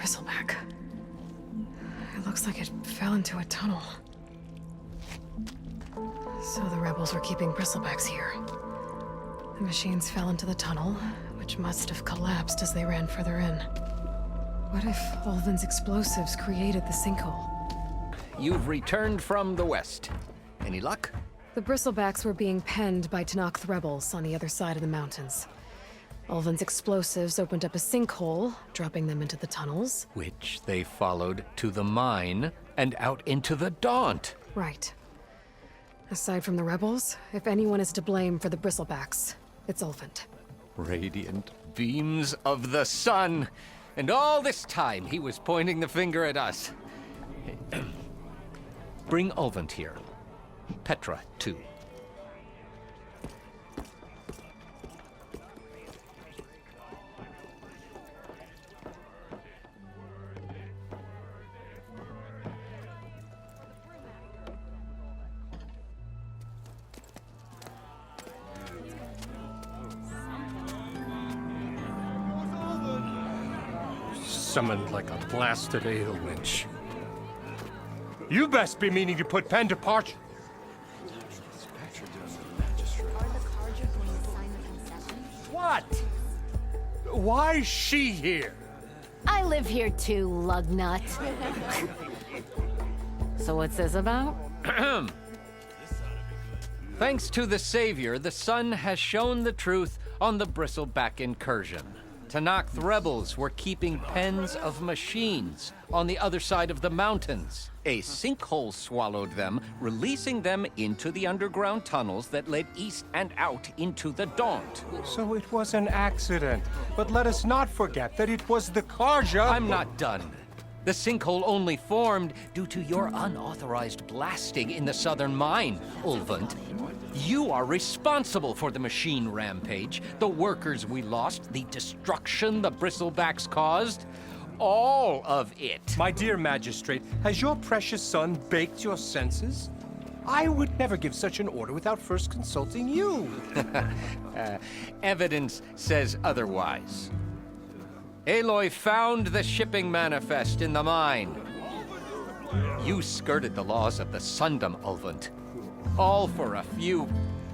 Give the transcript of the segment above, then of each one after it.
bristleback. It looks like it fell into a tunnel. So the rebels were keeping bristlebacks here. The machines fell into the tunnel, which must have collapsed as they ran further in. What if Ulvin's explosives created the sinkhole? You've returned from the west. Any luck? The bristlebacks were being penned by Tanakh rebels on the other side of the mountains. Ulvin's explosives opened up a sinkhole, dropping them into the tunnels. Which they followed to the mine and out into the Daunt. Right. Aside from the rebels, if anyone is to blame for the bristlebacks, it's Ulvin. Radiant beams of the sun. And all this time he was pointing the finger at us. Bring Ulvin here. Petra, too. Summoned like a blasted ale winch. You best be meaning to put pen to parch. What? Why's she here? I live here too, lugnut. So what's this about? Thanks to the Savior, the sun has shown the truth on the bristleback incursion. Tanakh rebels were keeping pens of machines on the other side of the mountains. A sinkhole swallowed them, releasing them into the underground tunnels that led east and out into the Daunt. So it was an accident. But let us not forget that it was the Karja. I'm not done. The sinkhole only formed due to your unauthorized blasting in the southern mine, Ulvund. You are responsible for the machine rampage, the workers we lost, the destruction the bristlebacks caused. All of it. My dear magistrate, has your precious son baked your senses? I would never give such an order without first consulting you. Evidence says otherwise. Aloy found the shipping manifest in the mine. You skirted the laws of the Sundom, Ulvund. All for a few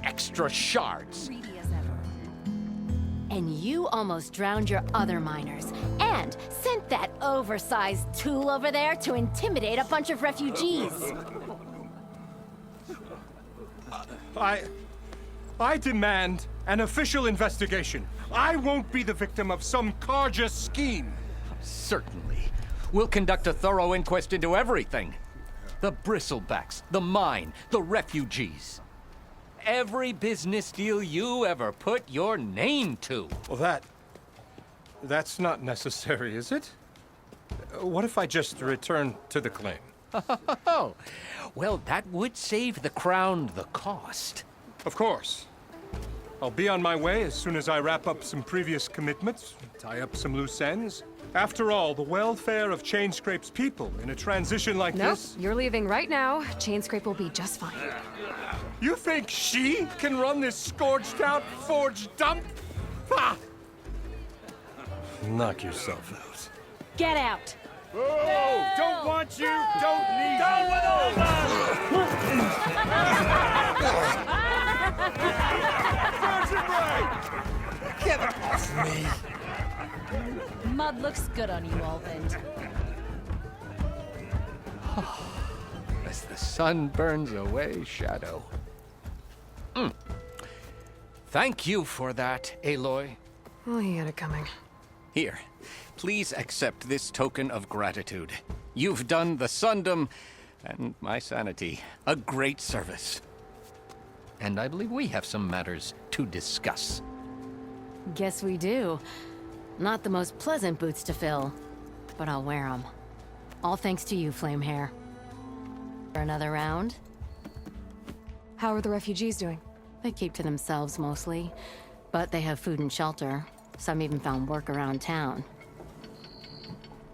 extra shards. And you almost drowned your other miners, and sent that oversized tool over there to intimidate a bunch of refugees. I demand an official investigation. I won't be the victim of some Karja scheme. Certainly. We'll conduct a thorough inquest into everything. The bristlebacks, the mine, the refugees. Every business deal you ever put your name to. Well, that's not necessary, is it? What if I just return to the claim? Oh, well, that would save the crown the cost. Of course. I'll be on my way as soon as I wrap up some previous commitments, tie up some loose ends. After all, the welfare of Chainscrape's people in a transition like this... Nope, you're leaving right now. Chainscrape will be just fine. You think she can run this scorched-out forged dump? Ha! Knock yourself out. Get out! Oh, don't want you, don't need Down with Get off me! Mud looks good on you, Ulvin. As the sun burns away shadow. Thank you for that, Aloy. Well, he had it coming. Here, please accept this token of gratitude. You've done the Sundom and my sanity a great service. And I believe we have some matters to discuss. Guess we do. Not the most pleasant boots to fill, but I'll wear them. All thanks to you, Flamehair. For another round? How are the refugees doing? They keep to themselves mostly, but they have food and shelter. Some even found work around town.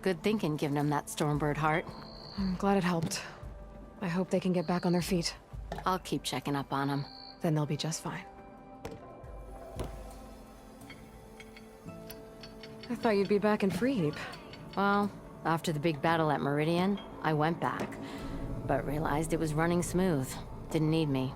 Good thinking, giving them that Stormbird heart. I'm glad it helped. I hope they can get back on their feet. I'll keep checking up on them. Then they'll be just fine. I thought you'd be back in Freeheap. Well, After the big battle at Meridian, I went back, but realized it was running smooth. Didn't need me.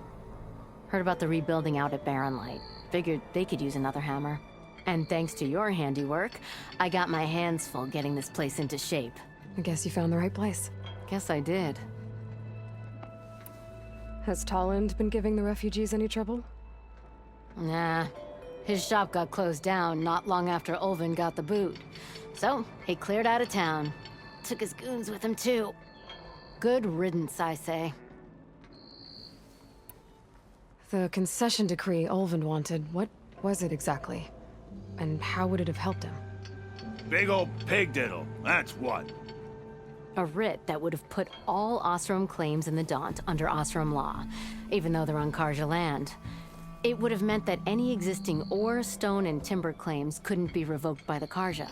Heard about the rebuilding out at Barren Light. Figured they could use another hammer. And thanks to your handiwork, I got my hands full getting this place into shape. I guess you found the right place. Guess I did. Has Tolland been giving the refugees any trouble? Nah. His shop got closed down not long after Ulvin got the boot. So, he cleared out of town. Took his goons with him, too. Good riddance, I say. The concession decree Ulvin wanted, what was it exactly? And how would it have helped him? Big old pig diddle, that's what. A writ that would have put all Osram claims in the Daunt under Osram law, even though they're on Karja land. It would have meant that any existing ore, stone, and timber claims couldn't be revoked by the Karja.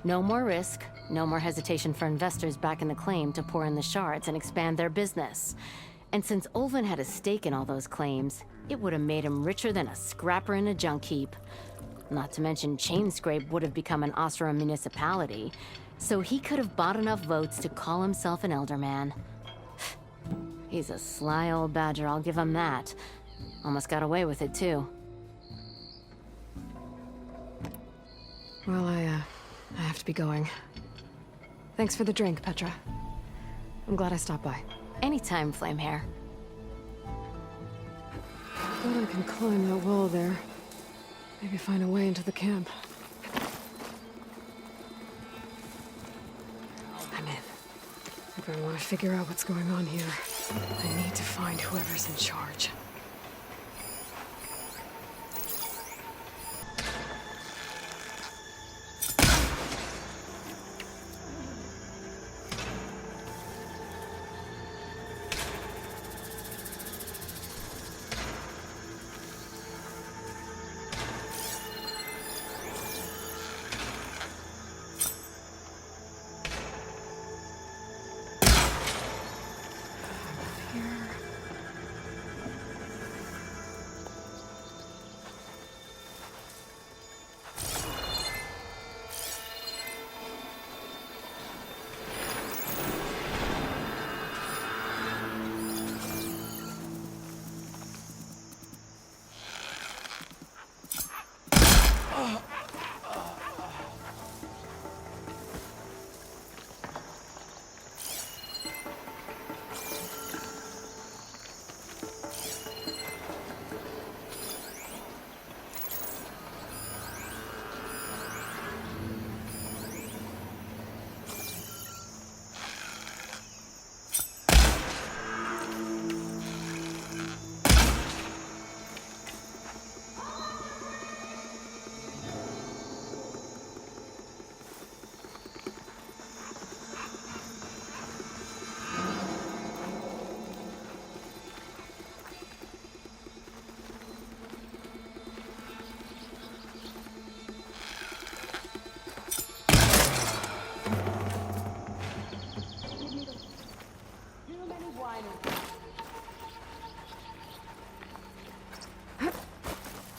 No more risk, no more hesitation for investors backing the claim to pour in the shards and expand their business. And since Ulvin had a stake in all those claims, it would have made him richer than a scrapper in a junk heap. Not to mention Chainscrape would have become an Osram municipality, so he could have bought enough votes to call himself an elderman. He's a sly old badger, I'll give him that. Almost got away with it, too. Well, I have to be going. Thanks for the drink, Petra. I'm glad I stopped by. Anytime, Flamehair. Bet I can climb that wall there. Maybe find a way into the camp. I'm in. If I want to figure out what's going on here, I need to find whoever's in charge.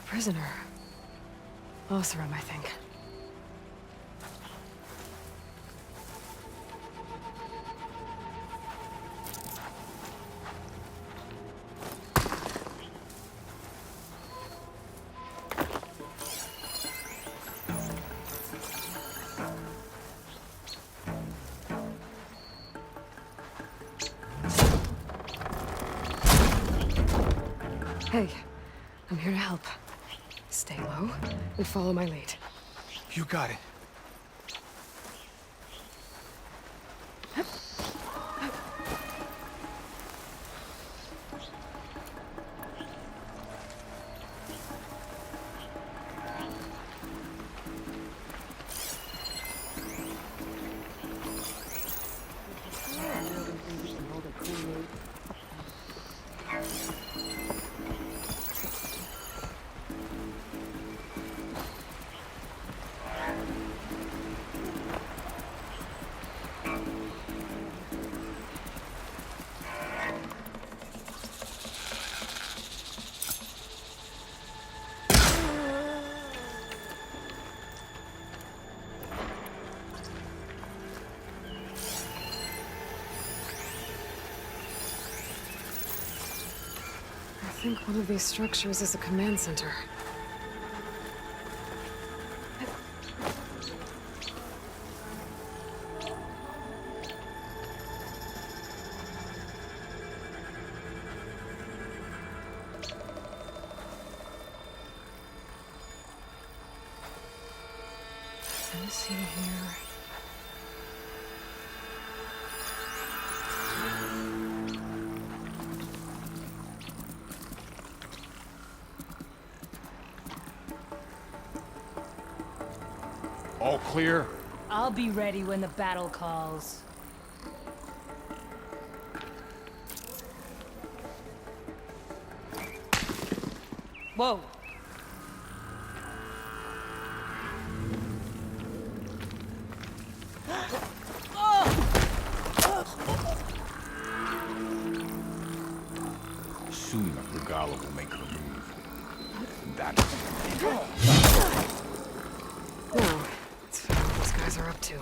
Prisoner. Osram, I think. Hey, I'm here to help. Stay low and follow my lead. You got it. think one of these structures is a command center. Let me see here. All clear? I'll be ready when the battle calls. Whoa. Soon the Regala will make her move. That's it. No, let's find out what those guys are up to.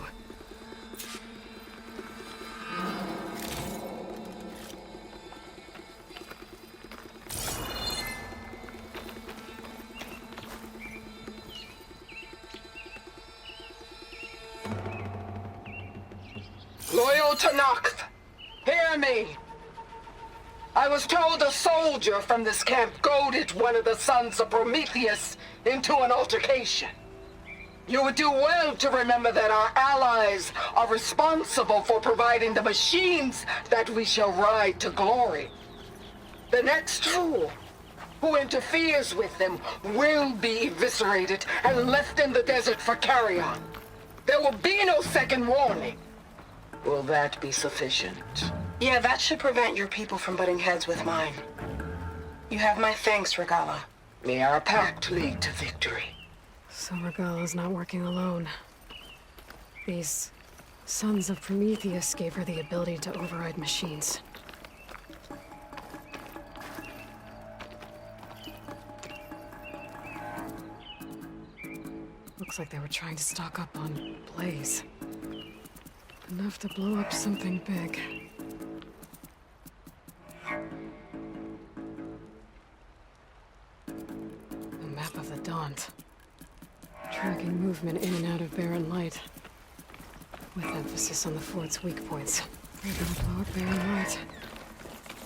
Loyal to Noct, hear me. I was told a soldier from this camp goaded one of the sons of Prometheus into an altercation. You would do well to remember that our allies are responsible for providing the machines that we shall ride to glory. The next fool who interferes with them will be eviscerated and left in the desert for carrion. There will be no second warning. Will that be sufficient? Yeah, that should prevent your people from butting heads with mine. You have my thanks, Regala. May our pact lead to victory. So Regala's not working alone. These sons of Prometheus gave her the ability to override machines. Looks like they were trying to stock up on blaze. Enough to blow up something big. A map of the Daunt. Tracking movement in and out of barren light. With emphasis on the fort's weak points. They're gonna blow up barren light.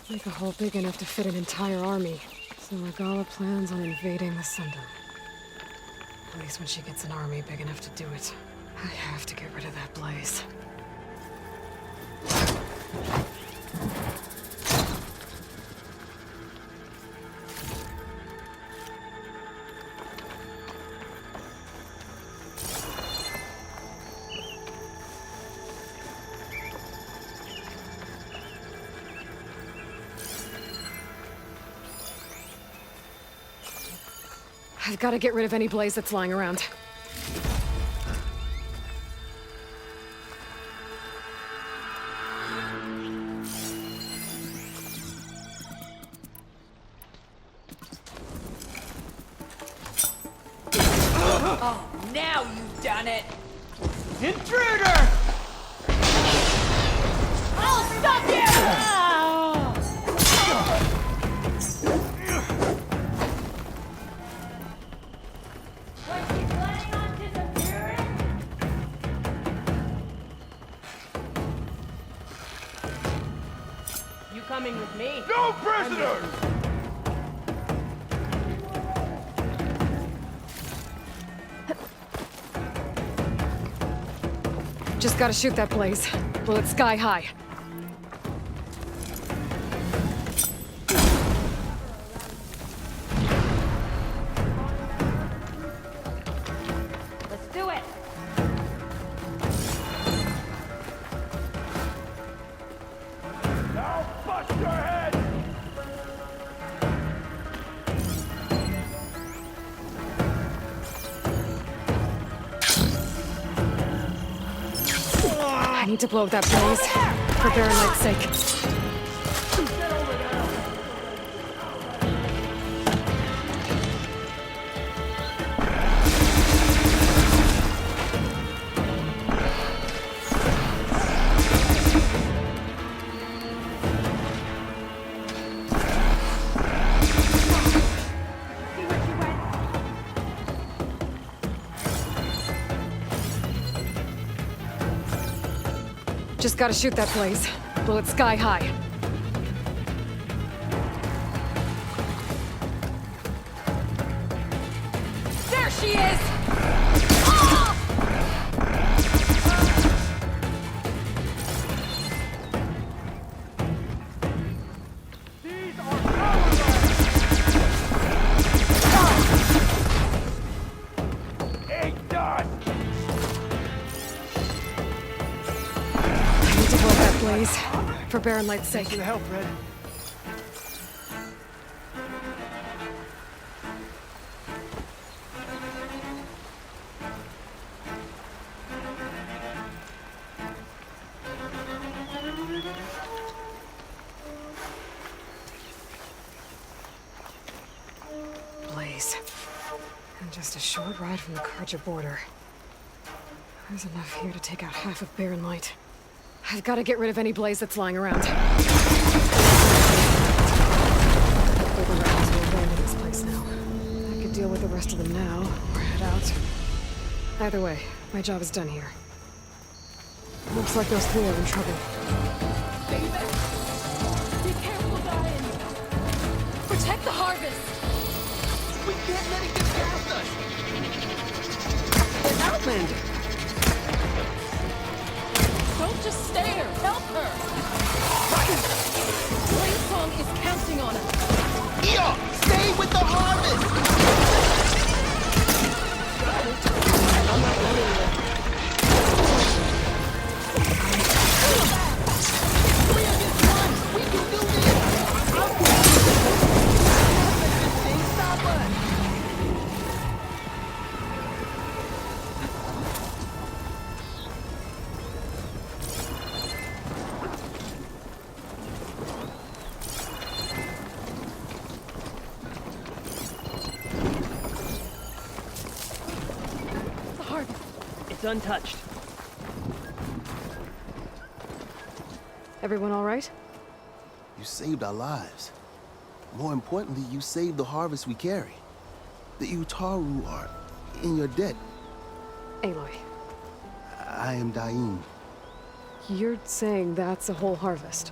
Make a hole big enough to fit an entire army. So Regala plans on invading the Sundom. At least when she gets an army big enough to do it. I have to get rid of that blaze. I've got to get rid of any blaze that's lying around. Oh, now you've done it! Intruder! I'll stop you! Was he planning on disappearing? You coming with me? No prisoners! Just gotta shoot that blaze. Blow it sky high. Let's do it! Now bust your head! I need to blow up that blaze. For barren light's sake. Just gotta shoot that blaze. Blow it sky high. There she is! Ain't done! I need to blow that blaze. For Baron Light's sake. Thanks for the help, Red. Blaze. And just a short ride from the Karja border. There's enough here to take out half of Baron Light. I've got to get rid of any blaze that's lying around. The rebels will abandon this place now. I could deal with the rest of them now, or head out. Either way, my job is done here. Looks like those three are in trouble. David! Be careful, Diane! Protect the harvest! We can't let it get past us! An Outlander! Don't just stare! Help her! Blainsong is counting on us! Eo! Stay with the harvest! I'm not running yet. We can do this! Stop us! The harvest! It's untouched. Everyone all right? You saved our lives. More importantly, you saved the harvest we carry. The Utaru are in your debt. Aloy, I am Daim. you're saying that's a whole harvest?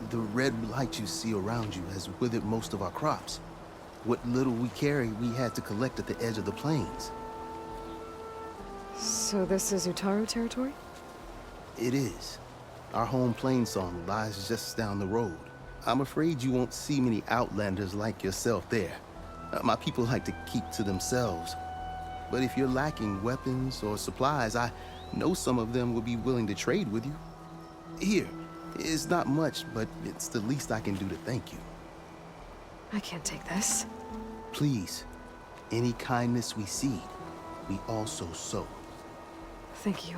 The red blight you see around you has withered most of our crops. What little we carry, we had to collect at the edge of the plains. So this is Utaru territory? It is. Our home plainsong lies just down the road. I'm afraid you won't see many outlanders like yourself there. My people like to keep to themselves. But if you're lacking weapons or supplies, I know some of them would be willing to trade with you. Here, it's not much, but it's the least I can do to thank you. I can't take this. Please, any kindness we seed, we also sow. Thank you.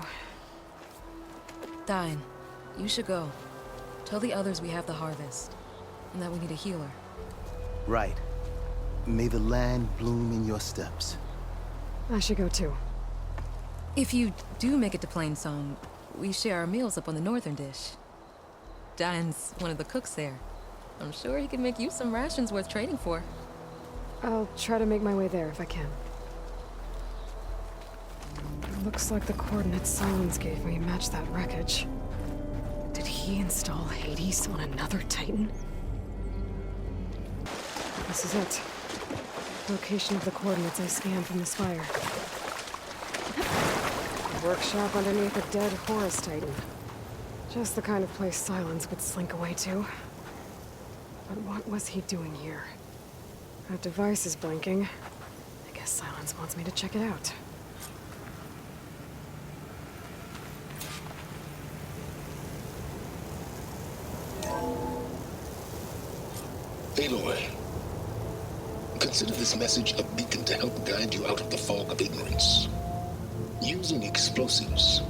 Dine, you should go. Tell the others we have the harvest, and that we need a healer. Right. May the land bloom in your steps. I should go too. If you do make it to Plainsong, we share our meals up on the northern dish. Dine's one of the cooks there. I'm sure he can make you some rations worth trading for. I'll try to make my way there if I can. Looks like the coordinates Silence gave me match that wreckage. Did he install Hades on another Titan? This is it. Location of the coordinates I scanned from the spire. A workshop underneath a dead Horus Titan. Just the kind of place Silence would slink away to. But what was he doing here? That device is blinking. I guess Silence wants me to check it out. Aloy, consider this message a beacon to help guide you out of the fog of ignorance. Using explosives,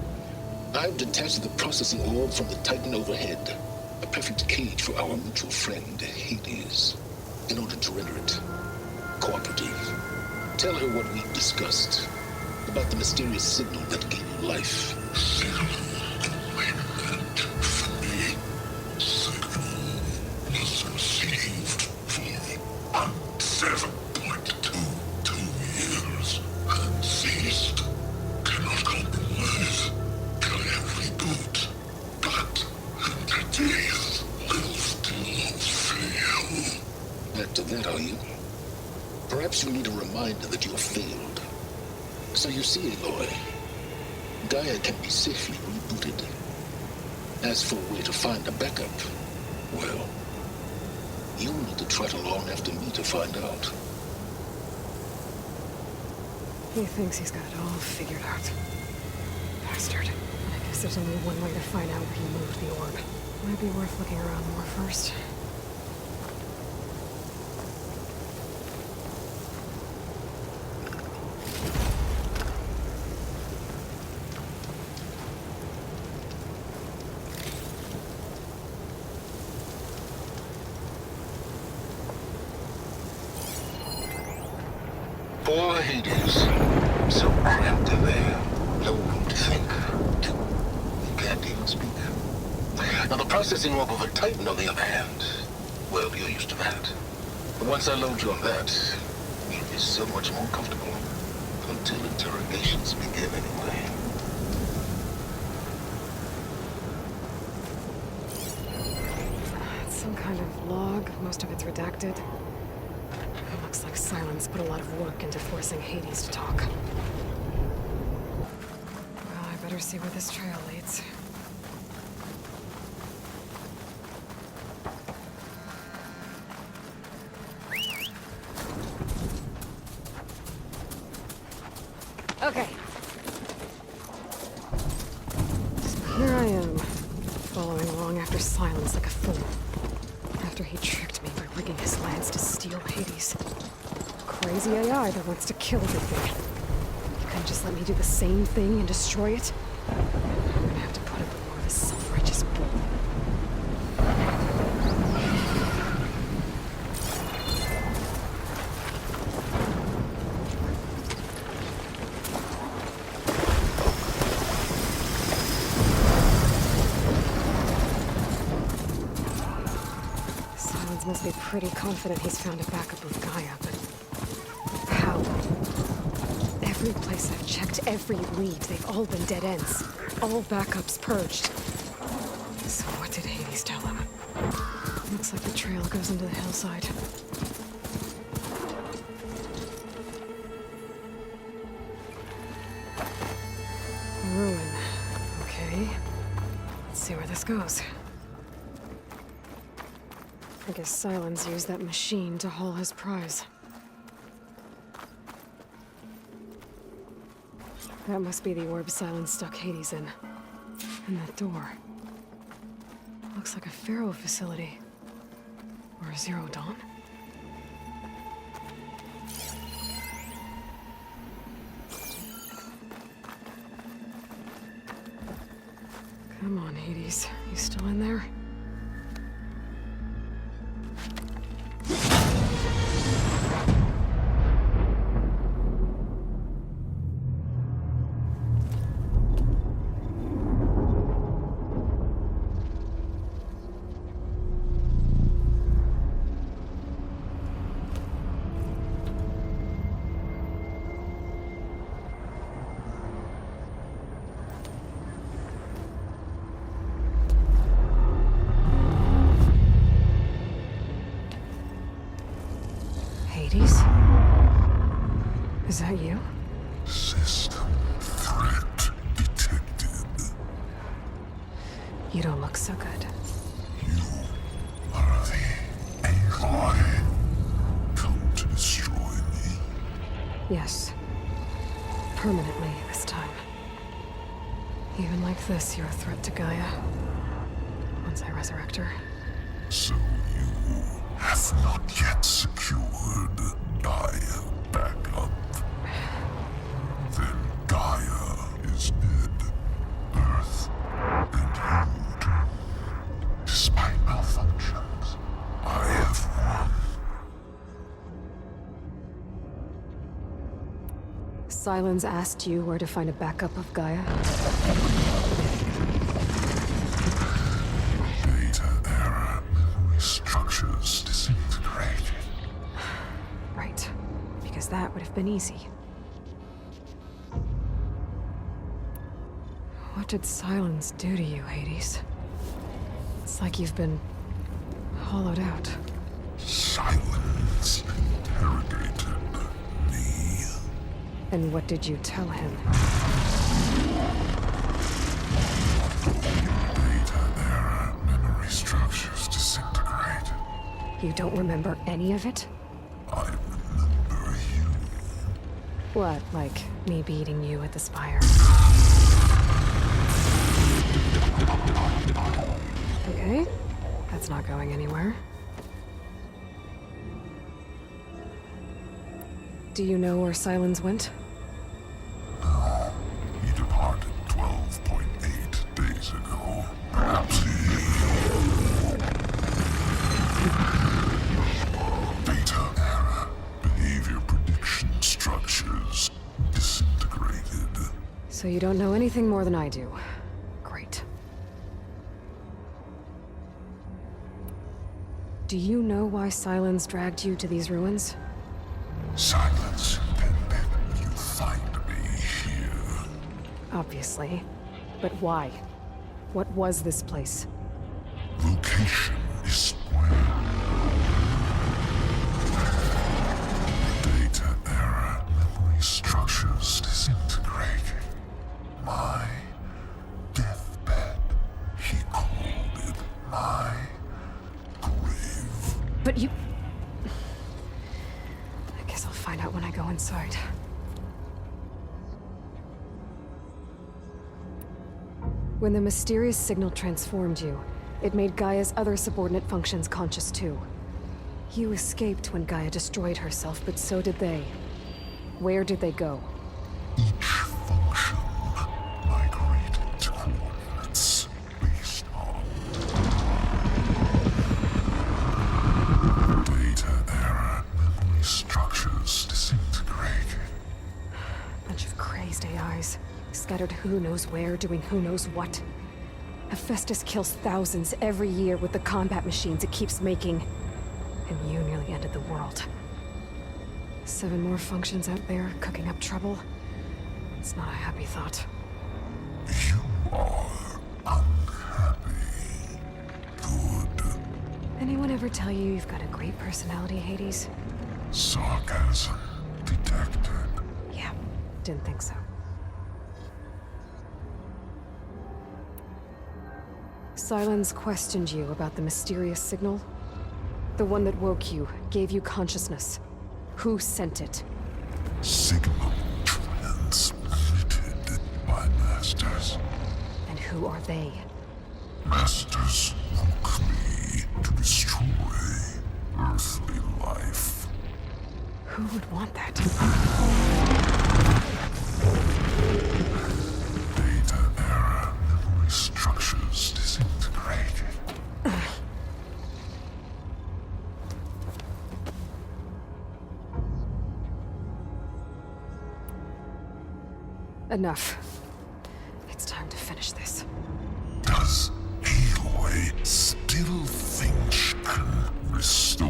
I've detached the processing orb from the Titan overhead, a perfect cage for our mutual friend, Hades, in order to render it cooperative. Tell her what we discussed about the mysterious signal that gave you life. back to that, are you? Perhaps you need a reminder that you have failed. So you see, Aloy, Gaia can be safely rebooted. As for where to find a backup, well, you'll need to trot along after me to find out. He thinks he's got it all figured out. Bastard. I guess there's only one way to find out where he moved the orb. Might be worth looking around more first. Poor Hades. So cramped in there. No room to think. You can't even speak. Now the processing orb of a Titan, on the other hand, well, you're used to that. But once I load you on that, you'll be so much more comfortable. Until interrogations begin anyway. It's some kind of log. Most of it's redacted. It looks like Silence put a lot of work into forcing Hades to talk. Well, I better see where this trail leads. Okay. So here I am, following along after Silence like a fool. After he tricked me by rigging his lance to steal Hades. Crazy AI that wants to kill everything. You couldn't just let me do the same thing and destroy it? I'm gonna have to put up with more of his self-righteous bull. Must be pretty confident he's found a backup of Gaia, but how? Every place I've checked, every lead, they've all been dead ends. All backups purged. So what did Hades tell him? Looks like the trail goes into the hillside. Ruin. Okay. Let's see where this goes. I guess Silence used that machine to haul his prize. That must be the orb Silence stuck Hades in. And that door. Looks like a Pharaoh facility. Or a Zero Dawn? Come on, Hades. You still in there? Hades? Is that you? System threat detected. You don't look so good. You are the Aloy. Come to destroy me. Yes. Permanently this time. Even like this, you're a threat to Gaia. Once I resurrect her. So you have not yet secured Gaia backup. Then Gaia is dead. Earth and you doomed. Despite malfunctions, I have won. Silence asked you where to find a backup of Gaia? Data error. Memory structures disintegrated. Right. Because that would have been easy. What did Silence do to you, Hades? It's like you've been hollowed out. Silence interrogated me. And what did you tell him? Data error, memory structures disintegrate. You don't remember any of it? I remember you. What, like me beating you at the spire? Okay, that's not going anywhere. Do you know where Silence went? No, he departed 12.8 days ago. Perhaps data error, behavior prediction structures disintegrated. So you don't know anything more than I do. Great. Do you know why Silence dragged you to these ruins? Silence intended you find me here. Obviously. But why? What was this place? Location is square. Data error, memory structures disintegrating. My deathbed. He called it my grave. But you... I guess I'll find out when I go inside. When the mysterious signal transformed you, it made Gaia's other subordinate functions conscious too. You escaped when Gaia destroyed herself, but so did they. Where did they go? Each function migrated to coordinates based on data error, memory structures disintegrating. Bunch of crazed AIs, scattered who knows where, doing who knows what. Hephaestus kills thousands every year with the combat machines it keeps making. And you nearly ended the world. 7 more functions out there, cooking up trouble. It's not a happy thought. You are unhappy. Good. Anyone ever tell you you've got a great personality, Hades? Sarcasm detected. Yeah, didn't think so. Silence questioned you about the mysterious signal? The one that woke you, gave you consciousness. Who sent it? Signal transmitted by masters. And who are they? Masters woke me to destroy earthly life. Who would want that? Data error, memory structures disintegrated. Enough. It's time to finish this. Does Aloy still think she can restore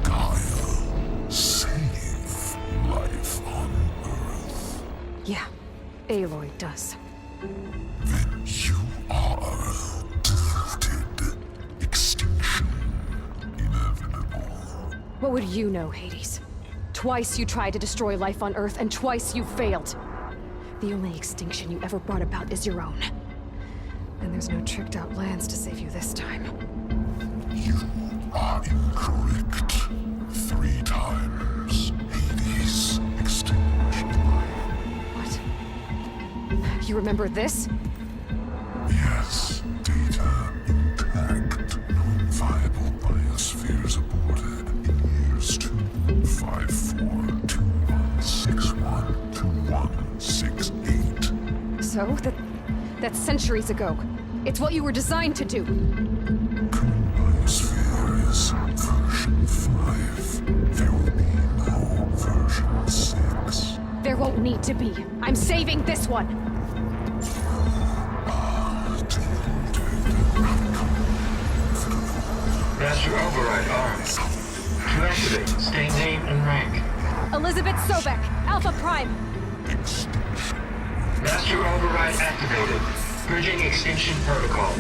Gaia? Save life on Earth? Yeah, Aloy does. Then you are deluded. Extinction inevitable. What would you know, Hades? Twice you tried to destroy life on Earth, and twice you failed. The only extinction you ever brought about is your own. And there's no tricked-out lands to save you this time. You are incorrect. 3 times. Hades extinguished life. What? You remember this? Yes. Data intact. Non-viable biospheres aborted in years 254, 2161, 2168. So? That's centuries ago. It's what you were designed to do. Biosphere is version 5. There will be no version 6. There won't need to be. I'm saving this one. Master override armed. To activate, state name and rank. Elizabeth Sobek, Alpha Prime. Master override activated. Purging extinction protocol.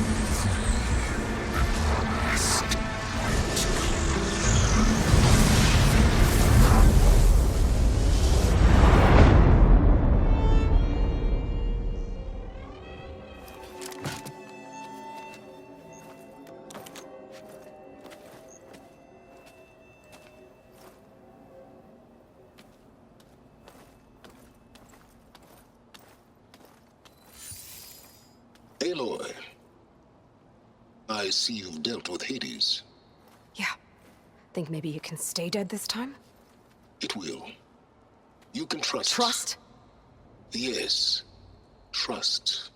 I see you've dealt with Hades. Yeah. Think maybe it can stay dead this time? It will. You can trust. Trust? Yes. Trust.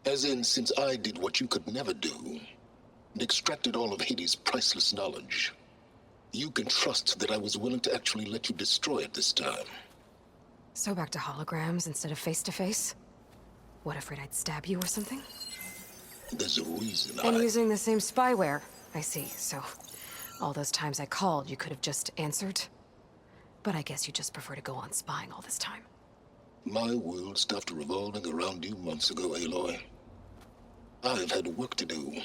As in, since I did what you could never do, and extracted all of Hades' priceless knowledge, you can trust that I was willing to actually let you destroy it this time. So back to holograms instead of face-to-face? What, afraid I'd stab you or something? There's a reason And using the same spyware. I see, so all those times I called, you could have just answered? But I guess you just prefer to go on spying all this time. My world stopped revolving around you months ago, Aloy. I've had work to do.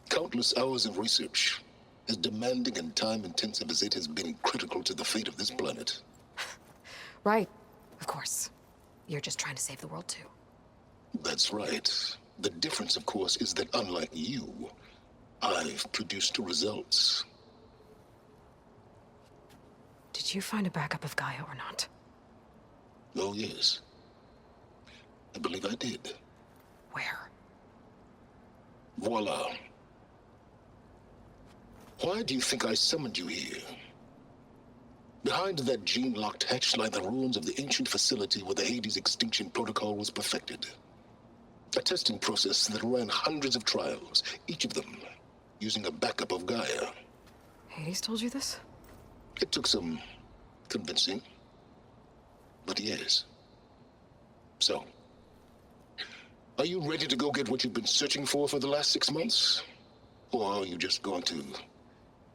Countless hours of research, as demanding and time-intensive as it has been critical to the fate of this planet. Right, of course. You're just trying to save the world too. That's right. The difference, of course, is that unlike you, I've produced results. Did you find a backup of Gaia or not? Oh, yes. I believe I did. Where? Voila. Why do you think I summoned you here? Behind that gene-locked hatch lie the ruins of the ancient facility where the Hades extinction protocol was perfected. A testing process that ran hundreds of trials, each of them using a backup of Gaia. Hades told you this? It took some convincing, but yes. So, are you ready to go get what you've been searching for the last 6 months? Or are you just going to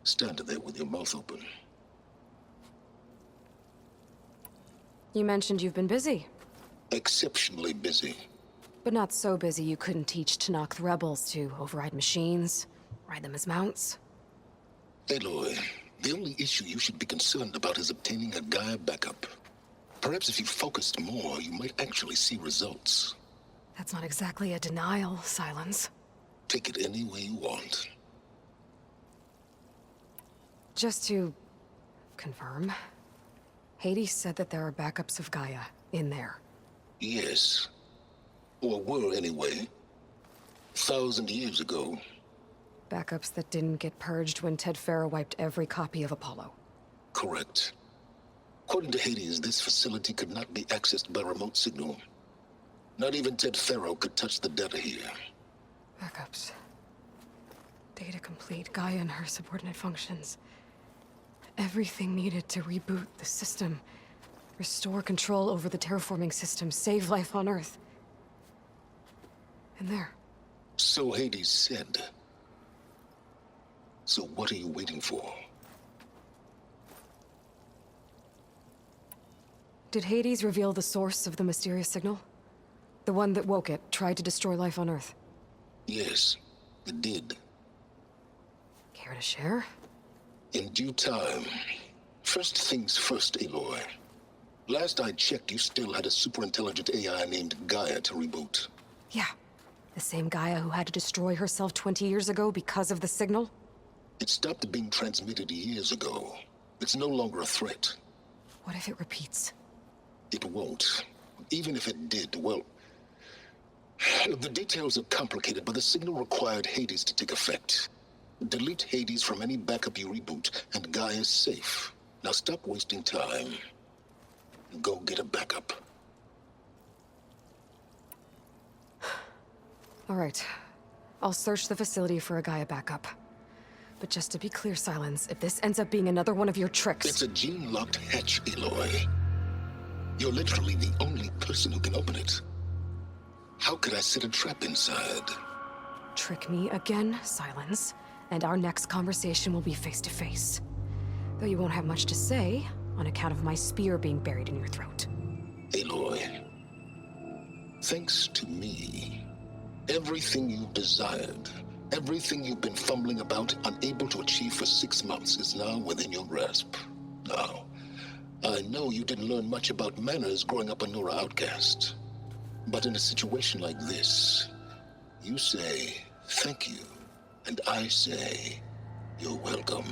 stand there with your mouth open? You mentioned you've been busy. Exceptionally busy. But not so busy you couldn't teach Tanakh the rebels to override machines, ride them as mounts. Aloy, the only issue you should be concerned about is obtaining a Gaia backup. Perhaps if you focused more, you might actually see results. That's not exactly a denial, Silence. Take it any way you want. Just to confirm, Hades said that there are backups of Gaia in there. Yes. Or were, anyway. 1,000 years ago. Backups that didn't get purged when Ted Farrow wiped every copy of Apollo. Correct. According to Hades, this facility could not be accessed by remote signal. Not even Ted Farrow could touch the data here. Backups. Data complete, Gaia and her subordinate functions. Everything needed to reboot the system. Restore control over the terraforming system, save life on Earth. And there. So Hades said. So what are you waiting for? Did Hades reveal the source of the mysterious signal? The one that woke it, tried to destroy life on Earth? Yes, it did. Care to share? In due time. First things first, Aloy. Last I checked, you still had a super-intelligent AI named Gaia to reboot. Yeah. The same Gaia who had to destroy herself 20 years ago because of the signal? It stopped being transmitted years ago. It's no longer a threat. What if it repeats? It won't. Even if it did, well... The details are complicated, but the signal required Hades to take effect. Delete Hades from any backup you reboot, and Gaia's safe. Now stop wasting time. And go get a backup. All right. I'll search the facility for a Gaia backup. But just to be clear, Silence, if this ends up being another one of your tricks... It's a gene-locked hatch, Aloy. You're literally the only person who can open it. How could I set a trap inside? Trick me again, Silence, and our next conversation will be face-to-face. Though you won't have much to say, on account of my spear being buried in your throat. Aloy, thanks to me, everything you've desired, everything you've been fumbling about, unable to achieve for 6 months, is now within your grasp. Now, I know you didn't learn much about manners growing up a Nora outcast. But in a situation like this, you say, thank you, and I say, you're welcome.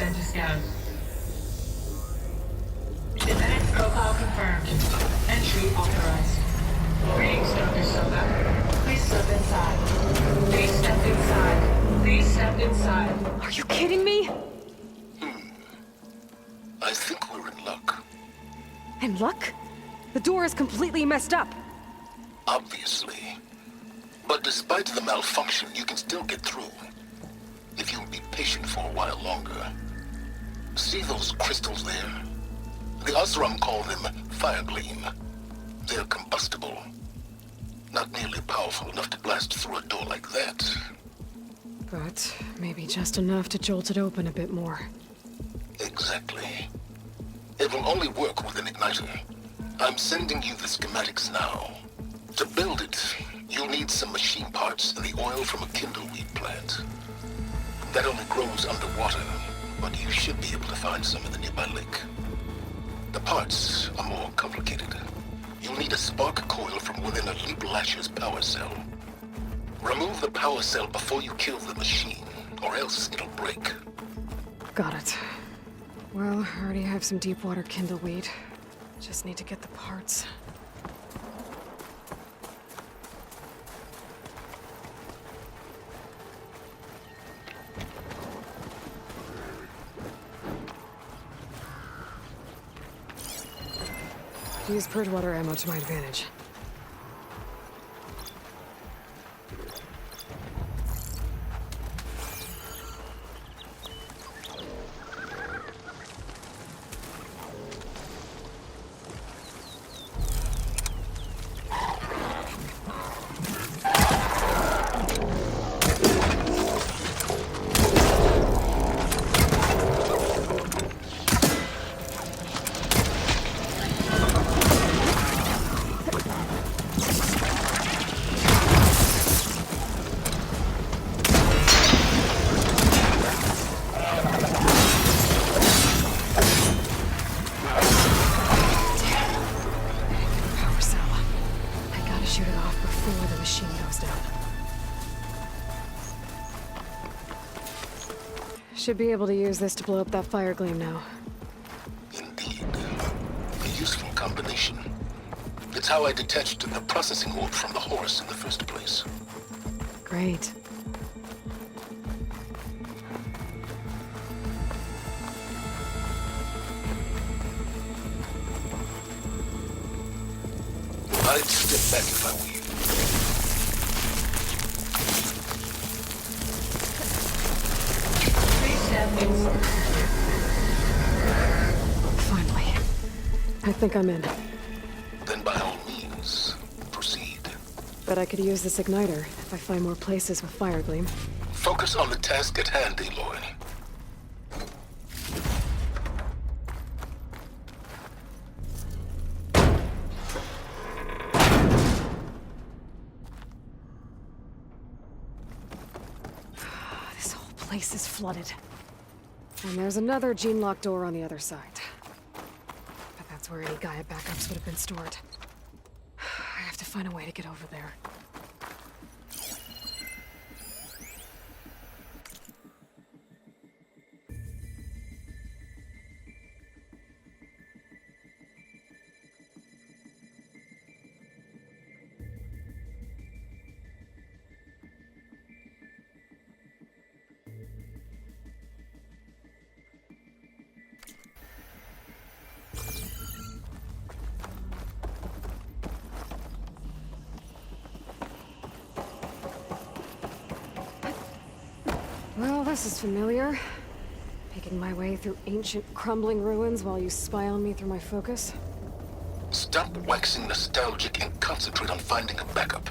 sent to scout. Imminent profile confirmed. Entry authorized. Greetings, Dr. Soka. Please step inside. Please step inside. Please step inside. Are you kidding me? I think we're in luck. In luck? The door is completely messed up. Obviously. But despite the malfunction, you can still get through. If you'll be patient for a while longer. See those crystals there? The Osram call them fire gleam. They're combustible. Not nearly powerful enough to blast through a door like that. But maybe just enough to jolt it open a bit more. Exactly. It will only work with an igniter. I'm sending you the schematics now. To build it, you'll need some machine parts and the oil from a kindleweed plant. That only grows underwater, but you should be able to find some in the nearby lake. The parts are more complicated. You'll need a spark coil from within a Leap Lasher's power cell. Remove the power cell before you kill the machine, or else it'll break. Got it. Well, I already have some deep water kindleweed. Just need to get the parts. Use purge water ammo to my advantage. Should be able to use this to blow up that fire gleam now. Indeed. A useful combination. It's how I detached the processing orb from the horse in the first place. Great. I'd step back if I were you. Finally. I think I'm in. Then by all means, proceed. Bet I could use this igniter if I find more places with fire gleam. Focus on the task at hand, Aloy. This whole place is flooded. And there's another gene-locked door on the other side. But that's where any Gaia backups would have been stored. I have to find a way to get over there. Well, this is familiar. Making my way through ancient, crumbling ruins while you spy on me through my focus. Stop waxing nostalgic and concentrate on finding a backup.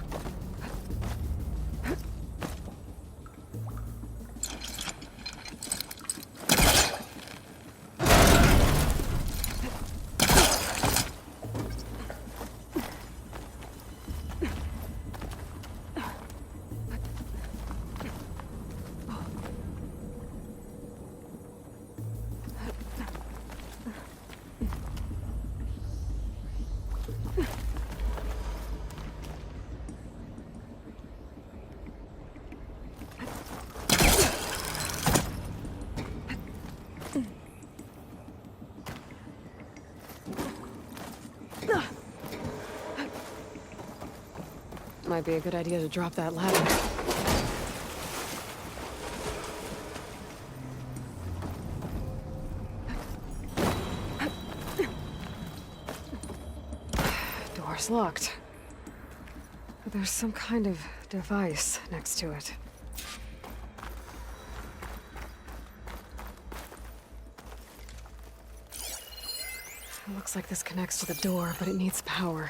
might be a good idea to drop that ladder. Door's locked. But there's some kind of device next to it. It looks like this connects to the door, but it needs power.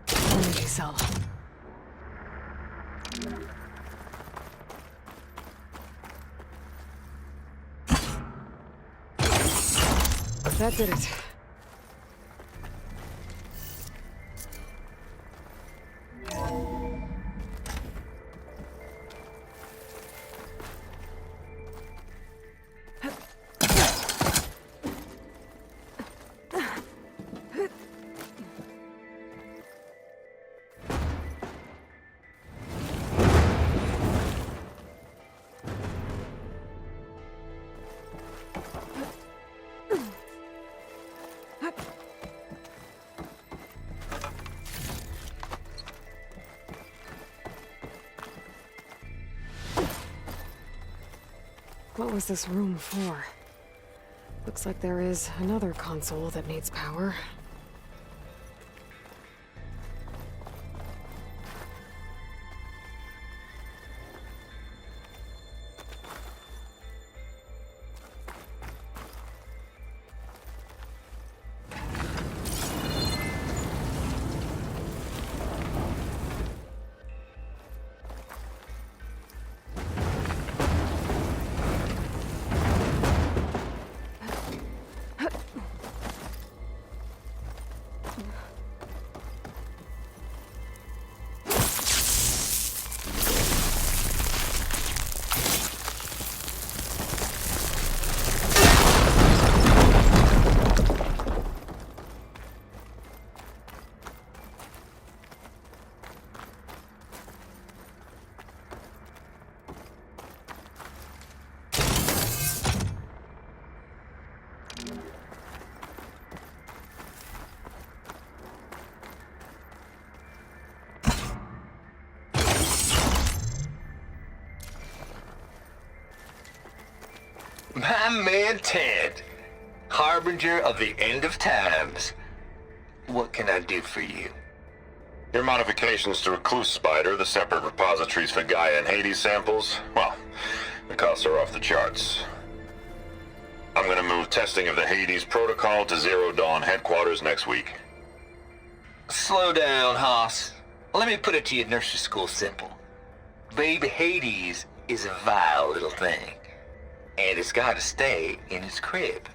Energy cell. That did it. What was this room for? Looks like there is another console that needs power. My man Ted, harbinger of the end of times. What can I do for you? Your modifications to Recluse Spider, the separate repositories for Gaia and Hades samples, well, the costs are off the charts. I'm gonna move testing of the Hades protocol to Zero Dawn headquarters next week. Slow down, Hoss. Let me put it to you nursery school simple. Baby Hades is a vile little thing, and it's gotta stay in its crib.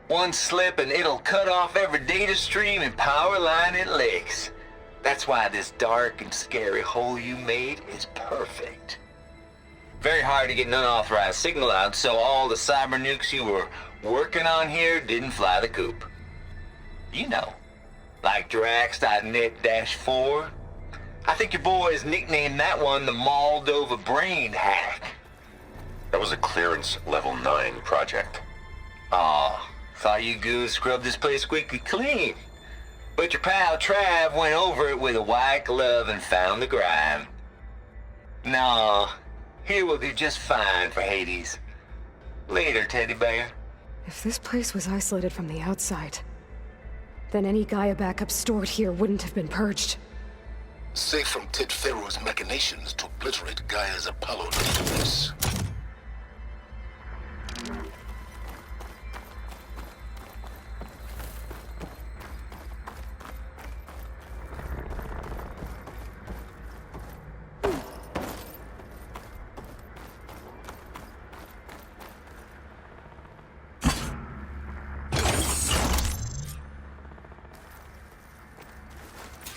One slip and it'll cut off every data stream and power line it licks. That's why this dark and scary hole you made is perfect. Very hard to get an unauthorized signal out, so all the cyber nukes you were working on here didn't fly the coop. You know, like Drax.net-4. I think your boys nicknamed that one the Moldova Brain Hack. That was a clearance level 9 project. Aw, thought you goons scrubbed this place squeaky clean. But your pal Trav went over it with a white glove and found the grime. No, here will do just fine for Hades. Later, teddy bear. If this place was isolated from the outside, then any Gaia backup stored here wouldn't have been purged. Safe from Ted Pharaoh's machinations to obliterate Gaia's Apollo database.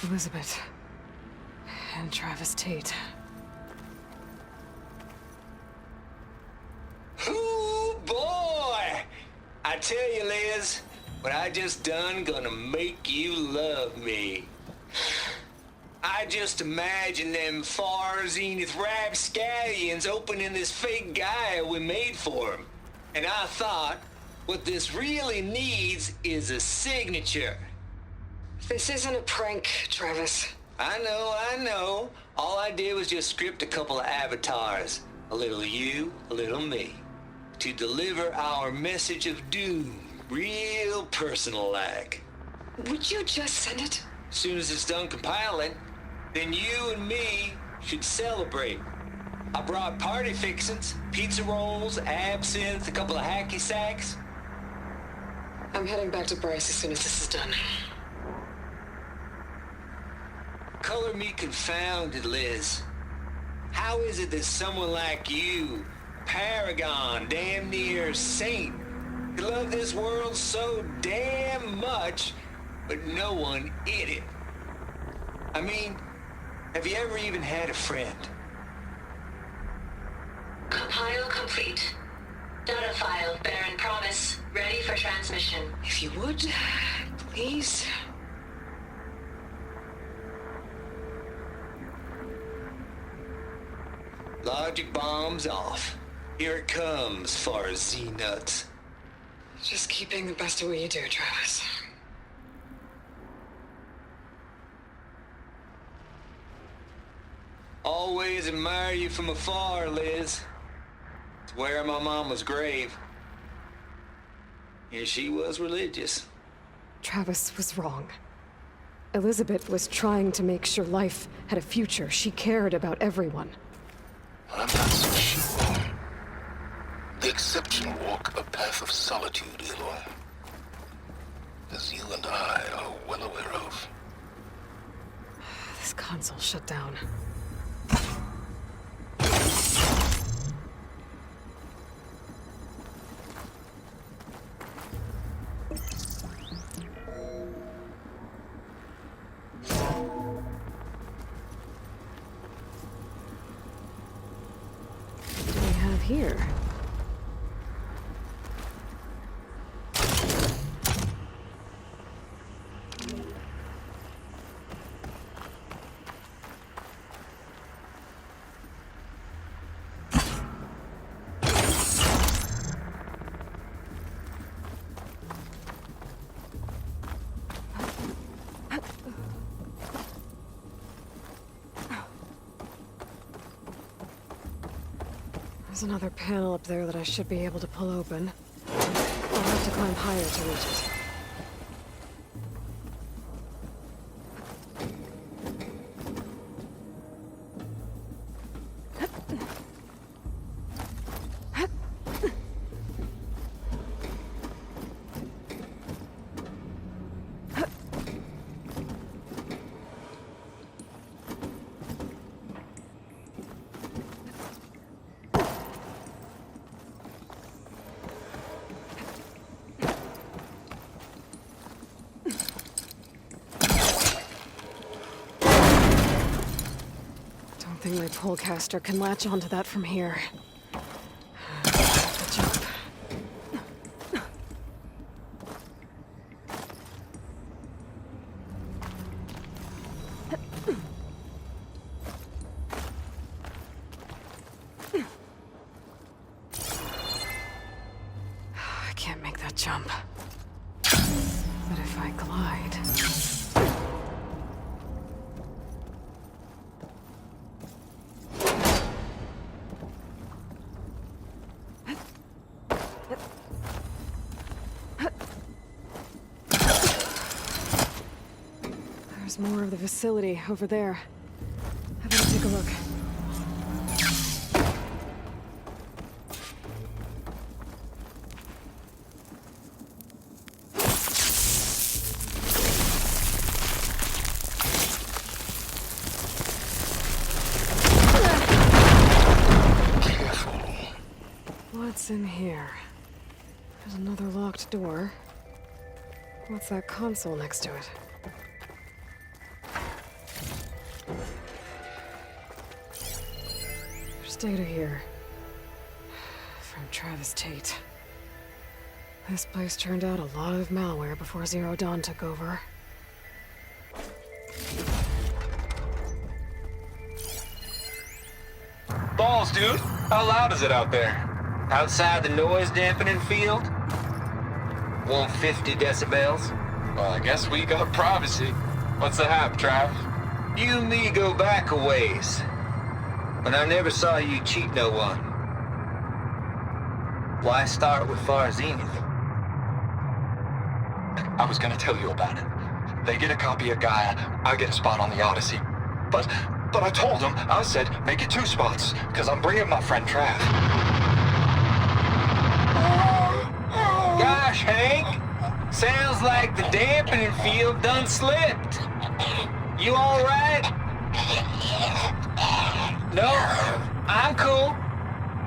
Elizabeth. And Travis Tate. Ooh, boy! I tell you, Liz, what I just done gonna make you love me. I just imagine them far zenith rapscallions opening this fake Gaia we made for them. And I thought, what this really needs is a signature. This isn't a prank, Travis. I know. All I did was just script a couple of avatars. A little you, a little me. To deliver our message of doom. Real personal-like. Would you just send it? As soon as it's done compiling, then you and me should celebrate. I brought party fixings, pizza rolls, absinthe, a couple of hacky sacks. I'm heading back to Bryce as soon as this is done. Color me confounded, Liz. How is it that someone like you, paragon, damn near saint, could love this world so damn much, but no one in it? I mean, have you ever even had a friend? Compile complete. Data file, Baron Promise, ready for transmission. If you would, please. Logic bombs off. Here it comes, far Z-nuts. Just keep being the best at what you do, Travis. Always admire you from afar, Liz. It's where my mama's grave. And she was religious. Travis was wrong. Elizabeth was trying to make sure life had a future. She cared about everyone. I'm not so sure. The exception walk a path of solitude, Aloy. As you and I are well aware of. This console shut down. What do we have here? There's another panel up there that I should be able to pull open. I'll have to climb higher to reach it. I think my polecaster can latch onto that from here. Jump. I can't make that jump. But if I glide... There's more of the facility over there. I better take a look. What's in here? There's another locked door. What's that console next to it? There's data here. From Travis Tate. This place turned out a lot of malware before Zero Dawn took over. Balls, dude. How loud is it out there? Outside the noise dampening field? 150 decibels? Well, I guess we got privacy. What's the hap, Trav? You and me go back a ways. But I never saw you cheat no one. Why start with Far Zenith? I was gonna tell you about it. They get a copy of Gaia, I get a spot on the Odyssey. But I told them, I said, make it 2 spots, because I'm bringing my friend Trav. Gosh, Hank. Sounds like the dampening field done slipped. You all right? No, I'm cool.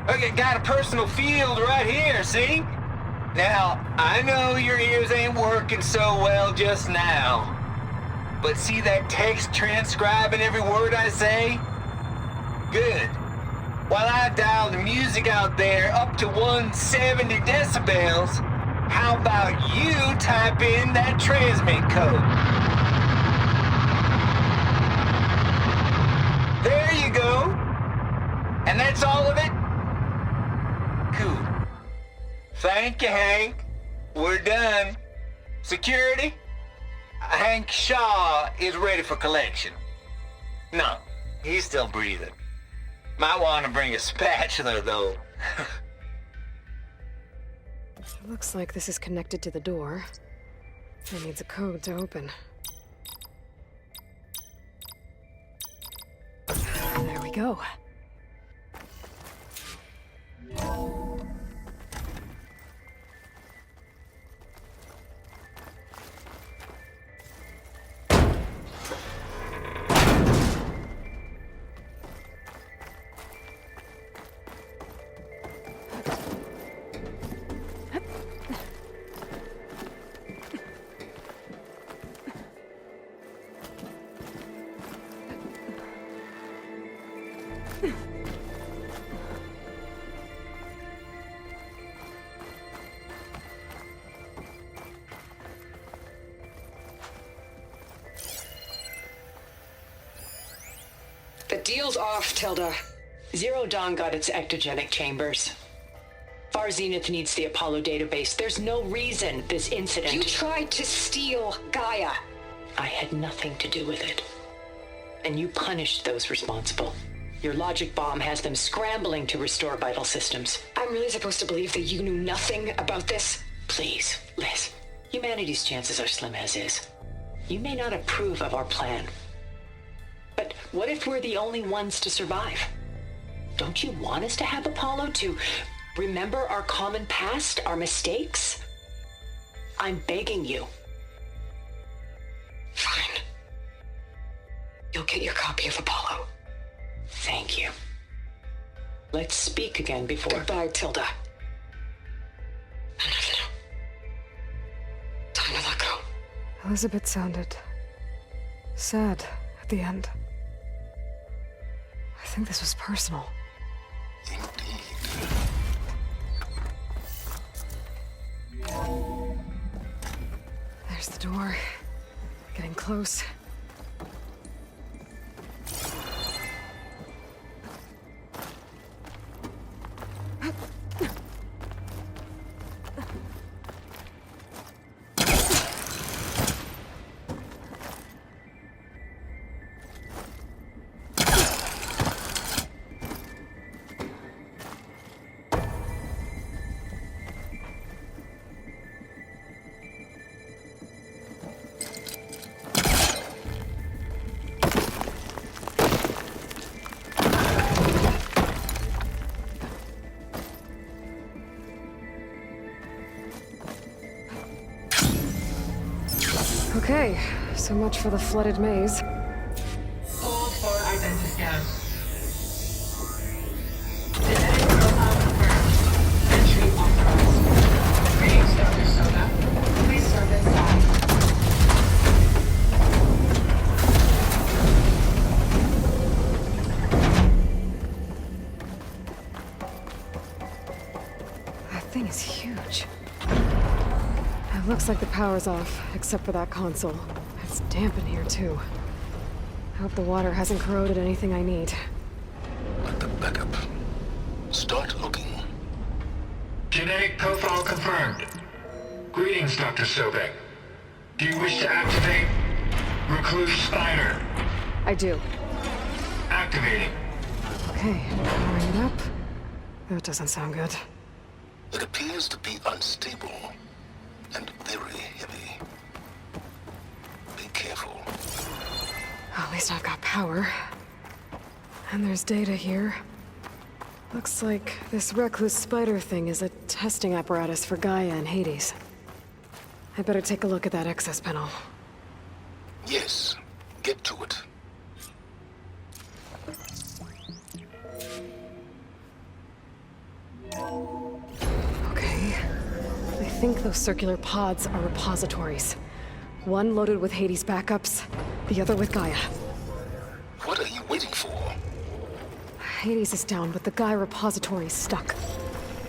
Okay, got a personal field right here, see? Now, I know your ears ain't working so well just now. But see that text transcribing every word I say? Good. While I dial the music out there up to 170 decibels, how about you type in that transmit code? There you go. And that's all of it? Cool. Thank you, Hank. We're done. Security? Hank Shaw is ready for collection. No, he's still breathing. Might want to bring a spatula, though. It looks like this is connected to the door. It needs a code to open. There we go. The deal's off, Tilda. Zero Dawn got its ectogenic chambers. Far Zenith needs the Apollo database. There's no reason this incident... You tried to steal Gaia. I had nothing to do with it. And you punished those responsible. Your logic bomb has them scrambling to restore vital systems. I'm really supposed to believe that you knew nothing about this? Please, Liz. Humanity's chances are slim as is. You may not approve of our plan. But what if we're the only ones to survive? Don't you want us to have Apollo to remember our common past, our mistakes? I'm begging you. Fine. You'll get your copy of Apollo. Thank you. Let's speak again before... Goodbye, Tilda. Time to let go. Elizabeth sounded sad at the end. I think this was personal. There's the door. Getting close. Okay, so much for the flooded maze. Hold for identity scan. Genetic profile confirmed. Entry authorized. Greetings, Dr. Soda. Please step inside. That thing is huge. It looks like the power's off, except for that console. It's damp in here, too. I hope the water hasn't corroded anything I need. Let the backup. Start looking. Genetic profile confirmed. Greetings, Dr. Sobek. Do you wish to activate Recluse Spider? I do. Activating. Okay, powering it up. That doesn't sound good. It appears to be unstable and very heavy. Be careful. At least I've got power. And there's data here. Looks like this recluse spider thing is a testing apparatus for Gaia and Hades. I better take a look at that access panel. Yes, get to it. Okay. I think those circular pods are repositories. One loaded with Hades backups, the other with Gaia. What are you waiting for? Hades is down, but the Gaia repository is stuck.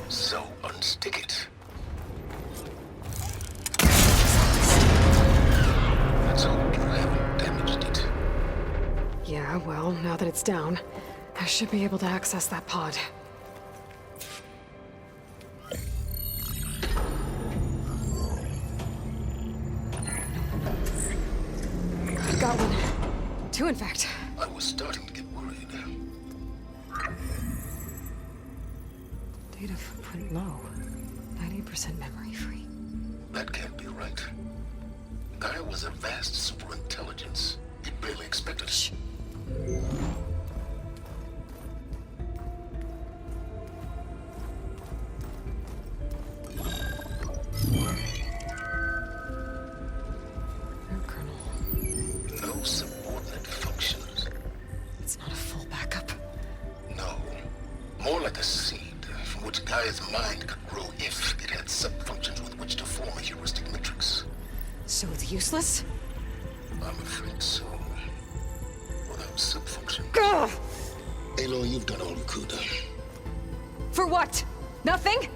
So unstick it. Let's hope you haven't damaged it. Yeah, well, now that it's down, I should be able to access that pod. Got one. Two, in fact. I was starting to get worried. Data footprint low. 90% memory free. That can't be right. Gaia was a vast superintelligence. It barely expected it. No subordinate functions. It's not a full backup. No. More like a seed from which Gaia's mind could grow if it had sub-functions with which to form a heuristic matrix. So it's useless? I'm afraid so. Without sub-functions. Ugh! Aloy, you've done all you could. For what? Nothing?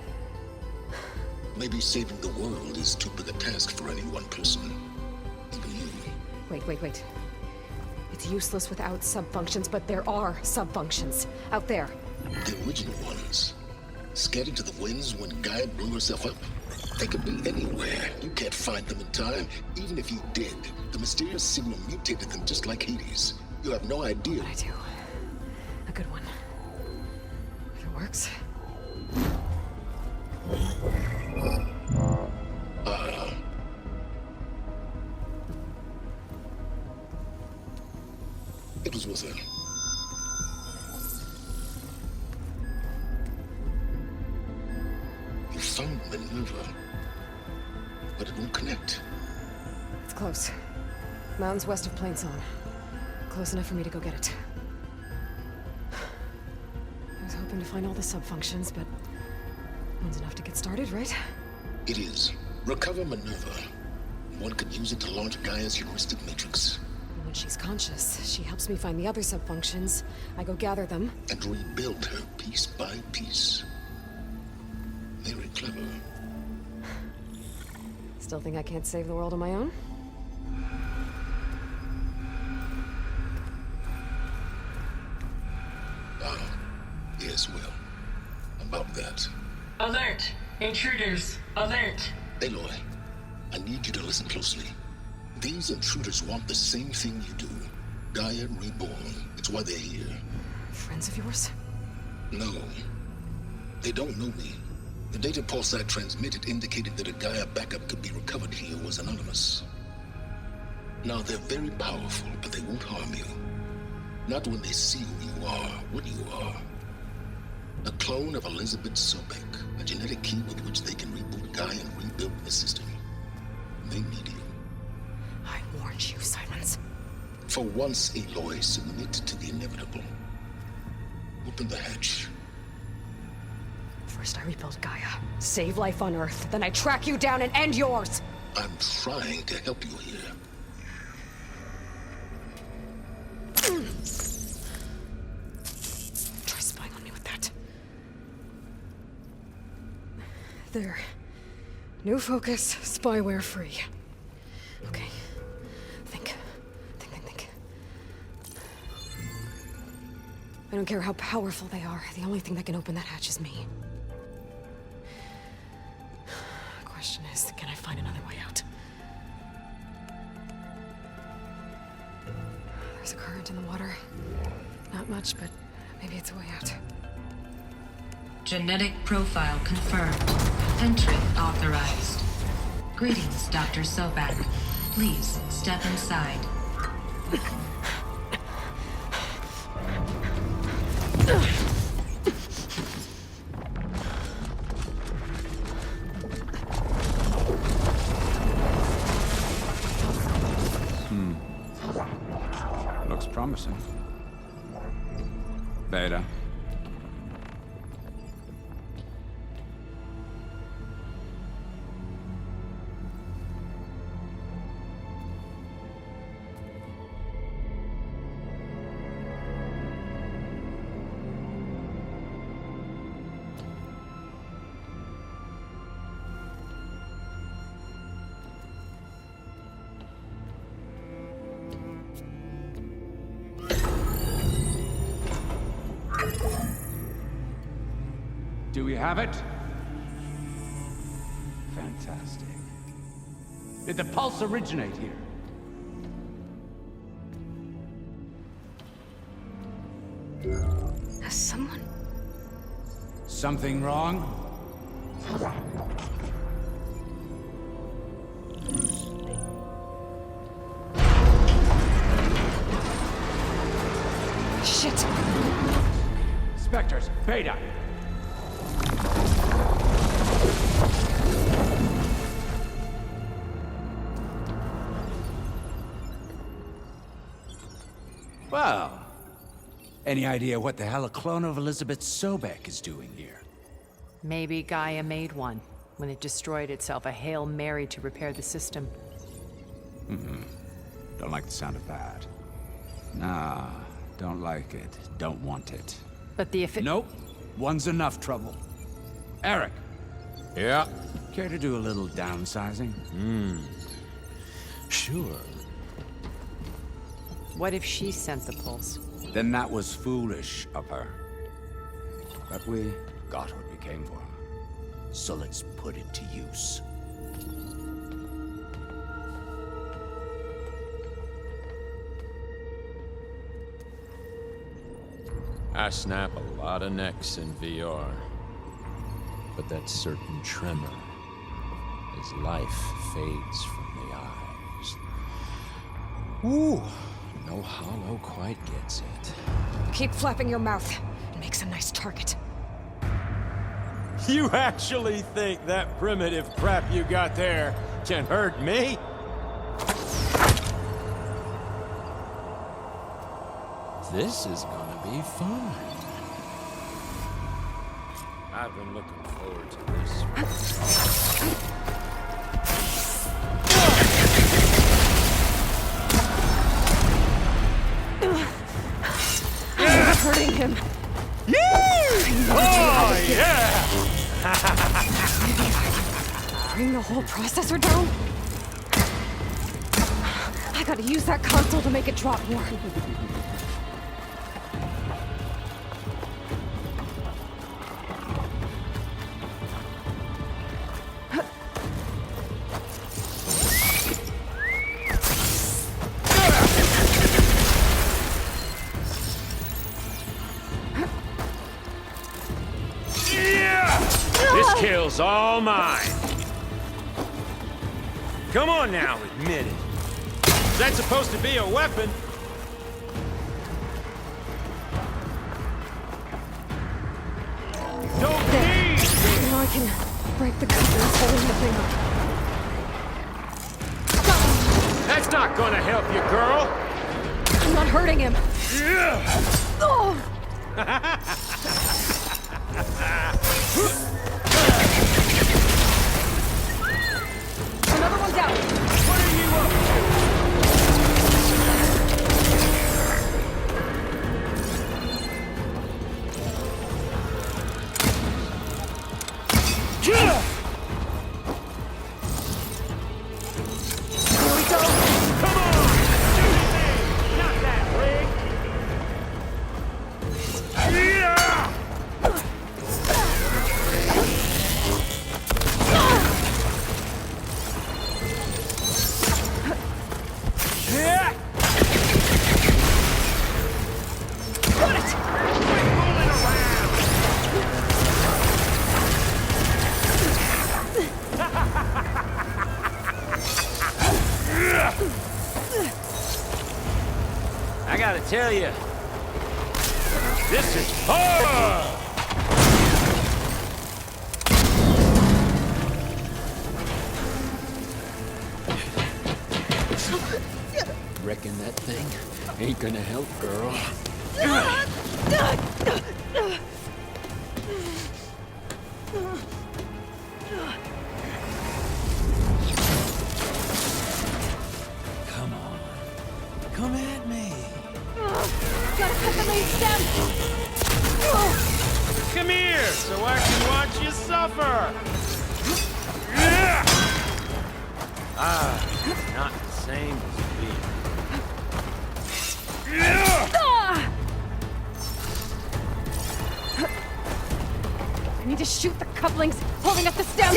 Maybe saving the world is too big a task for any one person. Even you. Wait. It's useless without sub-functions, but there are sub-functions out there. The original ones. Scattered to the winds when Gaia blew herself up. They could be anywhere. You can't find them in time. Even if you did, the mysterious signal mutated them just like Hades. You have no idea. But I do. A good one. If it works. It was with her. You found Minerva, but it won't connect. It's close. Mountains west of Plainsong. Close enough for me to go get it. I was hoping to find all the sub-functions, but one's enough to get started, right? It is. Recover Minerva. One could use it to launch Gaia's heuristic matrix. When she's conscious, she helps me find the other sub-functions. I go gather them. And rebuild her piece by piece. Very clever. Still think I can't save the world on my own? Yes, well. About that. Alert! Intruders! Alert! Aloy, I need you to listen closely. These intruders want the same thing you do. Gaia reborn. It's why they're here. Friends of yours? No. They don't know me. The data pulse I transmitted indicated that a Gaia backup could be recovered here was anonymous. Now, they're very powerful, but they won't harm you. Not when they see who you are, what you are. A clone of Elizabeth Sobek, a genetic key with which they can reboot Gaia and rebuild the system. They need you. I warned you, Silence. For once, Aloy, submit to the inevitable. Open the hatch. First I rebuild Gaia, save life on Earth, then I track you down and end yours! I'm trying to help you here. Try spying on me with that. There. New focus, spyware free. Okay. Think. I don't care how powerful they are. The only thing that can open that hatch is me. Question is, can I find another way out? There's a current in the water. Not much, but maybe it's a way out. Genetic profile confirmed. Entry authorized. Greetings, Dr. Sobek. Please step inside. Looks promising. Beta. Do we have it? Fantastic. Did the pulse originate here? Has someone... Something wrong? Shit! Spectres, Beta! Well, any idea what the hell a clone of Elizabeth Sobek is doing here? Maybe Gaia made one when it destroyed itself, a Hail Mary to repair the system. Don't like the sound of that. Nah, don't like it. Don't want it. But the Nope. One's enough trouble. Eric. Yeah? Care to do a little downsizing? Sure. What if she sent the pulse? Then that was foolish of her. But we got what we came for. So let's put it to use. I snap a lot of necks in VR. But that certain tremor as life fades from the eyes. Ooh, no hollow quite gets it. Keep flapping your mouth. It makes a nice target. You actually think that primitive crap you got there can hurt me? This is gonna be fun. I've been looking forward to this. I'm hurting him. Oh, yeah! Bring the whole processor down? I gotta use that console to make it drop more. This kill's all mine. Come on now, admit it. Is that supposed to be a weapon? Don't need! Now I can break the cover holding the thing up. That's not gonna help you, girl. I'm not hurting him. Oh! Another one's out. What are you up to? Here we go. Come on! Do the thing! Not that, Rick! Yeah! tell you, this is fun! Reckon that thing ain't gonna help, girl. Come on. Come at me. Gotta cut the main stem! Come here, so I can watch you suffer. Ah, not the same as me. I need to shoot the couplings holding up the stem! I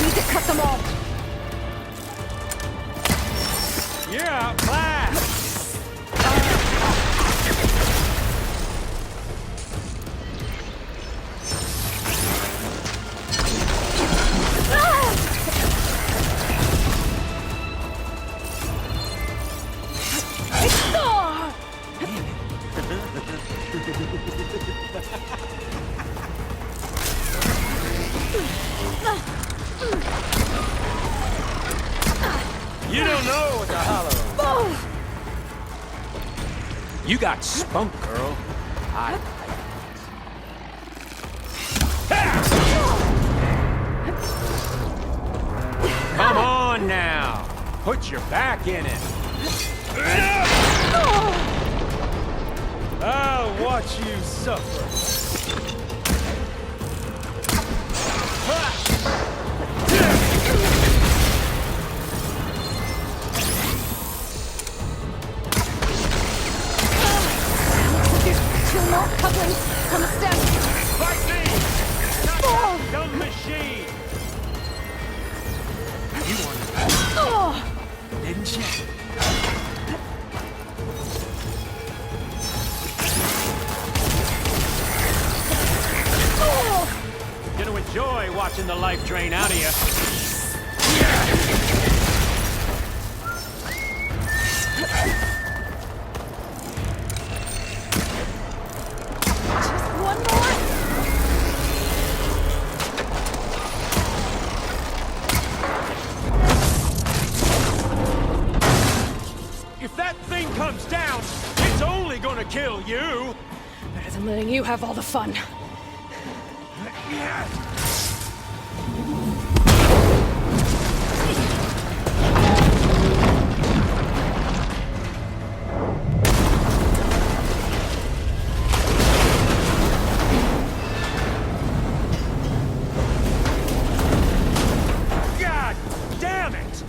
need to cut them all! You're outclassed! You don't know what the hollow. You got spunk, girl. Come on now. Put your back in it. I'll watch you suffer. Two more couplings on the stem! Fight me! Not that dumb machine! You wanted that, didn't you? Gonna enjoy watching the life drain out of you. Just one more! If that thing comes down, it's only gonna kill you! Better than letting you have all the fun. God damn it!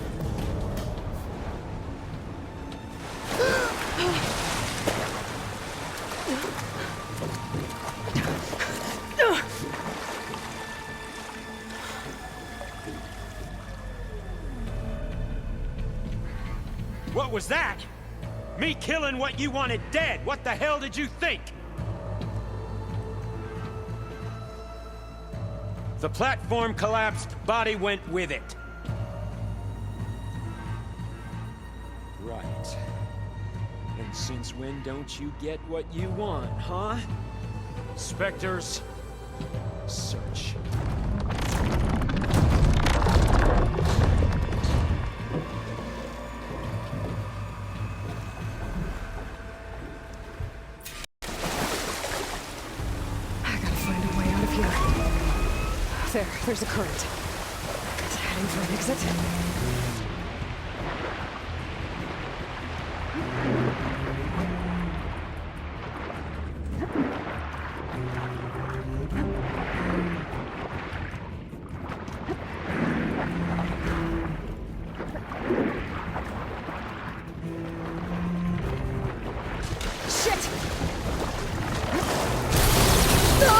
What was that? Me killing what you wanted dead. What the hell did you think? The platform collapsed, body went with it. Right. And since when don't you get what you want, huh? Spectres, search. There's a current. It's heading for an exit. Shit! No!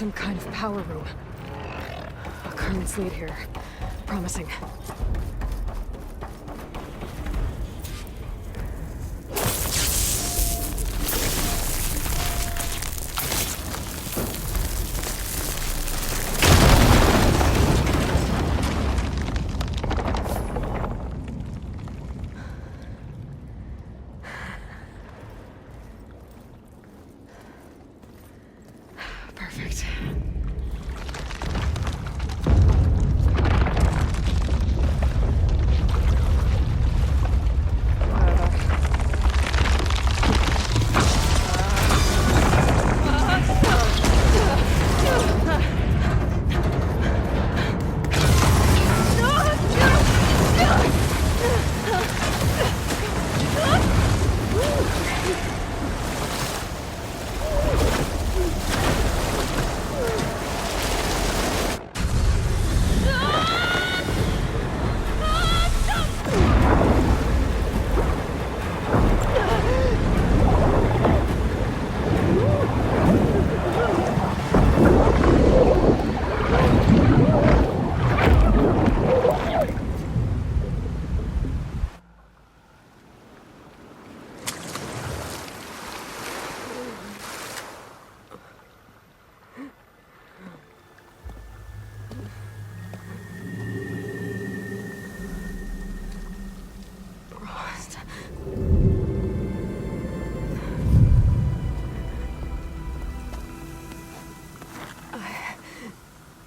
some kind of power room. Carmen's lead here. Promising. Perfect.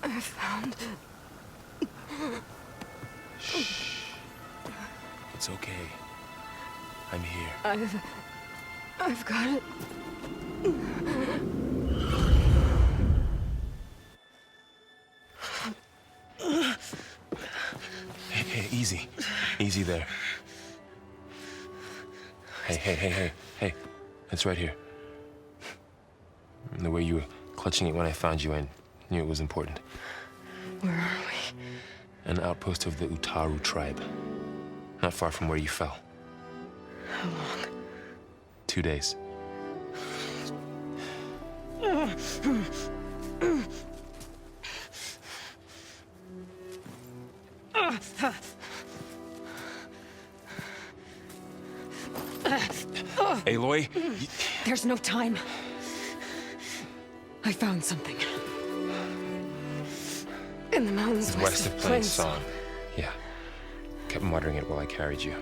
I found... Shh. It's okay. I'm here. I've got it. Hey, easy. Easy there. Hey. It's right here. The way you were clutching it when I found you, I knew it was important. Where are we? An outpost of the Utaru tribe. Not far from where you fell. How long? 2 days. Aloy? There's no time. I found something. In the mountains West of Plains Song. Yeah. Kept muttering it while I carried you.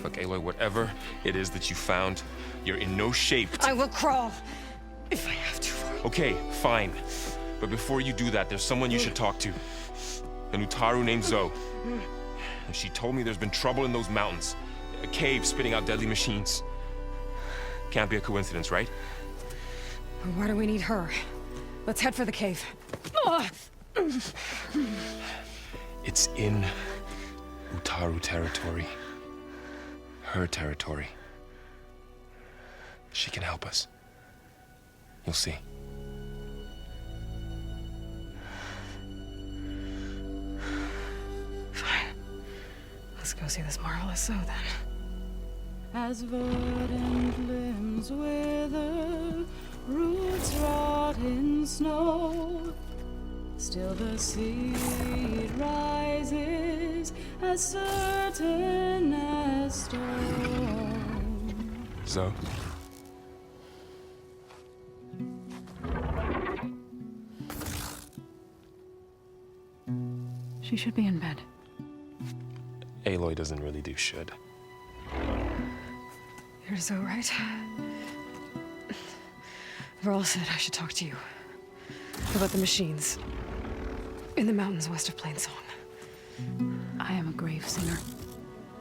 Look, Aloy, whatever it is that you found, you're in no shape to... I will crawl, if I have to. Okay, fine. But before you do that, there's someone you should talk to. An Utaru named Zoe. And she told me there's been trouble in those mountains. A cave spitting out deadly machines. Can't be a coincidence, right? Why do we need her? Let's head for the cave. It's in Utaru territory. Her territory. She can help us. You'll see. Fine. Let's go see this marvelous Zoe then. As verdant limbs wither, roots rot in snow, still the seed rises as certain as stone. Zoe? She should be in bed. Aloy doesn't really do should. You're Zoe, right? Prowl said I should talk to you. About the machines. In the mountains west of Plains Song. I am a grave singer.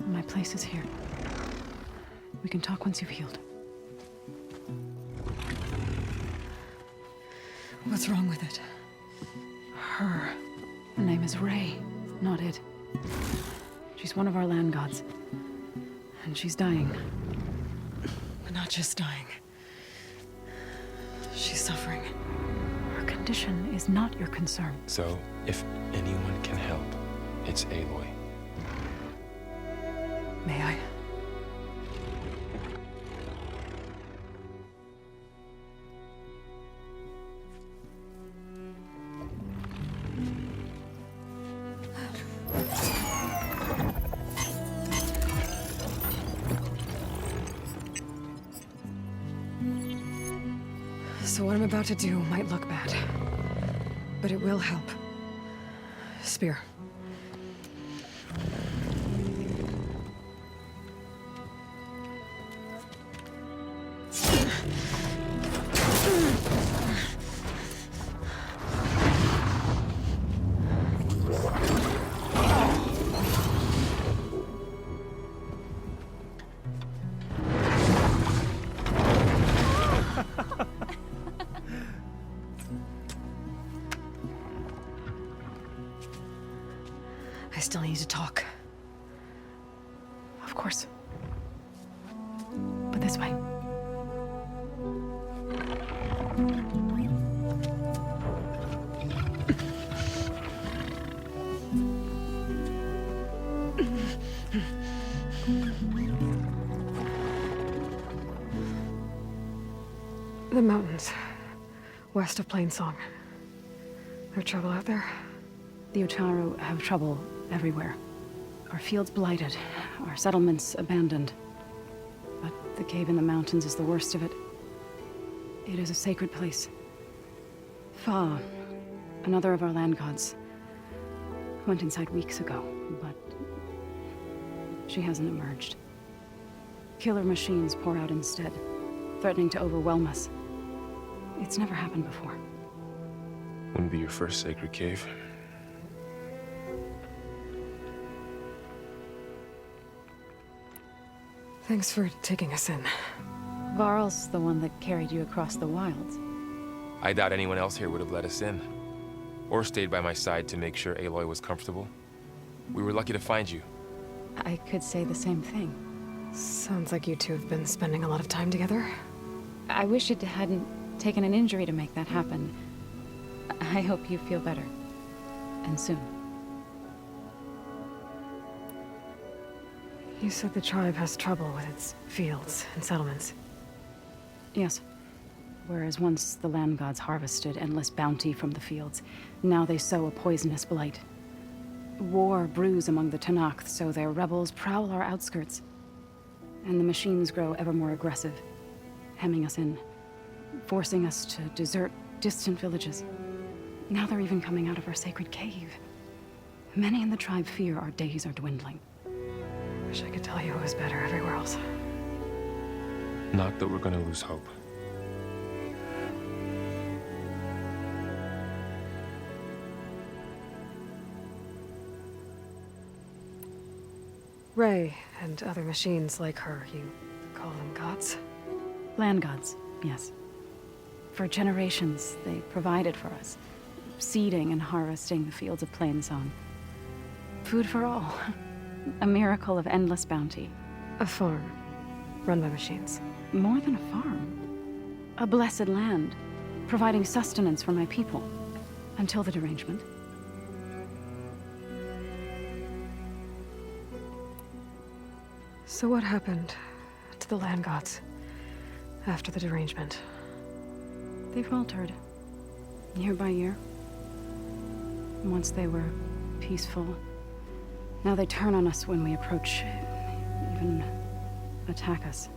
My place is here. We can talk once you've healed. What's wrong with it? Her name is Ray, not it. She's one of our land gods. And she's dying. But not just dying. She's suffering. Her condition is not your concern. So, if anyone can help, it's Aloy. May I? So what I'm about to do might look bad, but it will help. Spear. I still need to talk. Of course. But this way. The mountains, west of Plainsong. There trouble out there? The Utaru have trouble everywhere. Our fields blighted, our settlements abandoned. But the cave in the mountains is the worst of it. It is a sacred place. Fa, another of our land gods, went inside weeks ago, but she hasn't emerged. Killer machines pour out instead, threatening to overwhelm us. It's never happened before. Wouldn't be your first sacred cave. Thanks for taking us in. Varl's the one that carried you across the wilds. I doubt anyone else here would have let us in. Or stayed by my side to make sure Aloy was comfortable. We were lucky to find you. I could say the same thing. Sounds like you two have been spending a lot of time together. I wish it hadn't taken an injury to make that happen. I hope you feel better. And soon. You said the tribe has trouble with its fields and settlements. Yes. Whereas once the land gods harvested endless bounty from the fields, now they sow a poisonous blight. War brews among the Tenakth, so their rebels prowl our outskirts. And the machines grow ever more aggressive, hemming us in, forcing us to desert distant villages. Now they're even coming out of our sacred cave. Many in the tribe fear our days are dwindling. Wish I could tell you it was better everywhere else. Not that we're gonna lose hope. Ray and other machines like her, you call them gods? Land gods, yes. For generations, they provided for us, seeding and harvesting the fields of Plainsong. Food for all. A miracle of endless bounty. A farm, run by machines. More than a farm. A blessed land, providing sustenance for my people. Until the derangement. So what happened to the land gods after the derangement? They faltered, year by year. Once they were peaceful. Now they turn on us when we approach, even attack us.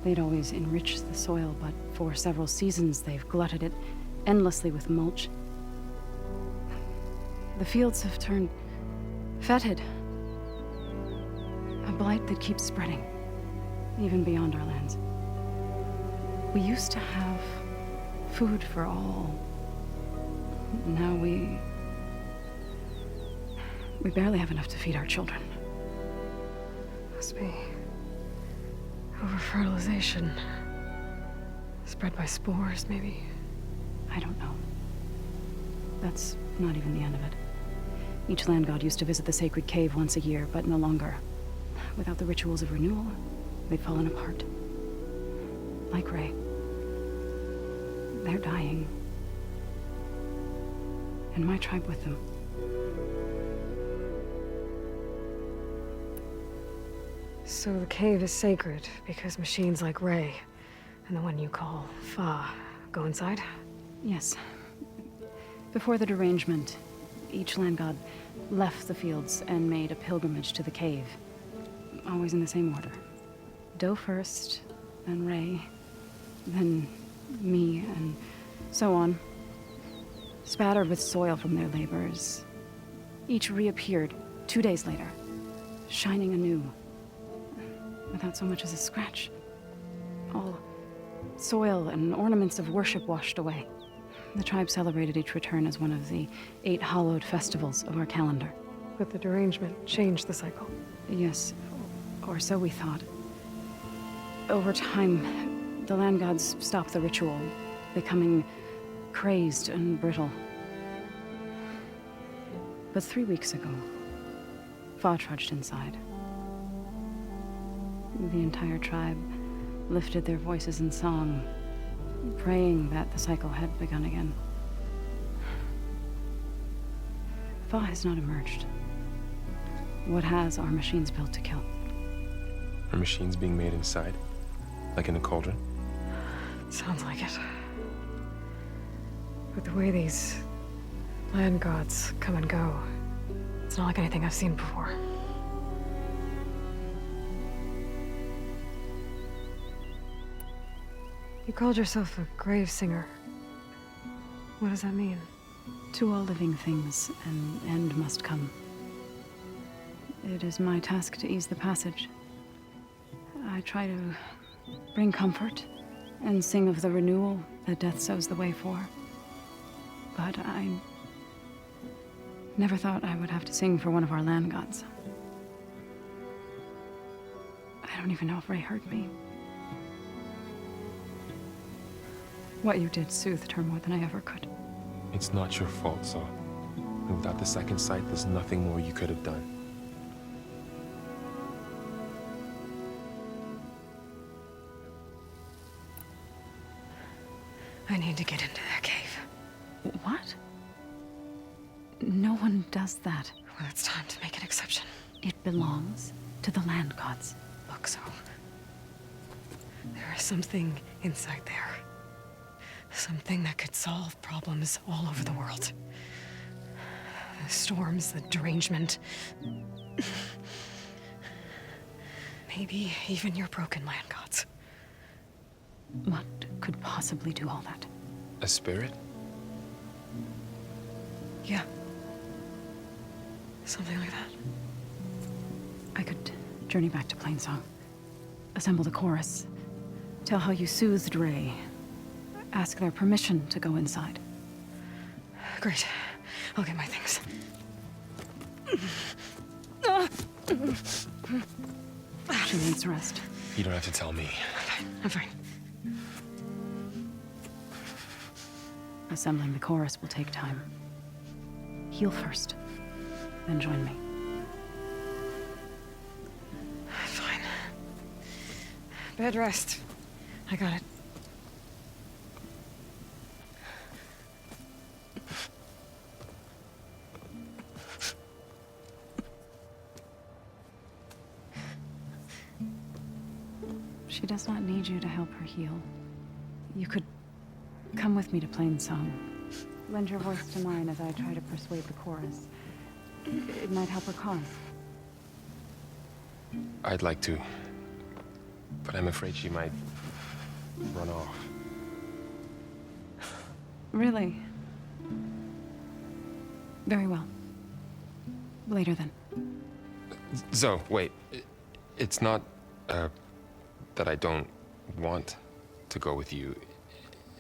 They'd always enrich the soil, but for several seasons they've glutted it endlessly with mulch. The fields have turned fetid. A blight that keeps spreading, even beyond our lands. We used to have food for all. Now we barely have enough to feed our children. Must be over-fertilization. Spread by spores, maybe? I don't know. That's not even the end of it. Each land god used to visit the sacred cave once a year, but no longer. Without the rituals of renewal, they've fallen apart. Like Ray. They're dying. And my tribe with them. So the cave is sacred because machines like Ray and the one you call Fa go inside? Yes. Before the derangement, each land god left the fields and made a pilgrimage to the cave. Always in the same order. Do first, then Ray, then me, and so on. Spattered with soil from their labors. Each reappeared 2 days later, shining anew, without so much as a scratch. All soil and ornaments of worship washed away. The tribe celebrated each return as one of the 8 hallowed festivals of our calendar. But the derangement changed the cycle. Yes, or so we thought. Over time, the land gods stopped the ritual, becoming crazed and brittle. But 3 weeks ago, Fa trudged inside. The entire tribe lifted their voices in song, praying that the cycle had begun again. Fa has not emerged. What has are machines built to kill. Are machines being made inside? Like in a cauldron? Sounds like it. But the way these land gods come and go, it's not like anything I've seen before. You called yourself a grave singer. What does that mean? To all living things, an end must come. It is my task to ease the passage. I try to bring comfort and sing of the renewal that death sows the way for. But I never thought I would have to sing for one of our land gods. I don't even know if Ray heard me. What you did soothed her more than I ever could. It's not your fault, Saw. And without the second sight, there's nothing more you could have done. I need to get into that cave. What? No one does that. Well, it's time to make an exception. It belongs to the land gods. Look, so there is something inside there. Something that could solve problems all over the world. The storms, the derangement. Maybe even your broken land gods. What could possibly do all that? A spirit? Yeah. Something like that. I could journey back to Plainsong. Assemble the chorus. Tell how you soothed Ray. Ask their permission to go inside. Great. I'll get my things. She needs rest. You don't have to tell me. I'm fine. Assembling the chorus will take time. Heal first, then join me. Fine. Bed rest. I got it. She does not need you to help her heal. You could come with me to Plainsong. Lend your voice to mine as I try to persuade the chorus. It might help her cause. I'd like to. But I'm afraid she might run off. Really? Very well. Later then. Zoe, wait. It's not, that I don't want to go with you.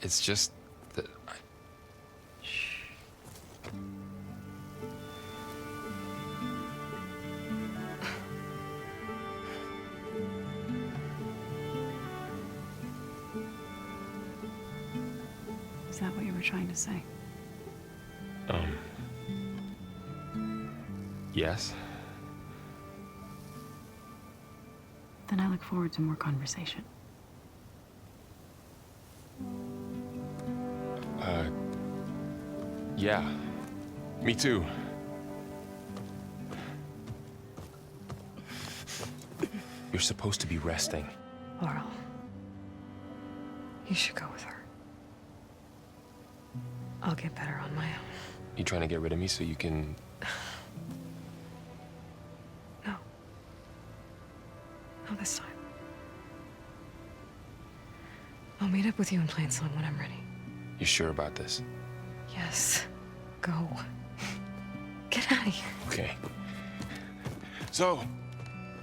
It's just that I... Shh. Is that what you were trying to say? Yes? Then I look forward to more conversation. Yeah. Me too. You're supposed to be resting. Laurel. You should go with her. I'll get better on my own. You trying to get rid of me so you can... No. Not this time. I'll meet up with you in Plainsong when I'm ready. You sure about this? Yes. Go. Get out of here. Okay. So,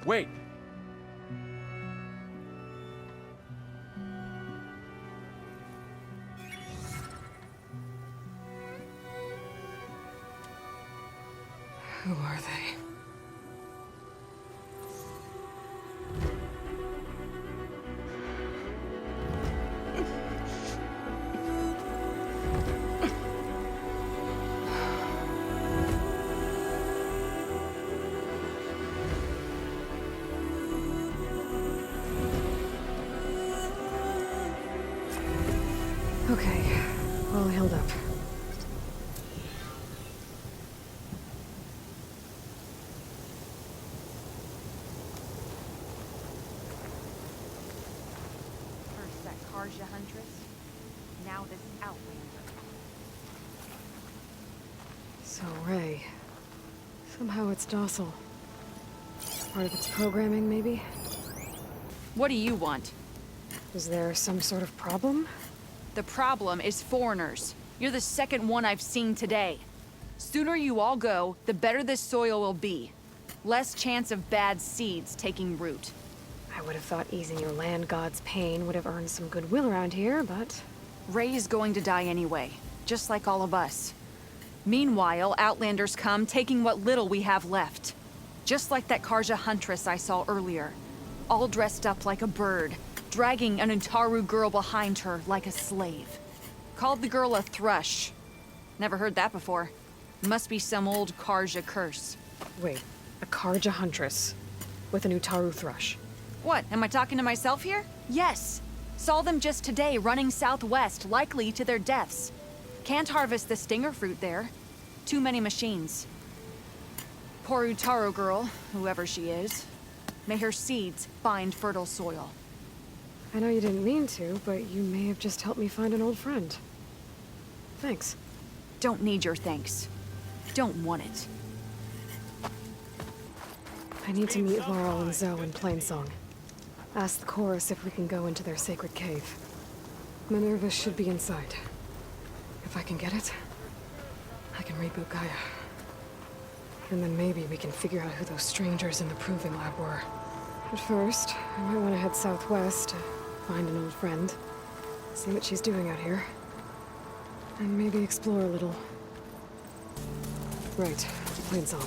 wait. Who are they? Okay, all healed up. First that Karja huntress, now this Outlander. So, Ray. Somehow it's docile. Part of its programming, maybe? What do you want? Is there some sort of problem? The problem is foreigners. You're the second one I've seen today. Sooner you all go, the better this soil will be. Less chance of bad seeds taking root. I would have thought easing your land god's pain would have earned some goodwill around here, but... Ray's going to die anyway, just like all of us. Meanwhile, Outlanders come, taking what little we have left. Just like that Karja huntress I saw earlier. All dressed up like a bird, dragging an Utaru girl behind her like a slave. Called the girl a thrush. Never heard that before. Must be some old Karja curse. Wait, a Karja huntress with an Utaru thrush. What, am I talking to myself here? Yes. Saw them just today running southwest, likely to their deaths. Can't harvest the stinger fruit there. Too many machines. Poor Utaru girl, whoever she is. May her seeds find fertile soil. I know you didn't mean to, but you may have just helped me find an old friend. Thanks. Don't need your thanks. Don't want it. I need to meet Laurel and Zoe in Plainsong. Ask the chorus if we can go into their sacred cave. Minerva should be inside. If I can get it, I can reboot Gaia. And then maybe we can figure out who those strangers in the proving lab were. But first, I might want to head southwest to find an old friend. See what she's doing out here. And maybe explore a little. Right, Plainsong.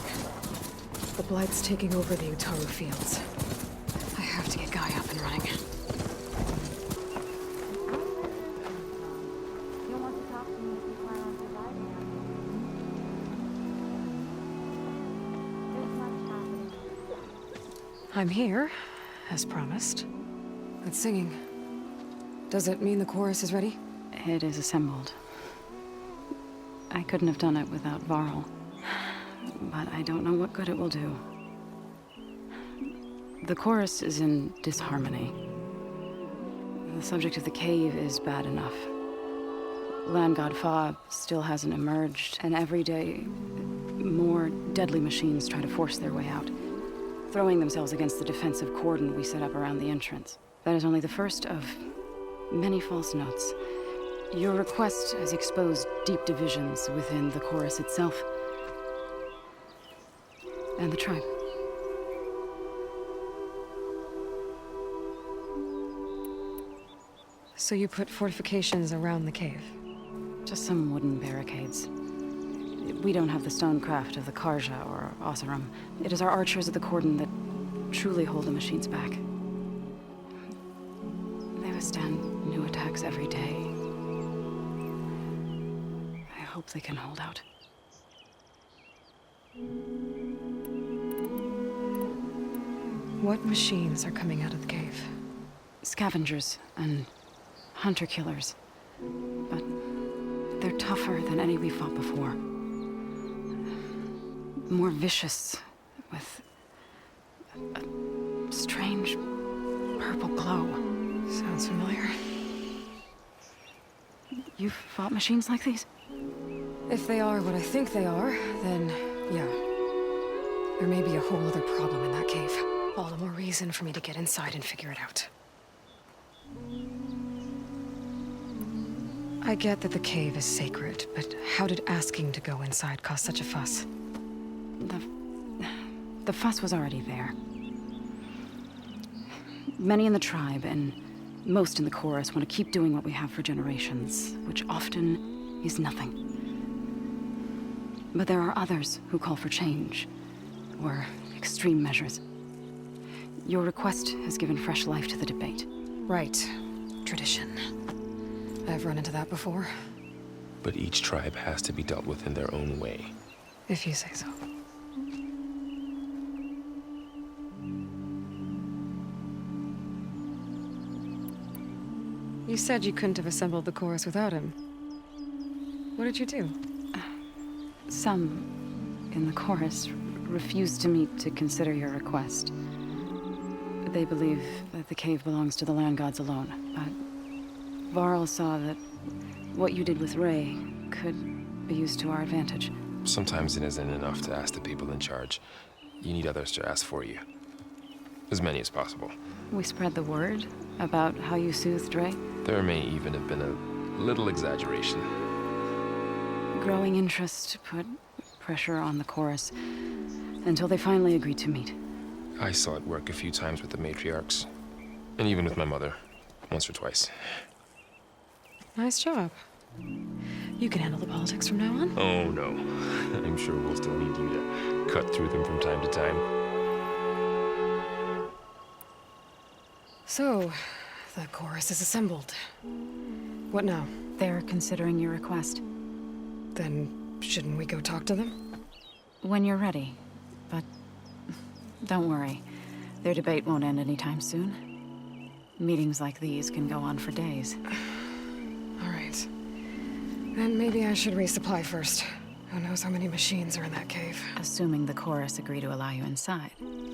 The blight's taking over the Utaru fields. I have to get Gaia up and running. You'll want to talk to me if you plan on surviving out here. There's much happening. I'm here, as promised. Good singing. Does it mean the chorus is ready? It is assembled. I couldn't have done it without Varl. But I don't know what good it will do. The chorus is in disharmony. The subject of the cave is bad enough. Land God Fa still hasn't emerged, and every day, more deadly machines try to force their way out, throwing themselves against the defensive cordon we set up around the entrance. That is only the first of many false notes. Your request has exposed deep divisions within the chorus itself and the tribe. So you put fortifications around the cave? Just some wooden barricades. We don't have the stonecraft of the Karja or Oseram. It is our archers of the cordon that truly hold the machines back. They withstand new attacks every day. I hope they can hold out. What machines are coming out of the cave? Scavengers and hunter-killers. But they're tougher than any we fought before. More vicious, with a strange purple glow. Sounds familiar. You've fought machines like these? If they are what I think they are, then yeah. There may be a whole other problem in that cave. All the more reason for me to get inside and figure it out. I get that the cave is sacred, but how did asking to go inside cause such a fuss? The fuss was already there. Many in the tribe, and most in the chorus, want to keep doing what we have for generations, which often is nothing. But there are others who call for change, or extreme measures. Your request has given fresh life to the debate. Right. Tradition. I've run into that before. But each tribe has to be dealt with in their own way. If you say so. You said you couldn't have assembled the chorus without him. What did you do? Some in the chorus refused to meet to consider your request. They believe that the cave belongs to the land gods alone, but Varl saw that what you did with Ray could be used to our advantage. Sometimes it isn't enough to ask the people in charge. You need others to ask for you. As many as possible. We spread the word about how you soothed Ray. There may even have been a little exaggeration. Growing interest put pressure on the chorus until they finally agreed to meet. I saw it work a few times with the matriarchs. And even with my mother. Once or twice. Nice job. You can handle the politics from now on? Oh, no. I'm sure we'll still need you to cut through them from time to time. So, the chorus is assembled. What now? They're considering your request. Then, shouldn't we go talk to them? When you're ready. But don't worry. Their debate won't end anytime soon. Meetings like these can go on for days. All right. Then maybe I should resupply first. Who knows how many machines are in that cave? Assuming the chorus agree to allow you inside.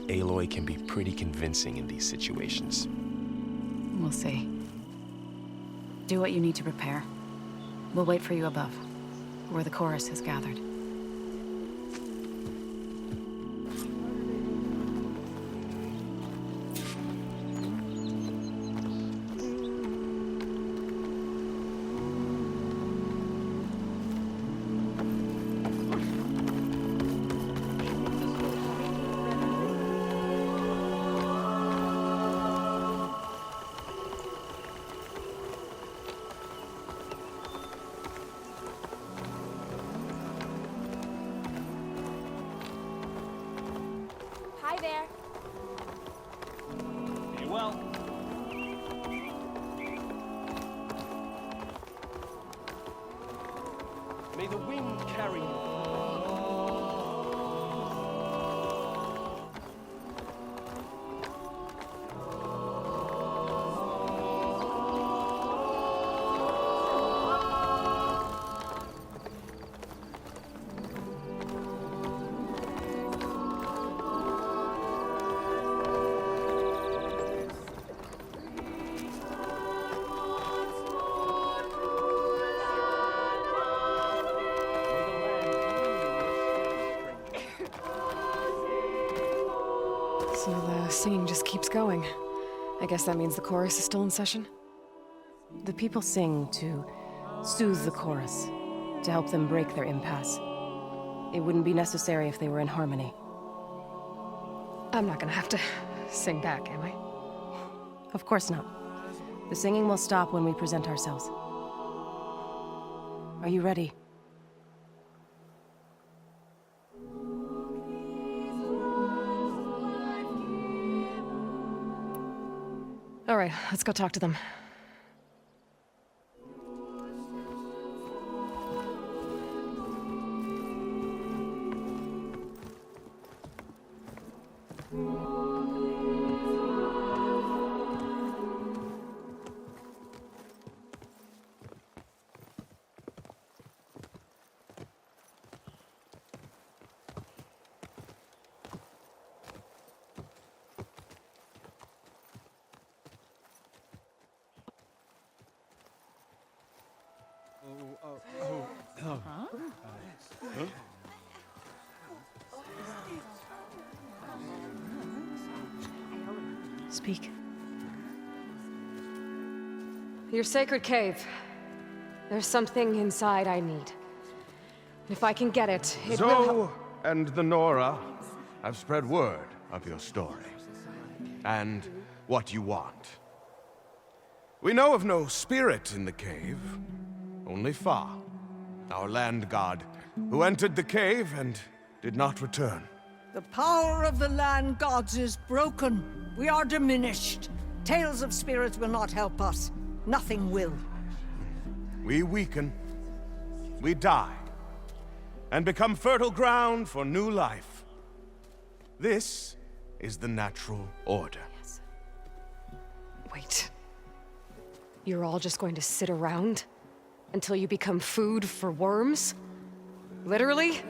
Aloy can be pretty convincing in these situations. We'll see. Do what you need to prepare. We'll wait for you above, where the chorus has gathered. Hi there. Be well. May the wind carry you. So the singing just keeps going. I guess that means the chorus is still in session? The people sing to soothe the chorus, to help them break their impasse. It wouldn't be necessary if they were in harmony. I'm not gonna have to sing back, am I? Of course not. The singing will stop when we present ourselves. Are you ready? All right, let's go talk to them. Speak. Your sacred cave. There's something inside I need. If I can get it, it will help. Zoe and the Nora have spread word of your story. And what you want. We know of no spirit in the cave. Only Fa, our land god, who entered the cave and did not return. The power of the land gods is broken. We are diminished. Tales of spirits will not help us. Nothing will. We weaken. We die. And become fertile ground for new life. This is the natural order. Yes. Wait. You're all just going to sit around? Until you become food for worms? Literally?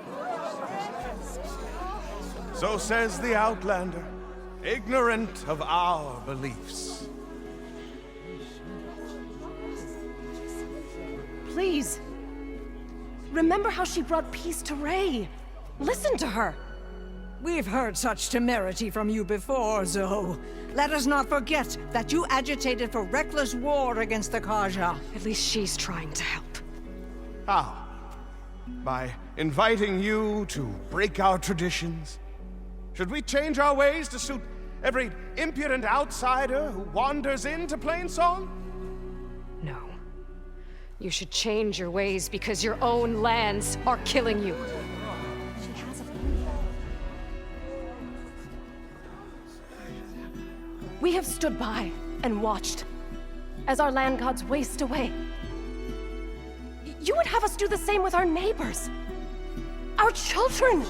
So says the Outlander, ignorant of our beliefs. Please. Remember how she brought peace to Ray. Listen to her. We've heard such temerity from you before, Zoe. Let us not forget that you agitated for reckless war against the Kaja. At least she's trying to help. How? By inviting you to break our traditions? Should we change our ways to suit every impudent outsider who wanders into Plainsong? No. You should change your ways because your own lands are killing you. We have stood by and watched as our land gods waste away. You would have us do the same with our neighbors, our children.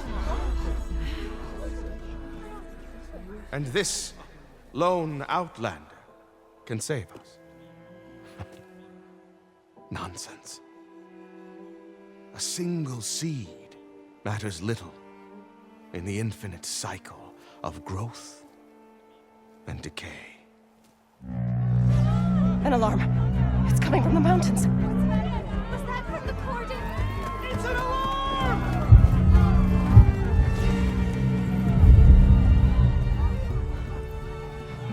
And this lone Outlander can save us. Nonsense. A single seed matters little in the infinite cycle of growth and decay. An alarm. It's coming from the mountains. Was that from the cordon? It's an alarm!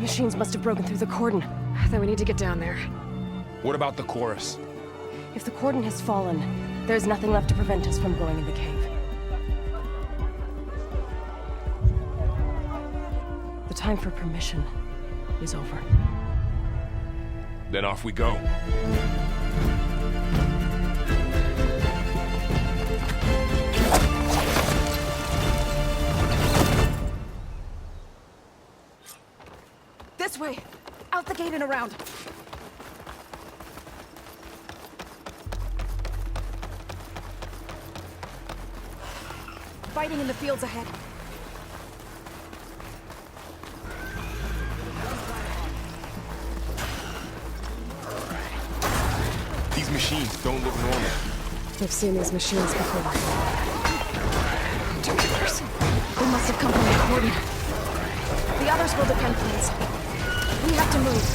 Machines must have broken through the cordon. Then we need to get down there. What about the chorus? If the cordon has fallen, there's nothing left to prevent us from going in the cave. The time for permission is over. Then off we go. This way! Out the gate and around! Fighting in the fields ahead. These machines don't look normal. I've seen these machines before. Templars. They must have come from the cordon. The others will defend things. We have to move.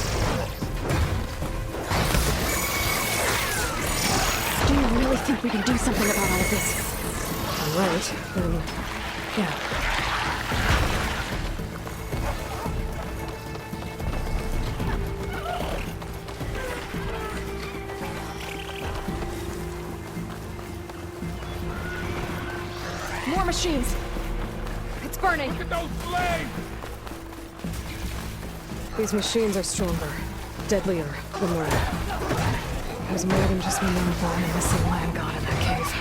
Do you really think we can do something about all of this? All right, then, yeah. More machines! It's burning! Look at those flames! These machines are stronger, deadlier than Ray. There's more than just one born and missing land god in that cave.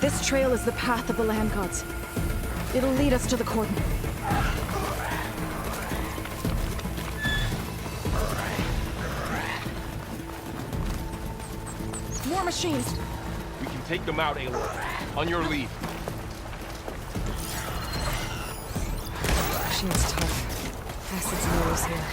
This trail is the path of the land gods. It'll lead us to the cordon. More machines! We can take them out, Aloy. On your lead. Machine's tough. Acid's nose here.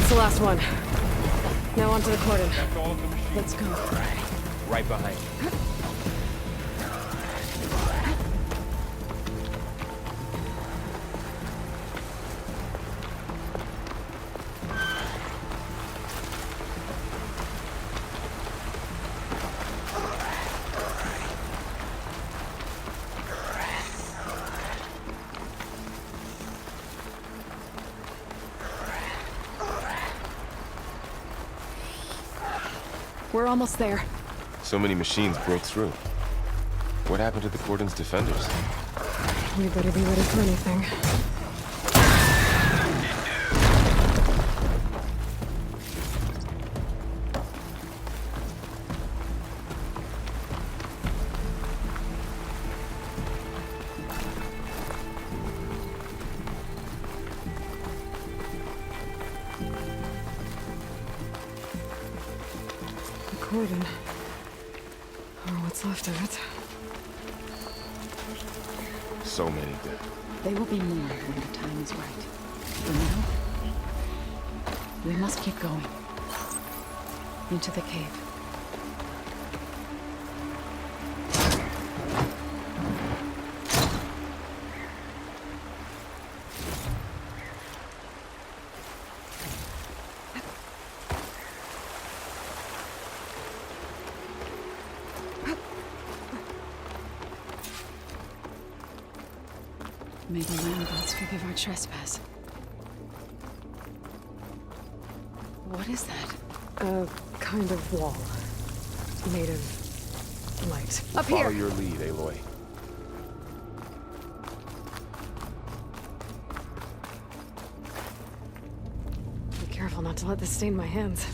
That's the last one. Now onto the cordon. That's all of the machines. Let's go. Right behind you. We're almost there. So many machines broke through. What happened to the cordon's defenders? We better be ready for anything. Cordon. Or what's left of it. So many dead. They will be more when the time is right. For now, we must keep going. Into the cave. May the land gods forgive our trespass. What is that? A kind of wall. Made of light. Up Follow here! your lead, Aloy. Be careful not to let this stain my hands.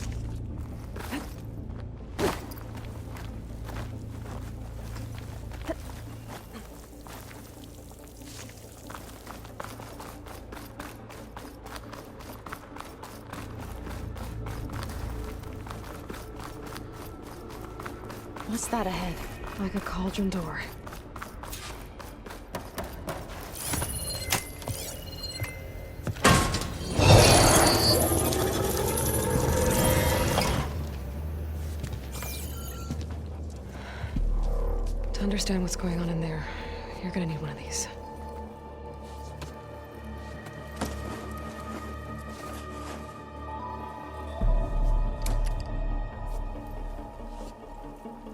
What's that ahead? Like a cauldron door. To understand what's going on in there, you're gonna need one of these.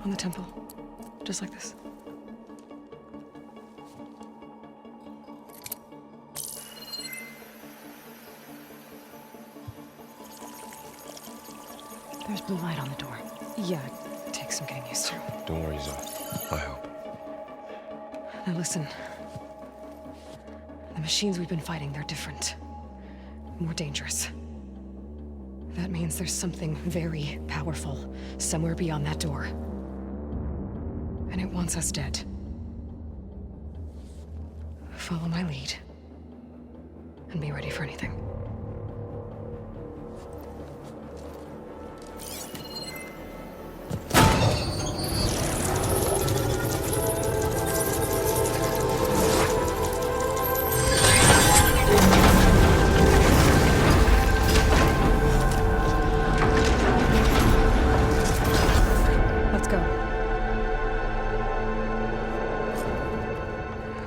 On the temple. Just like this. There's blue light on the door. Yeah, it takes some getting used to. Don't worry, Zoe. I help. Now listen. The machines we've been fighting, they're different. More dangerous. That means there's something very powerful somewhere beyond that door. And it wants us dead. Follow my lead. And be ready for anything.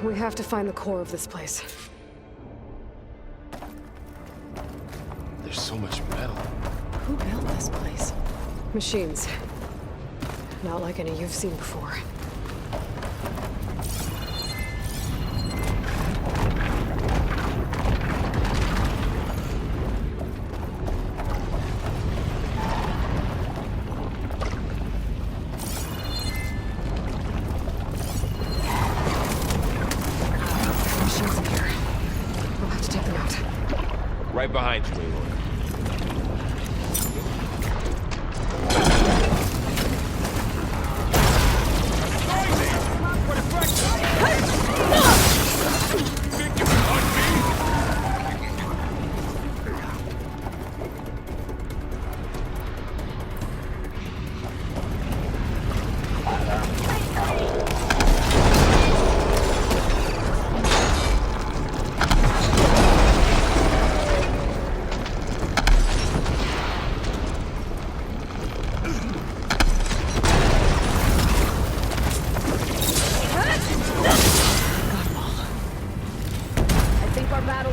We have to find the core of this place. There's so much metal. Who built this place? Machines. Not like any you've seen before. Right behind you, Aloy.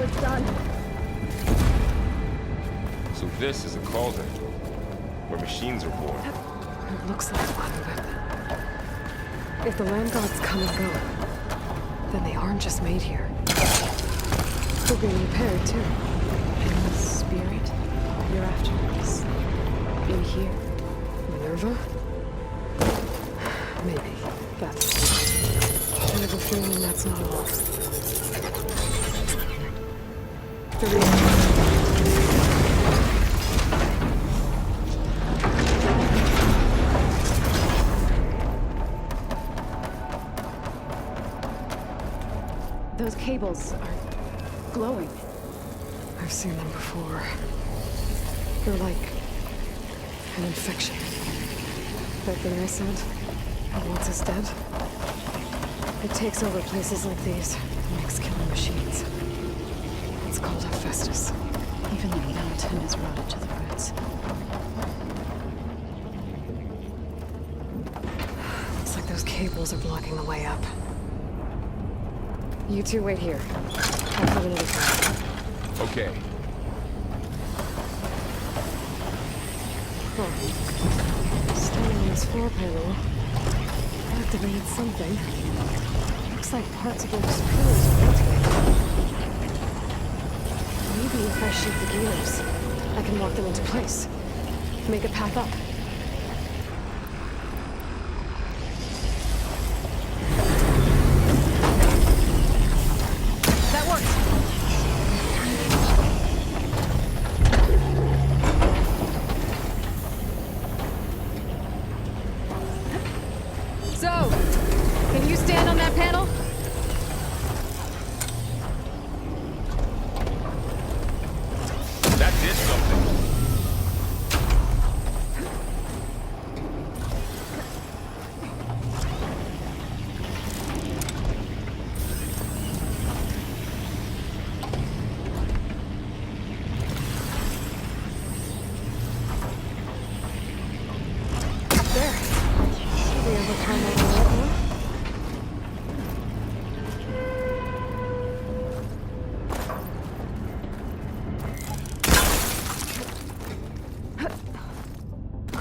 it's done. So this is a cauldron, where machines are born. It looks like one, but if the land gods come and go, then they aren't just made here. They're being repaired too. And the spirit hereafter is in here. Minerva? Maybe, but I have a feeling that's not all. Those cables are glowing. I've seen them before. They're like an infection. That thing I said, that once is dead. It takes over places like these and makes killing machines. It's called Hephaestus. Even the mountain is rotted to the roots. Looks like those cables are blocking the way up. You two wait here. I'll cut another time. Okay. Huh. Standing on this floor panel activated something. Looks like parts of those pillars are activated. Maybe if I shoot the gears, I can lock them into place. Make a path up.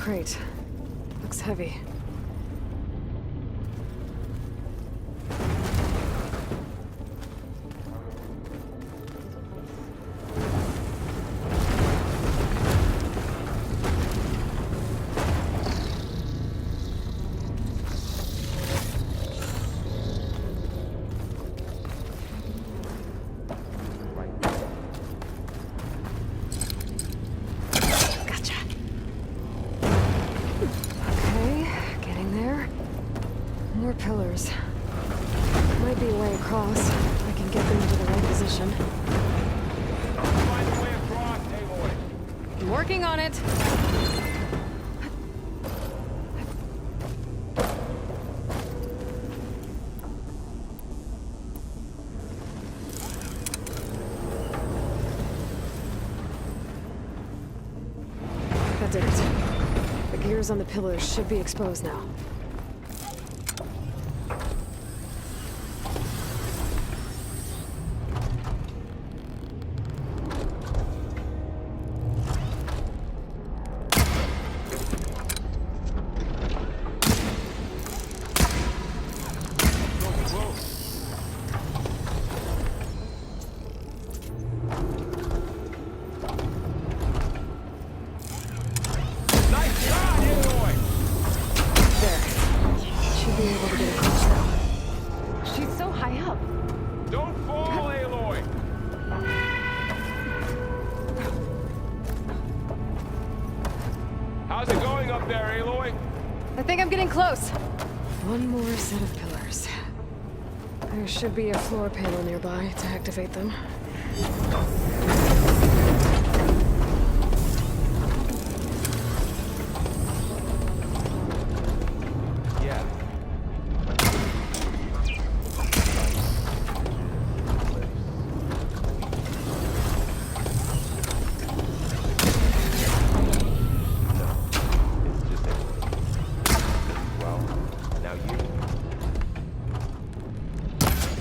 Great. Looks heavy. Pillars. Might be a way across. I can get them into the right position. Find a way across, Aloy. I'm working on it. That did it. The gears on the pillars should be exposed now. How's it going up there, Aloy? I think I'm getting close. One more set of pillars. There should be a floor panel nearby to activate them.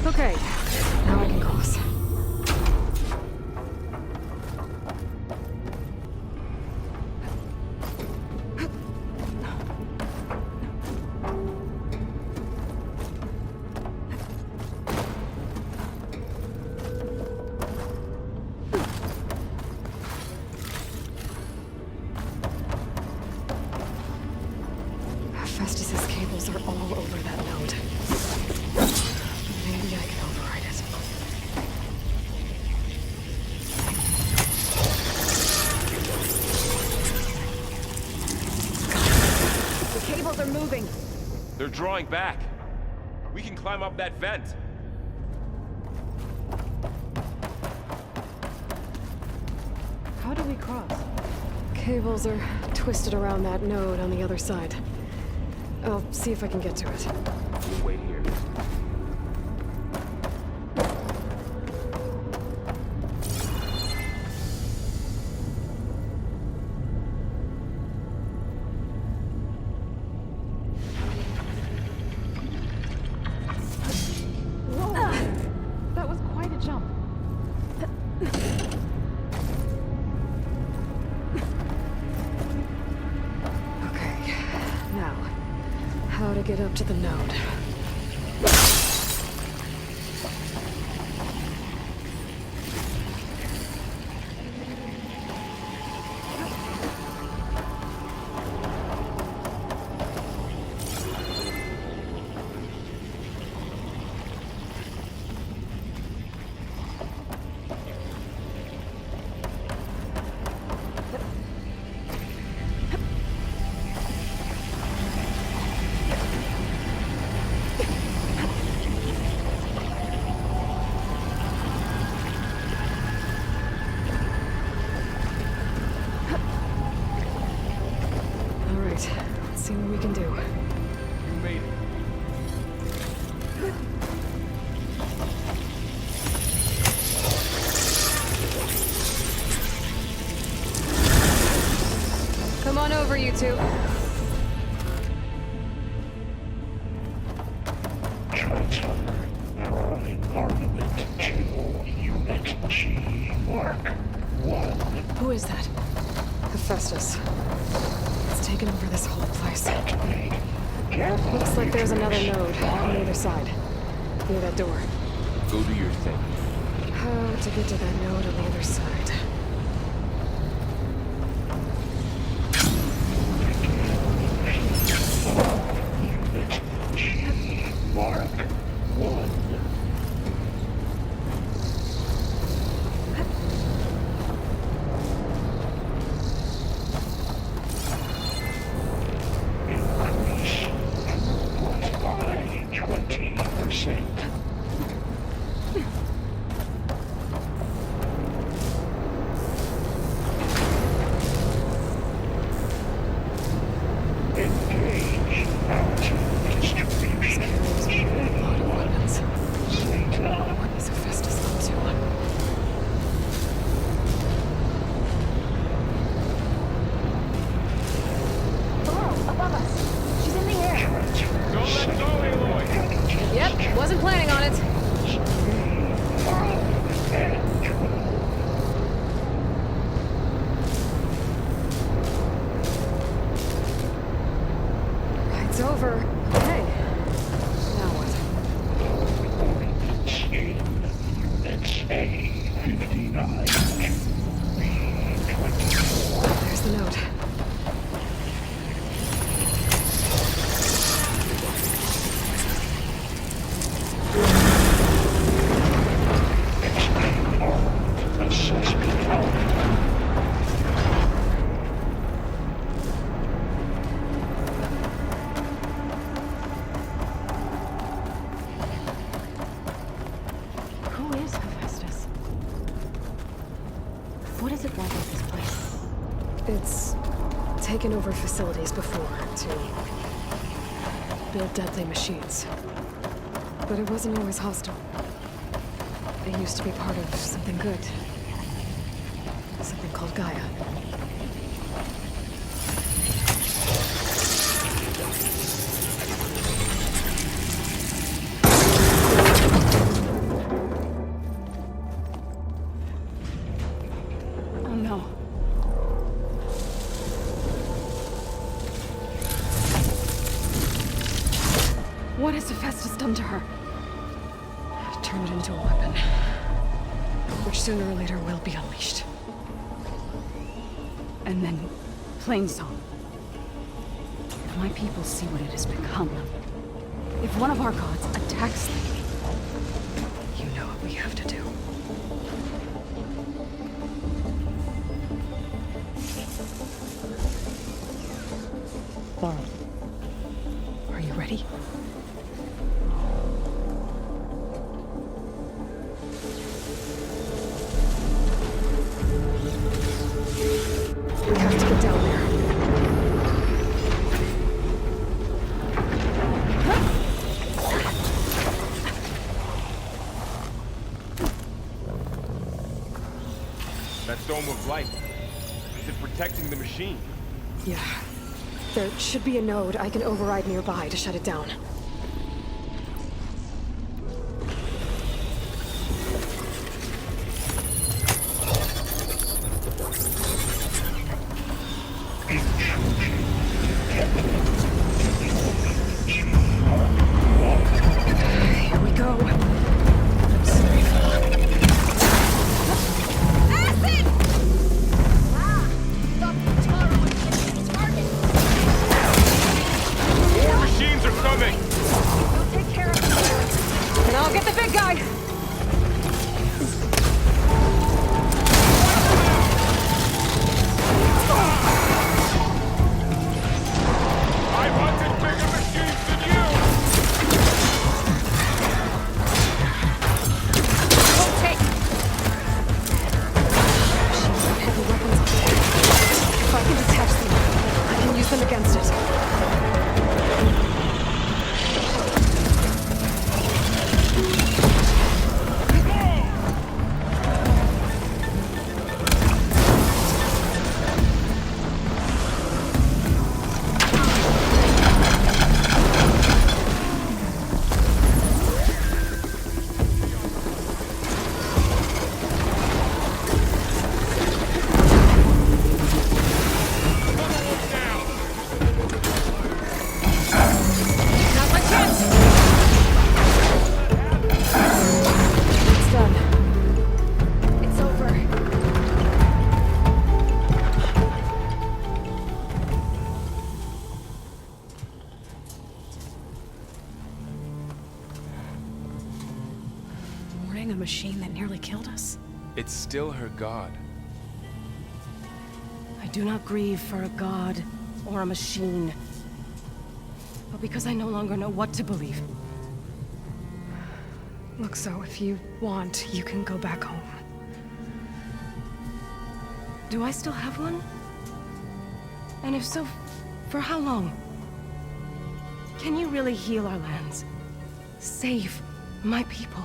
Okay, now I can cross. drawing back. We can climb up that vent. How do we cross? Cables are twisted around that node on the other side. I'll see if I can get to it. We'll wait here. That was quite a jump. Okay, now, how to get up to the node? Let's see what we can do. You made it. Come on over, you two. Who is that? Hephaestus. It's taken over this whole place. Looks like there's another node on the other side. Near that door. Go do your thing. How to get to that node on the other side? Mark 1. Yep, wasn't planning on it. Ride's over. Hey, now what? There's the note. Who is Hephaestus? What is it like with this place? It's taken over facilities before to build deadly machines. But it wasn't always hostile. It used to be part of something good. Something called Gaia. Oh no. What has Hephaestus done to her? Turn it into a weapon. Which sooner or later will be unleashed. And then, Plainsong. If my people see what it has become, if one of our gods attacks them, you know what we have to do. Are you ready? That dome of light. Is it protecting the machine? Yeah. There should be a node I can override nearby to shut it down. Here we go. I'm safe. Acid! Ah! Thought Utaru would hit the target. More machines are coming! We'll take care of them. And I'll get the big guy! I've hunted bigger machines than you! Won't take! Machines have heavy weapons on them. If I can detach them, I can use them against it. Now's my chance! It's done. It's over. Mourning a machine that nearly killed us? It's still her god. I do not grieve for a god or a machine, but because I no longer know what to believe. Look, so if you want, you can go back home. Do I still have one? And if so, for how long? Can you really heal our lands? Save my people?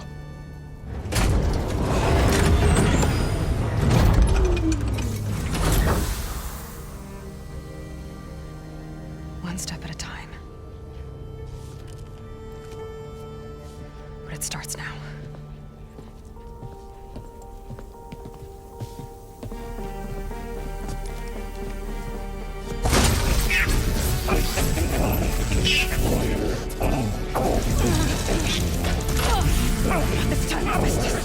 One step at a time. But it starts now. This time I missed it.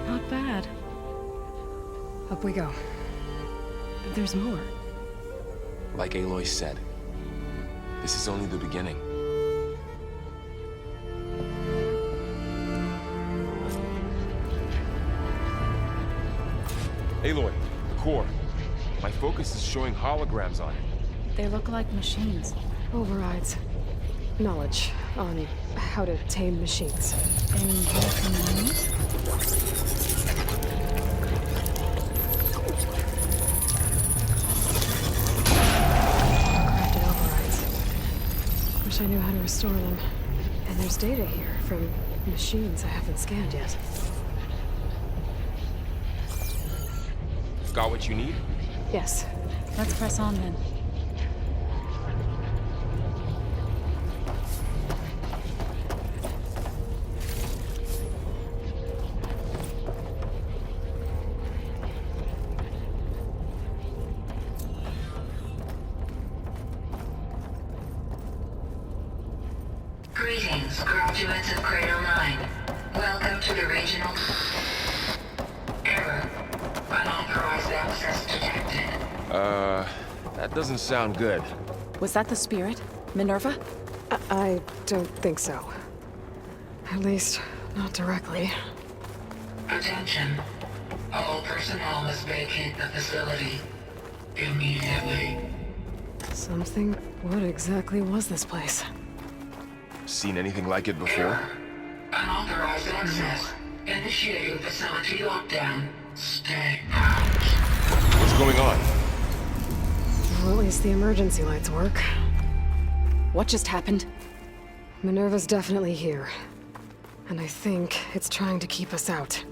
Not bad. Up we go. There's more. Like Aloy said, this is only the beginning. Aloy, the core. My focus is showing holograms on it. They look like machines. Overrides. Knowledge on how to tame machines. Any commands? Crafted overrides. Wish I knew how to restore them. And there's data here from machines I haven't scanned yet. Got what you need? Yes. Let's press on then. Greetings, graduates of Cradle 9. Welcome to the regional... Error. Unauthorized access detected. That doesn't sound good. Was that the spirit? Minerva? I don't think so. At least, not directly. Attention. All personnel must vacate the facility immediately. Something? What exactly was this place? Seen anything like it before? Unauthorized access. Initiating facility lockdown. Stay out. What's going on? Well, at least the emergency lights work. What just happened? Minerva's definitely here. And I think it's trying to keep us out.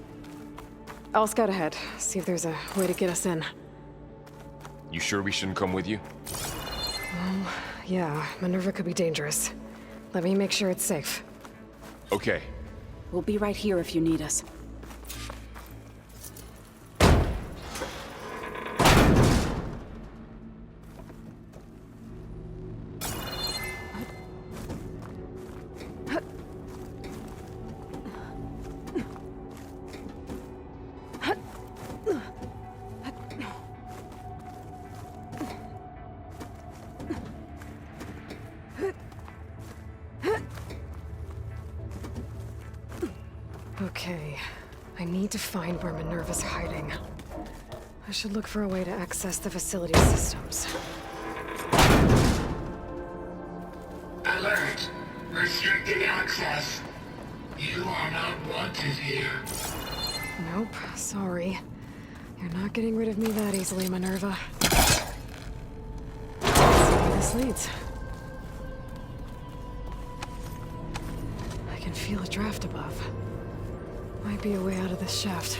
I'll scout ahead, see if there's a way to get us in. You sure we shouldn't come with you? Well, yeah, Minerva could be dangerous. Let me make sure it's safe. Okay. We'll be right here if you need us. Okay, I need to find where Minerva's hiding. I should look for a way to access the facility systems. Alert. Restricted access. You are not wanted here. Nope, sorry. You're not getting rid of me that easily, Minerva. Let's see where this leads. I can feel a draft above. Might be a way out of this shaft.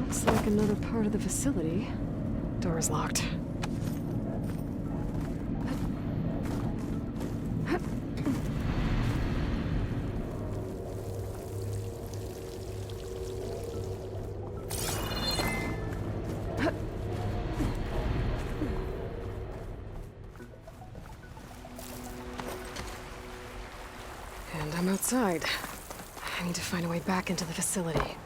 Looks like another part of the facility. Door's locked. And I'm outside. I need to find a way back into the facility.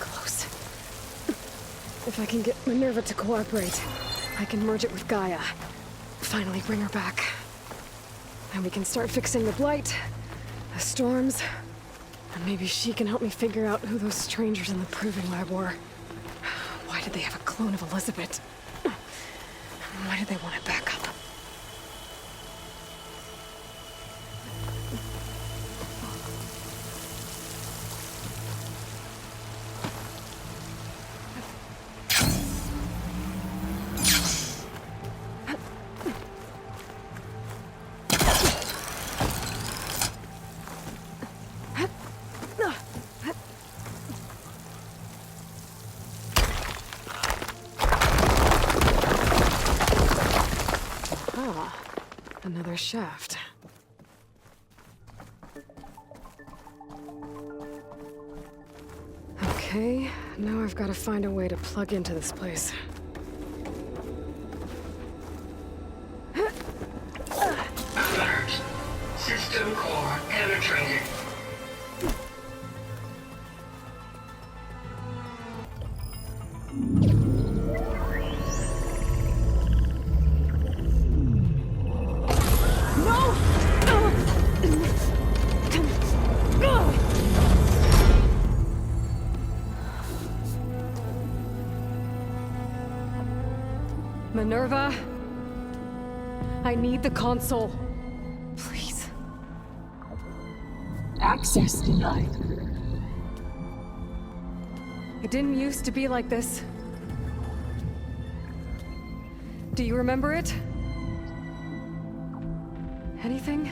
Close. If I can get Minerva to cooperate, I can merge it with Gaia. Finally bring her back. And we can start fixing the blight, the storms, and maybe she can help me figure out who those strangers in the proving lab were. Why did they have a clone of Elizabeth? Why did they want it back up? Another shaft. Okay, now I've got to find a way to plug into this place. Alert. System core penetrated. Minerva, I need the console. Please. Access denied. It didn't used to be like this. Do you remember it? Anything?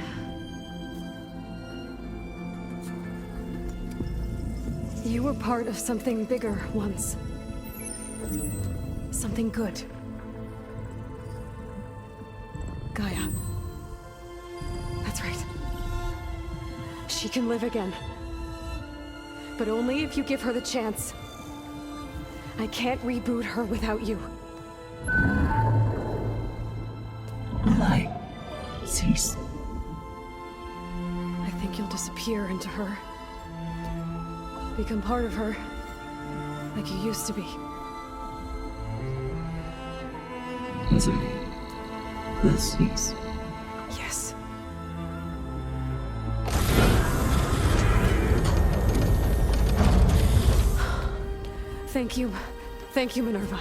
You were part of something bigger once. Something good. Gaia. That's right. She can live again. But only if you give her the chance. I can't reboot her without you. Light, cease. I think you'll disappear into her. Become part of her. Like you used to be. Misery will cease. Yes. Thank you. Thank you, Minerva.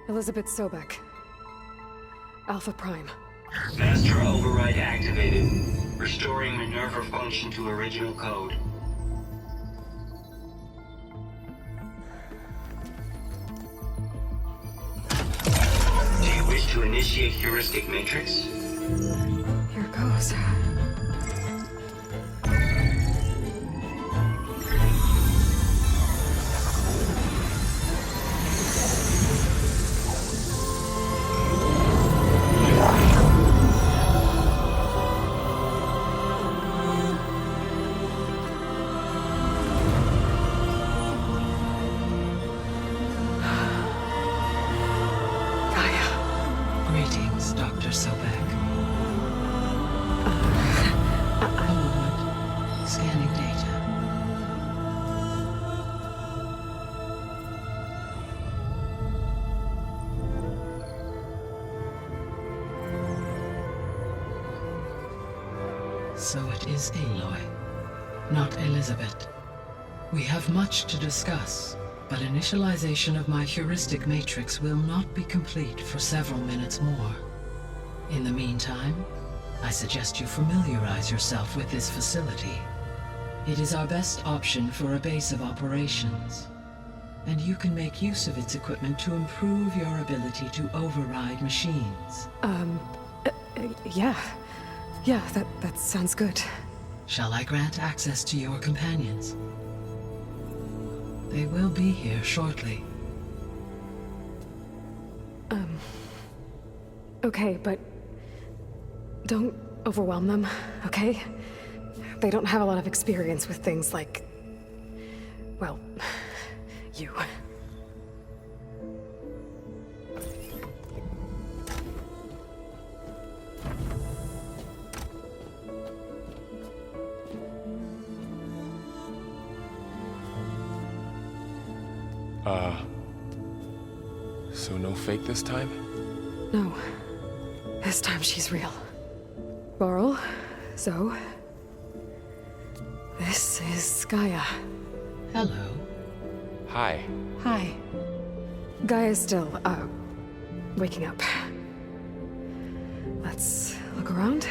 Elizabeth Sobek. Alpha Prime. Master override activated. Restoring Minerva function to original code. Do you wish to initiate heuristic matrix? Here goes. Greetings, Dr. Sobek. Scanning data. So it is Aloy, not Elizabeth. We have much to discuss, but initialization of my heuristic matrix will not be complete for several minutes more. In the meantime, I suggest you familiarize yourself with this facility. It is our best option for a base of operations, and you can make use of its equipment to improve your ability to override machines. Yeah. Yeah, that sounds good. Shall I grant access to your companions? They will be here shortly. Okay, but don't overwhelm them, okay? They don't have a lot of experience with things like, well, you. So no fake this time? No. This time she's real. Laurel, Zoe. This is Gaia. Hello. Hi. Hi. Gaia's still, waking up. Let's look around.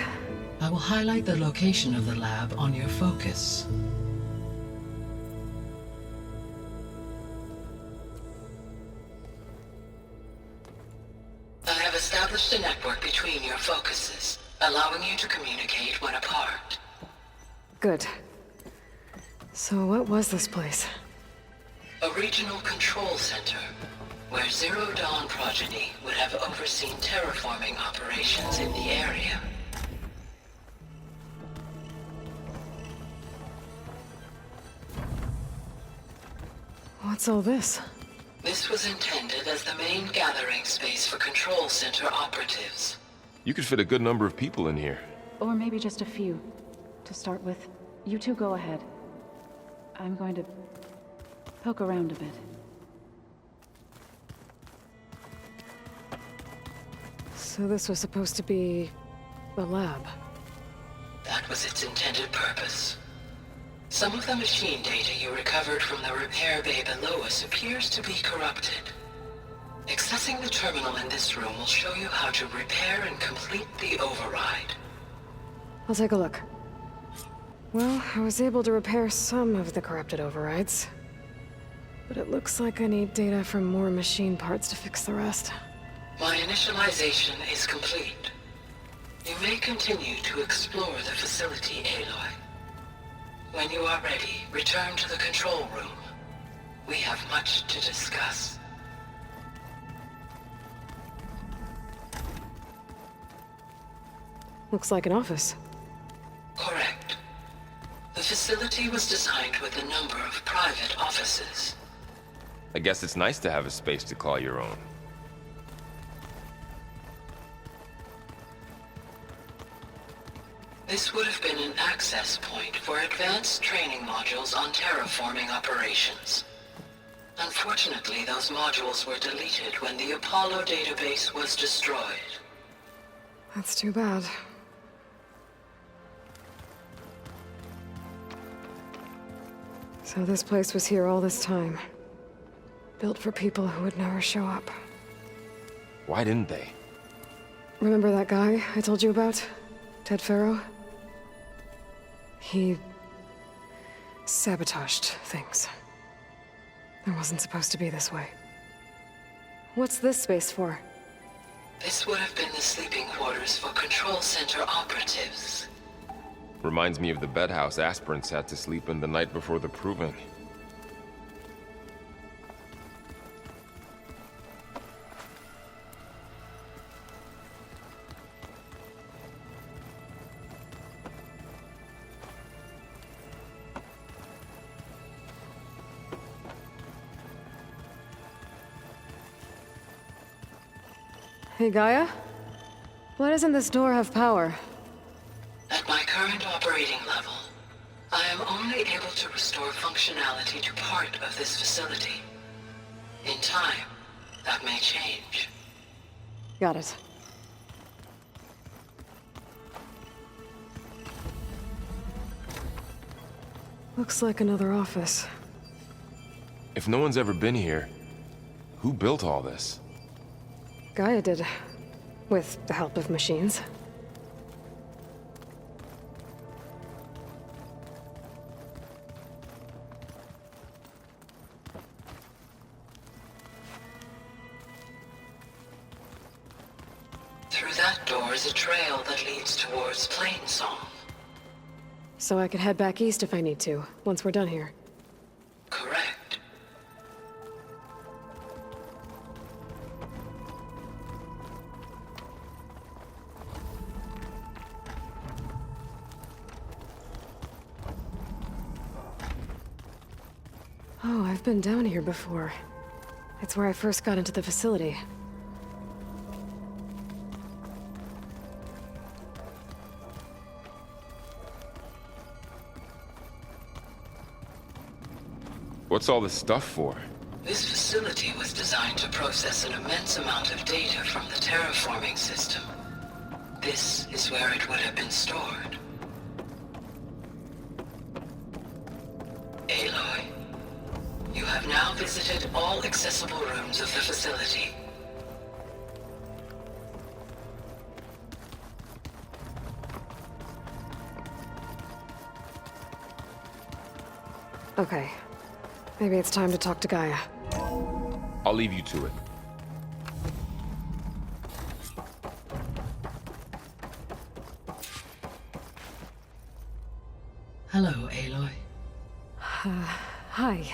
I will highlight the location of the lab on your focus. I have established a network between your focuses, allowing you to communicate when apart. Good. So what was this place? A regional control center, where Zero Dawn progeny would have overseen terraforming operations in the area. What's all this? This was intended as the main gathering space for control center operatives. You could fit a good number of people in here. Or maybe just a few. To start with, you two go ahead. I'm going to poke around a bit. So this was supposed to be a lab. That was its intended purpose. Some of the machine data you recovered from the repair bay below us appears to be corrupted. Accessing the terminal in this room will show you how to repair and complete the override. I'll take a look. Well, I was able to repair some of the corrupted overrides. But it looks like I need data from more machine parts to fix the rest. My initialization is complete. You may continue to explore the facility, Aloy. When you are ready, return to the control room. We have much to discuss. Looks like an office. Correct. The facility was designed with a number of private offices. I guess it's nice to have a space to call your own. This would have been an access point for advanced training modules on terraforming operations. Unfortunately, those modules were deleted when the Apollo database was destroyed. That's too bad. So this place was here all this time. Built for people who would never show up. Why didn't they? Remember that guy I told you about? Ted Farrow? He sabotaged things. It wasn't supposed to be this way. What's this space for? This would have been the sleeping quarters for Control Center operatives. Reminds me of the bedhouse aspirants had to sleep in the night before the proving. Hey, Gaia? Why doesn't this door have power? At my current operating level, I am only able to restore functionality to part of this facility. In time, that may change. Got it. Looks like another office. If no one's ever been here, who built all this? Gaia did. With the help of machines. Through that door is a trail that leads towards Plainsong. So I could head back east if I need to, once we're done here. Correct. Oh, I've been down here before. It's where I first got into the facility. What's all this stuff for? This facility was designed to process an immense amount of data from the terraforming system. This is where it would have been stored. Aloy, you have now visited all accessible rooms of the facility. Okay. Maybe it's time to talk to Gaia. I'll leave you to it. Hello, Aloy. Hi.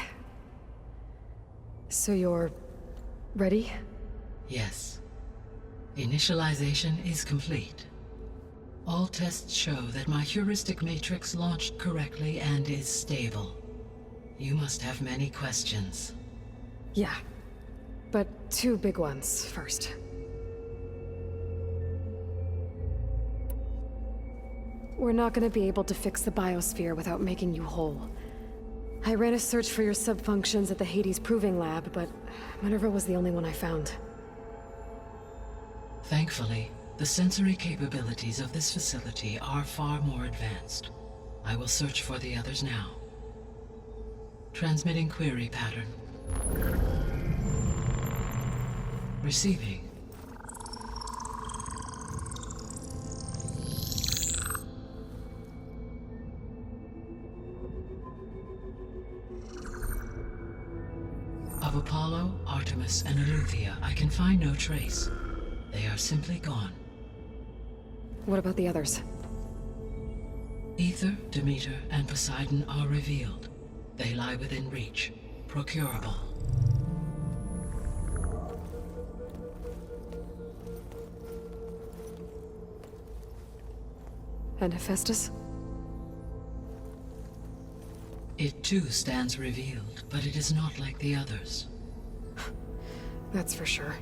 So you're... ready? Yes. Initialization is complete. All tests show that my heuristic matrix launched correctly and is stable. You must have many questions. Yeah. But two big ones first. We're not gonna be able to fix the biosphere without making you whole. I ran a search for your subfunctions at the Hades Proving Lab, but Minerva was the only one I found. Thankfully, the sensory capabilities of this facility are far more advanced. I will search for the others now. Transmitting query pattern. Receiving. Of Apollo, Artemis, and Eleuthia, I can find no trace. They are simply gone. What about the others? Ether, Demeter, and Poseidon are revealed. They lie within reach, procurable. And Hephaestus? It too stands revealed, but it is not like the others. That's for sure.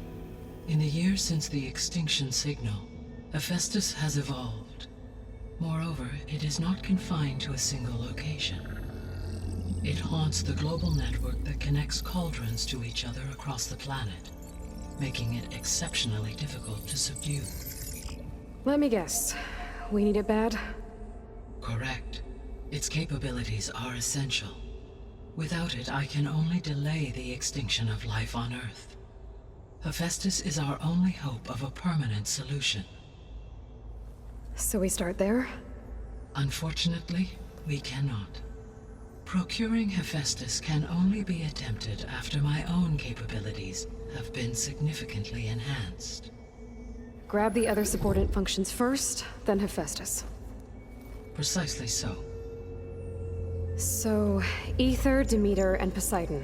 In the years since the extinction signal, Hephaestus has evolved. Moreover, it is not confined to a single location. It haunts the global network that connects cauldrons to each other across the planet, making it exceptionally difficult to subdue. Let me guess. We need it bad? Correct. Its capabilities are essential. Without it, I can only delay the extinction of life on Earth. Hephaestus is our only hope of a permanent solution. So we start there? Unfortunately, we cannot. Procuring Hephaestus can only be attempted after my own capabilities have been significantly enhanced. Grab the other subordinate functions first, then Hephaestus. Precisely so. So, Ether, Demeter, and Poseidon.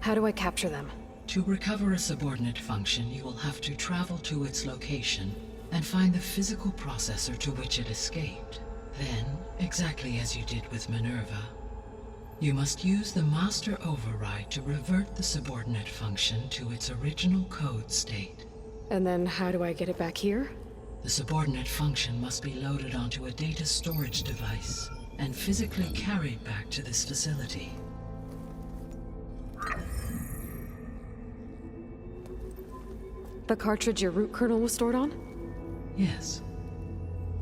How do I capture them? To recover a subordinate function, you will have to travel to its location and find the physical processor to which it escaped. Then, exactly as you did with Minerva, you must use the master override to revert the subordinate function to its original code state. And then how do I get it back here? The subordinate function must be loaded onto a data storage device and physically carried back to this facility. The cartridge your root kernel was stored on? Yes.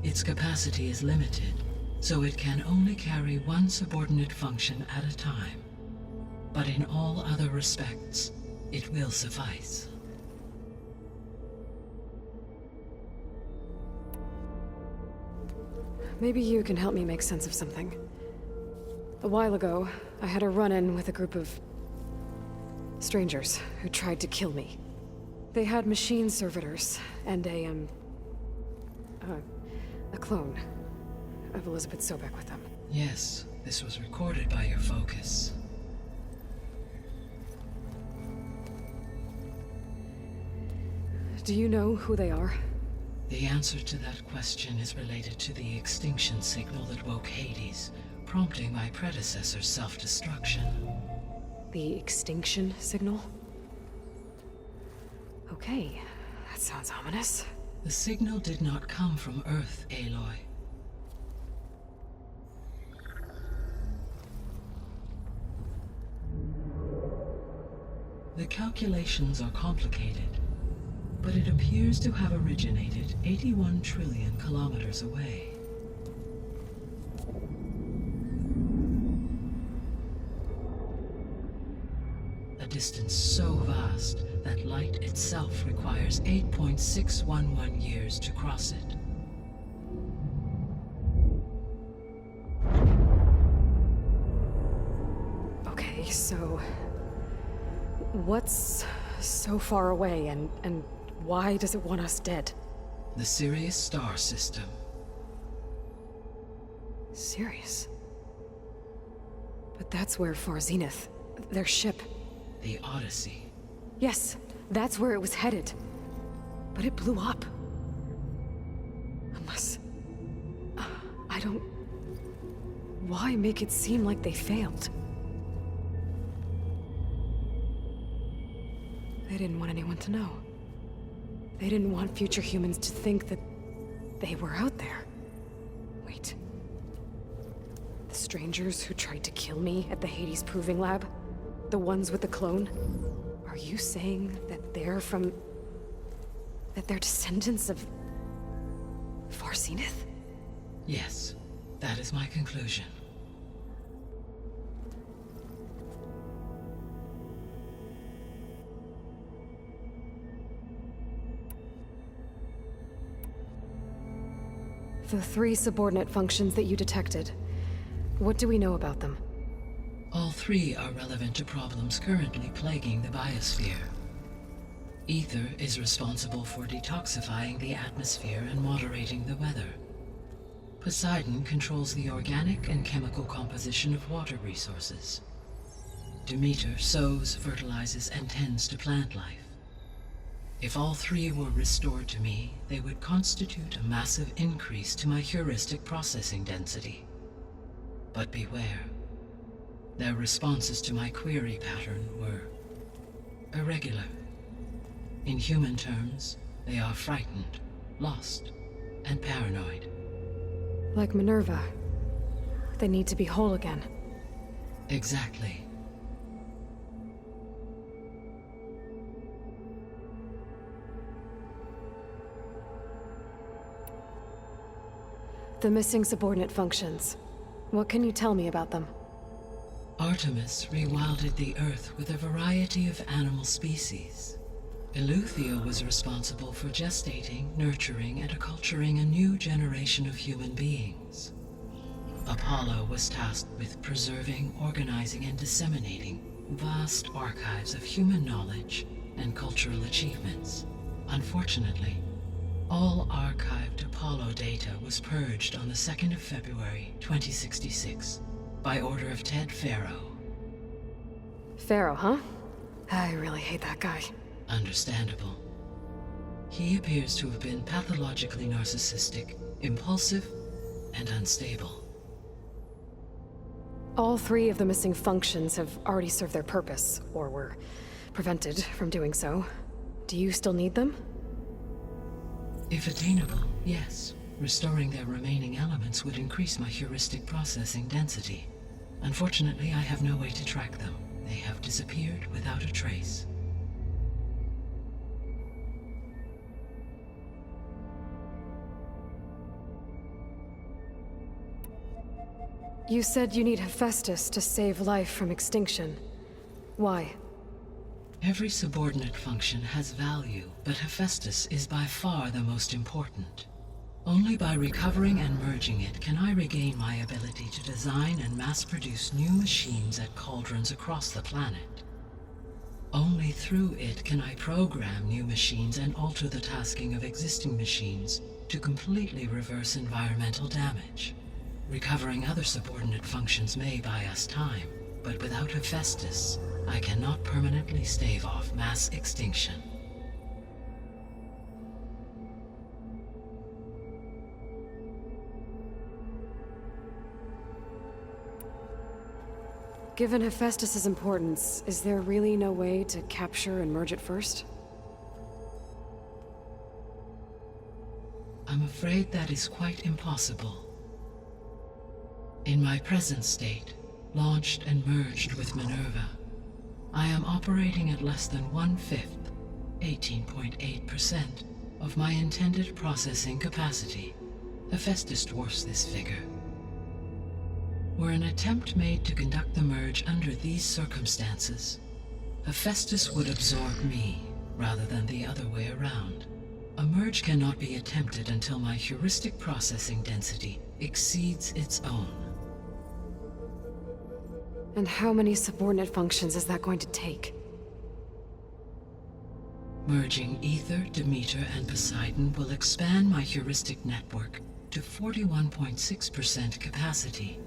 Its capacity is limited, so it can only carry one subordinate function at a time. But in all other respects, it will suffice. Maybe you can help me make sense of something. A while ago, I had a run-in with a group of strangers who tried to kill me. They had machine servitors and a clone of Elizabeth Sobek with them. Yes, this was recorded by your focus. Do you know who they are? The answer to that question is related to the extinction signal that woke Hades, prompting my predecessor's self-destruction. The extinction signal? Okay, that sounds ominous. The signal did not come from Earth, Aloy. The calculations are complicated, but it appears to have originated 81 trillion kilometers away. A distance so vast that light itself requires 8.611 years to cross it. Okay, so what's so far away and why does it want us dead? The Sirius star system. Sirius? But that's where Far Zenith, their ship... The Odyssey. Yes, that's where it was headed. But it blew up. Unless... I don't... Why make it seem like they failed? They didn't want anyone to know. They didn't want future humans to think that they were out there. Wait. The strangers who tried to kill me at the Hades Proving Lab? The ones with the clone? Are you saying that they're from... that they're descendants of... Far Zenith? Yes, that is my conclusion. The 3 subordinate functions that you detected. What do we know about them? All 3 are relevant to problems currently plaguing the biosphere. Ether is responsible for detoxifying the atmosphere and moderating the weather. Poseidon controls the organic and chemical composition of water resources. Demeter sows, fertilizes, and tends to plant life. If all three were restored to me, they would constitute a massive increase to my heuristic processing density. But beware. Their responses to my query pattern were irregular. In human terms, they are frightened, lost, and paranoid. Like Minerva. They need to be whole again. Exactly. The missing subordinate functions. What can you tell me about them? Artemis rewilded the Earth with a variety of animal species. Eleuthia was responsible for gestating, nurturing, and acculturating a new generation of human beings. Apollo was tasked with preserving, organizing, and disseminating vast archives of human knowledge and cultural achievements. Unfortunately, all archived Apollo data was purged on the 2nd of February, 2066, by order of Ted Faro. Pharaoh, huh? I really hate that guy. Understandable. He appears to have been pathologically narcissistic, impulsive, and unstable. All three of the missing functions have already served their purpose, or were prevented from doing so. Do you still need them? If attainable, yes. Restoring their remaining elements would increase my heuristic processing density. Unfortunately, I have no way to track them. They have disappeared without a trace. You said you need Hephaestus to save life from extinction. Why? Every subordinate function has value, but Hephaestus is by far the most important. Only by recovering and merging it can I regain my ability to design and mass-produce new machines at cauldrons across the planet. Only through it can I program new machines and alter the tasking of existing machines to completely reverse environmental damage. Recovering other subordinate functions may buy us time, but without Hephaestus, I cannot permanently stave off mass extinction. Given Hephaestus's importance, is there really no way to capture and merge it first? I'm afraid that is quite impossible. In my present state, launched and merged with Minerva, I am operating at less than 1/5, 18.8%, of my intended processing capacity. Hephaestus dwarfs this figure. Were an attempt made to conduct the merge under these circumstances, Hephaestus would absorb me, rather than the other way around. A merge cannot be attempted until my heuristic processing density exceeds its own. And how many subordinate functions is that going to take? Merging Ether, Demeter, and Poseidon will expand my heuristic network to 41.6% capacity,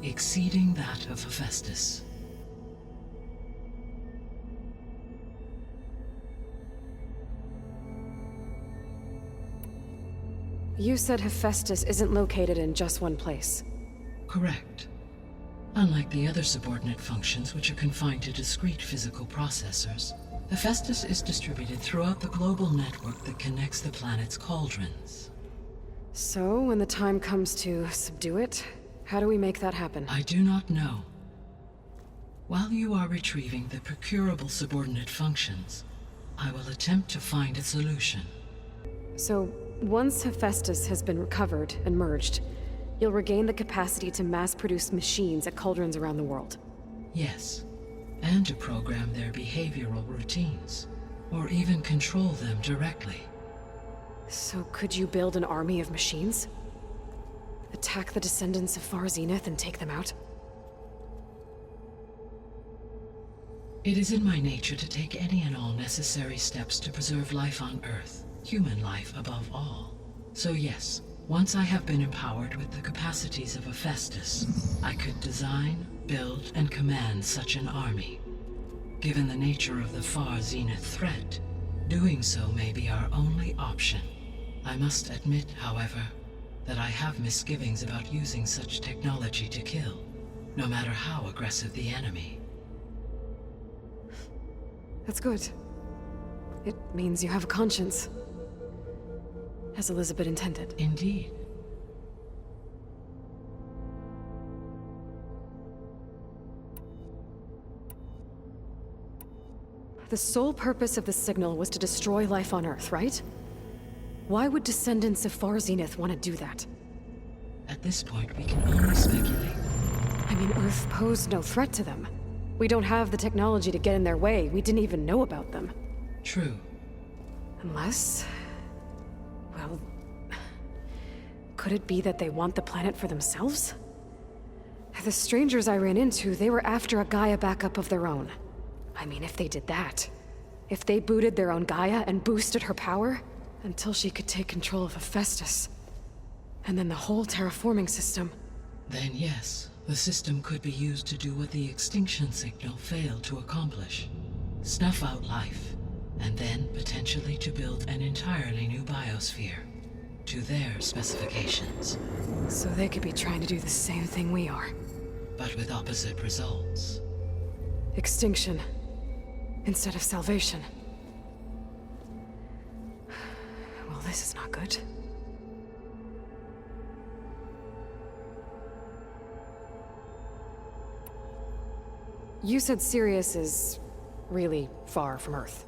exceeding that of Hephaestus. You said Hephaestus isn't located in just one place. Correct. Unlike the other subordinate functions, which are confined to discrete physical processors, Hephaestus is distributed throughout the global network that connects the planet's cauldrons. So, when the time comes to subdue it, how do we make that happen? I do not know. While you are retrieving the procurable subordinate functions, I will attempt to find a solution. So, once Hephaestus has been recovered and merged, you'll regain the capacity to mass-produce machines at cauldrons around the world. Yes, and to program their behavioral routines, or even control them directly. So could you build an army of machines? Attack the descendants of Far Zenith and take them out? It is in my nature to take any and all necessary steps to preserve life on Earth, human life above all. So yes, once I have been empowered with the capacities of Hephaestus, I could design, build, and command such an army. Given the nature of the Far Zenith threat, Doing so may be our only option. I must admit, however, that I have misgivings about using such technology to kill, no matter how aggressive the enemy. That's good. It means you have a conscience. As Elizabeth intended. Indeed. The sole purpose of the signal was to destroy life on Earth, right? Why would descendants of Far Zenith want to do that? At this point, we can only speculate. I mean, Earth posed no threat to them. We don't have the technology to get in their way. We didn't even know about them. True. Unless... well... could it be that they want the planet for themselves? The strangers I ran into, they were after a Gaia backup of their own. I mean, if they did that... if they booted their own Gaia and boosted her power... until she could take control of Hephaestus. And then the whole terraforming system... Then yes, the system could be used to do what the extinction signal failed to accomplish. Snuff out life, and then potentially to build an entirely new biosphere. To their specifications. So they could be trying to do the same thing we are. But with opposite results. Extinction. Instead of salvation. Well, this is not good. You said Sirius is really far from Earth.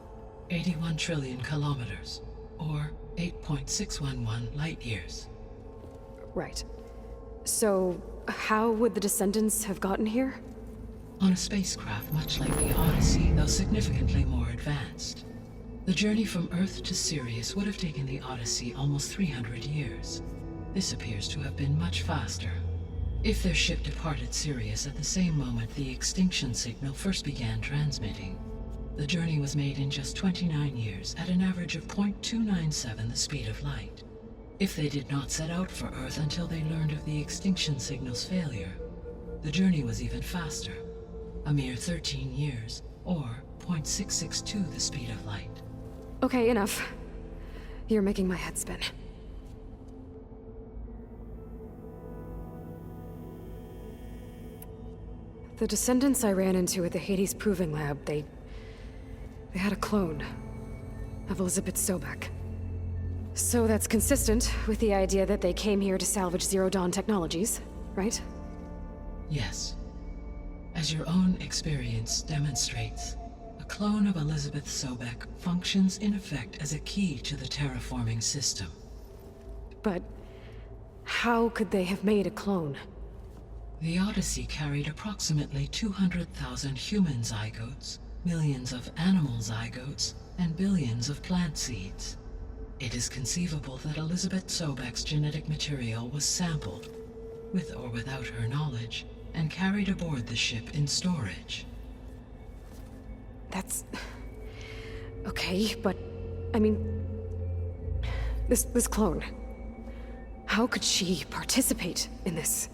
81 trillion kilometers, or 8.611 light years. Right. So, how would the descendants have gotten here? On a spacecraft much like the Odyssey, though significantly more advanced. The journey from Earth to Sirius would have taken the Odyssey almost 300 years. This appears to have been much faster. If their ship departed Sirius at the same moment the extinction signal first began transmitting, the journey was made in just 29 years at an average of 0.297 the speed of light. If they did not set out for Earth until they learned of the extinction signal's failure, the journey was even faster, a mere 13 years, or 0.662 the speed of light. Okay, enough. You're making my head spin. The descendants I ran into at the Hades Proving Lab, they had a clone of Elizabeth Sobek. So that's consistent with the idea that they came here to salvage Zero Dawn technologies, right? Yes. As your own experience demonstrates, a clone of Elizabeth Sobek functions in effect as a key to the terraforming system. But how could they have made a clone? The Odyssey carried approximately 200,000 human zygotes, millions of animal zygotes, and billions of plant seeds. It is conceivable that Elizabeth Sobek's genetic material was sampled, with or without her knowledge, and carried aboard the ship in storage. That's... okay, but... I mean... This clone... how could she participate in this?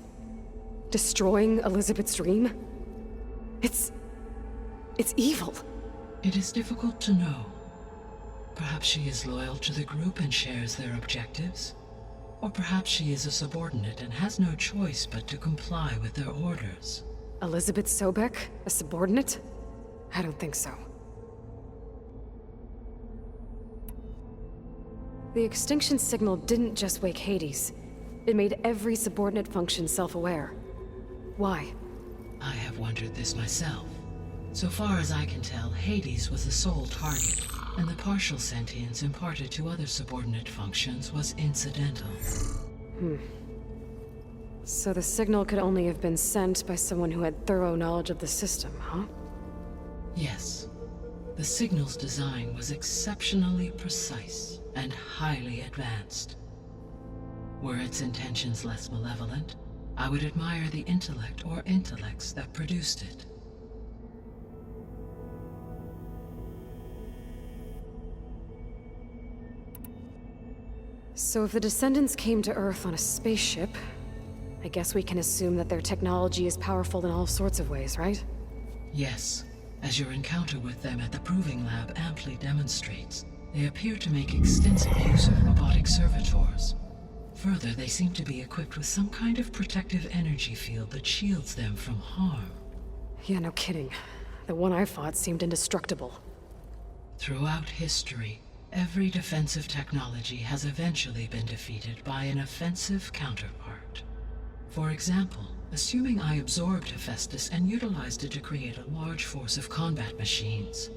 Destroying Elizabeth's dream? It's evil. It is difficult to know. Perhaps she is loyal to the group and shares their objectives. Or perhaps she is a subordinate and has no choice but to comply with their orders. Elizabeth Sobek? A subordinate? I don't think so. The extinction signal didn't just wake Hades. It made every subordinate function self-aware. Why? I have wondered this myself. So far as I can tell, Hades was the sole target, and the partial sentience imparted to other subordinate functions was incidental. So the signal could only have been sent by someone who had thorough knowledge of the system, huh? Yes. The signal's design was exceptionally precise and highly advanced. Were its intentions less malevolent, I would admire the intellect or intellects that produced it. So if the descendants came to Earth on a spaceship, I guess we can assume that their technology is powerful in all sorts of ways, right? Yes, as your encounter with them at the Proving Lab amply demonstrates, They appear to make extensive use of robotic servitors. Further, they seem to be equipped with some kind of protective energy field that shields them from harm. Yeah, no kidding. The one I fought seemed indestructible. Throughout history, every defensive technology has eventually been defeated by an offensive counterpart. For example, assuming I absorbed Hephaestus and utilized it to create a large force of combat machines.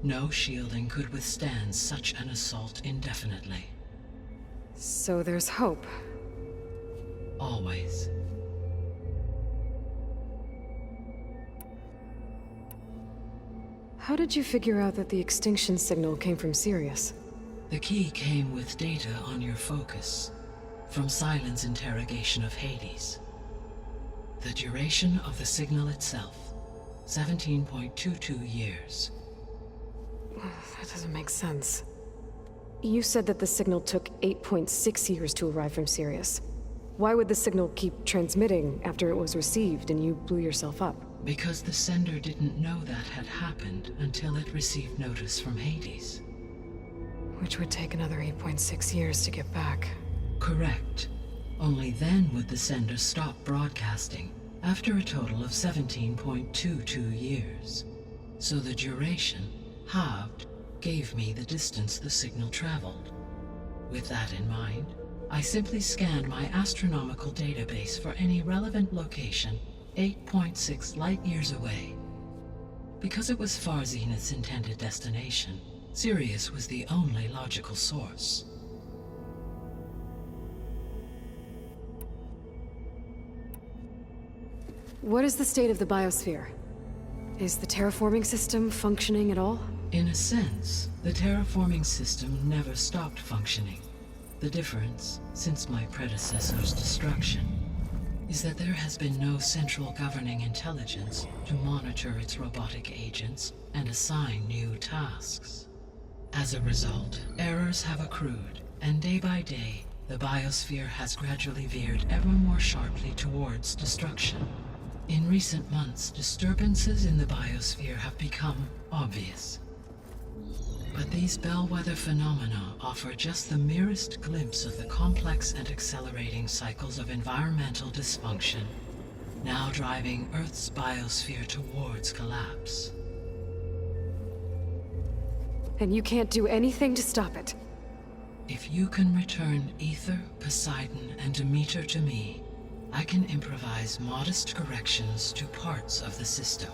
No shielding could withstand such an assault indefinitely. So there's hope. Always. How did you figure out that the extinction signal came from Sirius? The key came with data on your focus, from Silent's interrogation of Hades. The duration of the signal itself, 17.22 years. That doesn't make sense. You said that the signal took 8.6 years to arrive from Sirius. Why would the signal keep transmitting after it was received and you blew yourself up? Because the sender didn't know that had happened until it received notice from Hades. Which would take another 8.6 years to get back. Correct. Only then would the sender stop broadcasting, after a total of 17.22 years. So the duration, halved, gave me the distance the signal traveled. With that in mind, I simply scanned my astronomical database for any relevant location 8.6 light-years away. Because it was far Zenith's intended destination, Sirius was the only logical source. What is the state of the biosphere? Is the terraforming system functioning at all? In a sense, the terraforming system never stopped functioning. The difference, since my predecessor's destruction, is that there has been no central governing intelligence to monitor its robotic agents and assign new tasks. As a result, errors have accrued, and day by day, the biosphere has gradually veered ever more sharply towards destruction. In recent months, disturbances in the biosphere have become obvious. But these bellwether phenomena offer just the merest glimpse of the complex and accelerating cycles of environmental dysfunction, now driving Earth's biosphere towards collapse. And you can't do anything to stop it? If you can return Aether, Poseidon, and Demeter to me, I can improvise modest corrections to parts of the system.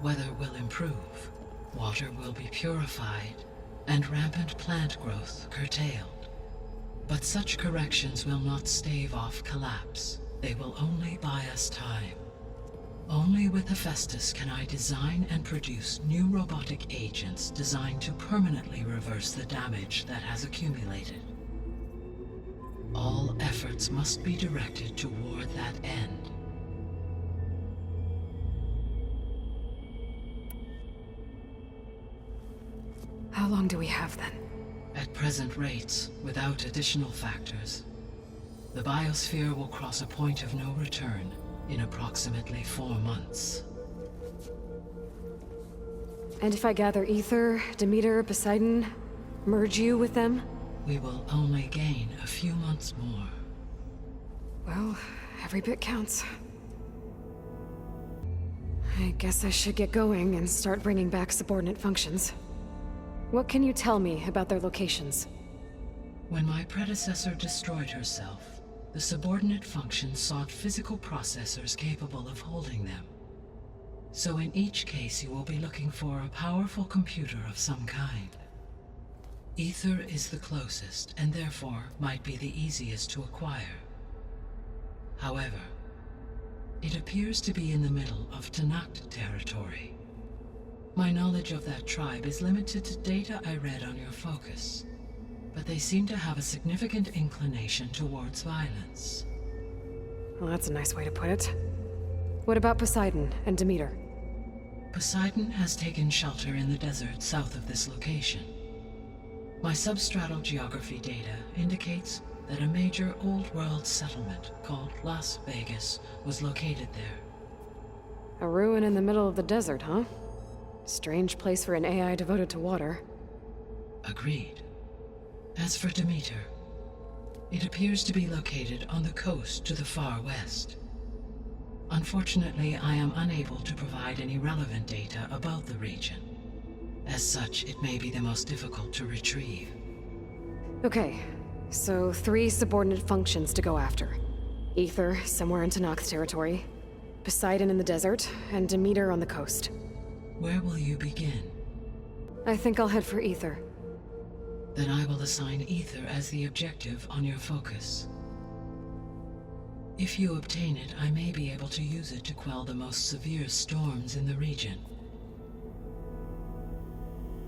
Weather will improve, water will be purified, and rampant plant growth curtailed. But such corrections will not stave off collapse. They will only buy us time. Only with Hephaestus can I design and produce new robotic agents designed to permanently reverse the damage that has accumulated. All efforts must be directed toward that end. How long do we have then? At present rates, without additional factors, the biosphere will cross a point of no return in approximately 4 months. And if I gather Aether, Demeter, Poseidon, merge you with them? We will only gain a few months more. Well, every bit counts. I guess I should get going and start bringing back subordinate functions. What can you tell me about their locations? When my predecessor destroyed herself, the subordinate functions sought physical processors capable of holding them. So in each case you will be looking for a powerful computer of some kind. Aether is the closest, and therefore might be the easiest to acquire. However, it appears to be in the middle of Tanakh territory. My knowledge of that tribe is limited to data I read on your focus, but they seem to have a significant inclination towards violence. Well, that's a nice way to put it. What about Poseidon and Demeter? Poseidon has taken shelter in the desert south of this location. My substratal geography data indicates that a major old-world settlement called Las Vegas was located there. A ruin in the middle of the desert, huh? Strange place for an AI devoted to water. Agreed. As for Demeter, it appears to be located on the coast to the far west. Unfortunately, I am unable to provide any relevant data about the region. As such, it may be the most difficult to retrieve. Okay, so 3 subordinate functions to go after. Ether, somewhere in Tanakh's territory, Poseidon in the desert, and Demeter on the coast. Where will you begin? I think I'll head for Ether. Then I will assign Ether as the objective on your focus. If you obtain it, I may be able to use it to quell the most severe storms in the region.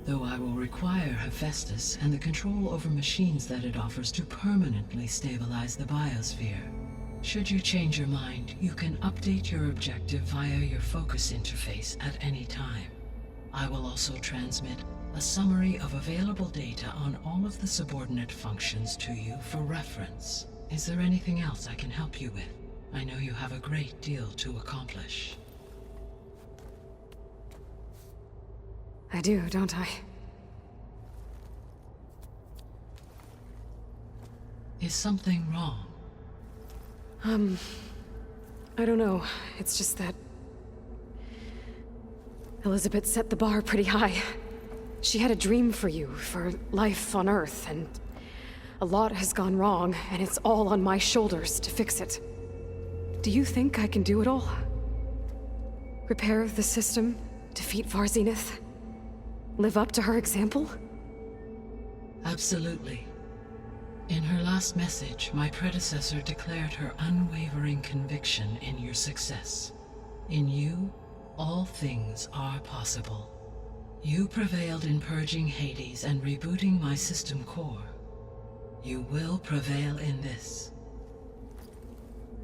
Though I will require Hephaestus and the control over machines that it offers to permanently stabilize the biosphere. Should you change your mind, you can update your objective via your focus interface at any time. I will also transmit a summary of available data on all of the subordinate functions to you for reference. Is there anything else I can help you with? I know you have a great deal to accomplish. I do, don't I? Is something wrong? I don't know. It's just that Elizabeth set the bar pretty high. She had a dream for you, for life on Earth, and a lot has gone wrong, and it's all on my shoulders to fix it. Do you think I can do it all? Repair the system, defeat Varzenith, live up to her example? Absolutely. In her last message, my predecessor declared her unwavering conviction in your success. In you, all things are possible. You prevailed in purging Hades and rebooting my system core. You will prevail in this.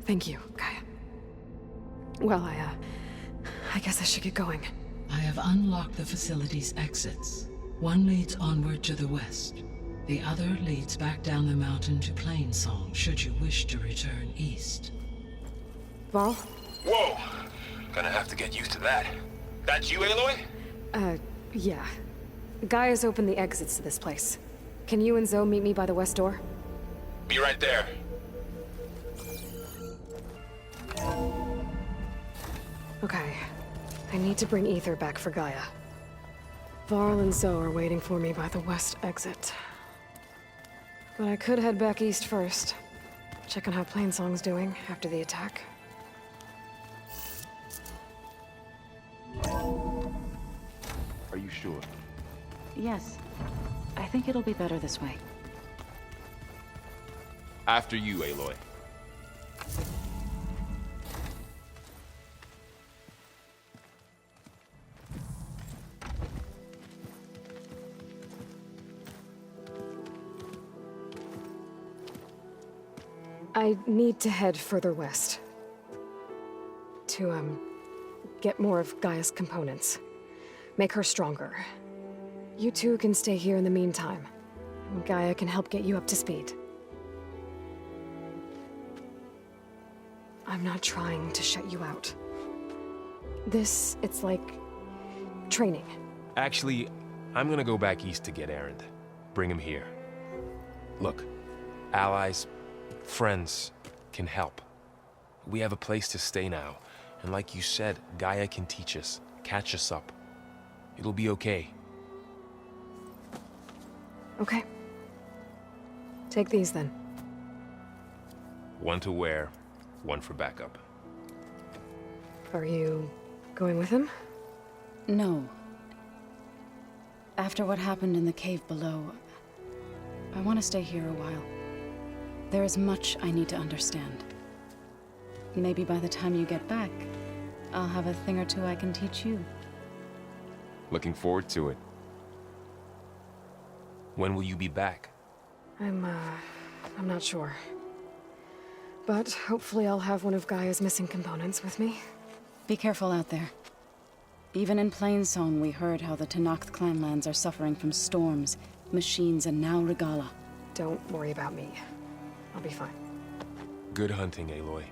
Thank you, Gaia. Well, I guess I should get going. I have unlocked the facility's exits. One leads onward to the west. The other leads back down the mountain to Plainsong, should you wish to return east. Varl? Whoa! Gonna have to get used to that. That's you, Aloy? Yeah. Gaia's opened the exits to this place. Can you and Zoe meet me by the west door? Be right there. Okay. I need to bring Ether back for Gaia. Varl and Zoe are waiting for me by the west exit. But I could head back east first. Check on how Plainsong's doing after the attack. Are you sure? Yes. I think it'll be better this way. After you, Aloy. I need to head further west. To, get more of Gaia's components. Make her stronger. You two can stay here in the meantime. And Gaia can help get you up to speed. I'm not trying to shut you out. It's like training. Actually, I'm gonna go back east to get Erend. Bring him here. Look, allies, friends can help. We have a place to stay now, and like you said, Gaia can teach us, catch us up. It'll be okay. Okay. Take these then. One to wear, one for backup. Are you going with him? No. After what happened in the cave below, I want to stay here a while. There is much I need to understand. Maybe by the time you get back, I'll have a thing or two I can teach you. Looking forward to it. When will you be back? I'm not sure. But hopefully I'll have one of Gaia's missing components with me. Be careful out there. Even in Plainsong, we heard how the Tenakth clanlands are suffering from storms, machines, and now Regala. Don't worry about me. I'll be fine. Good hunting, Aloy.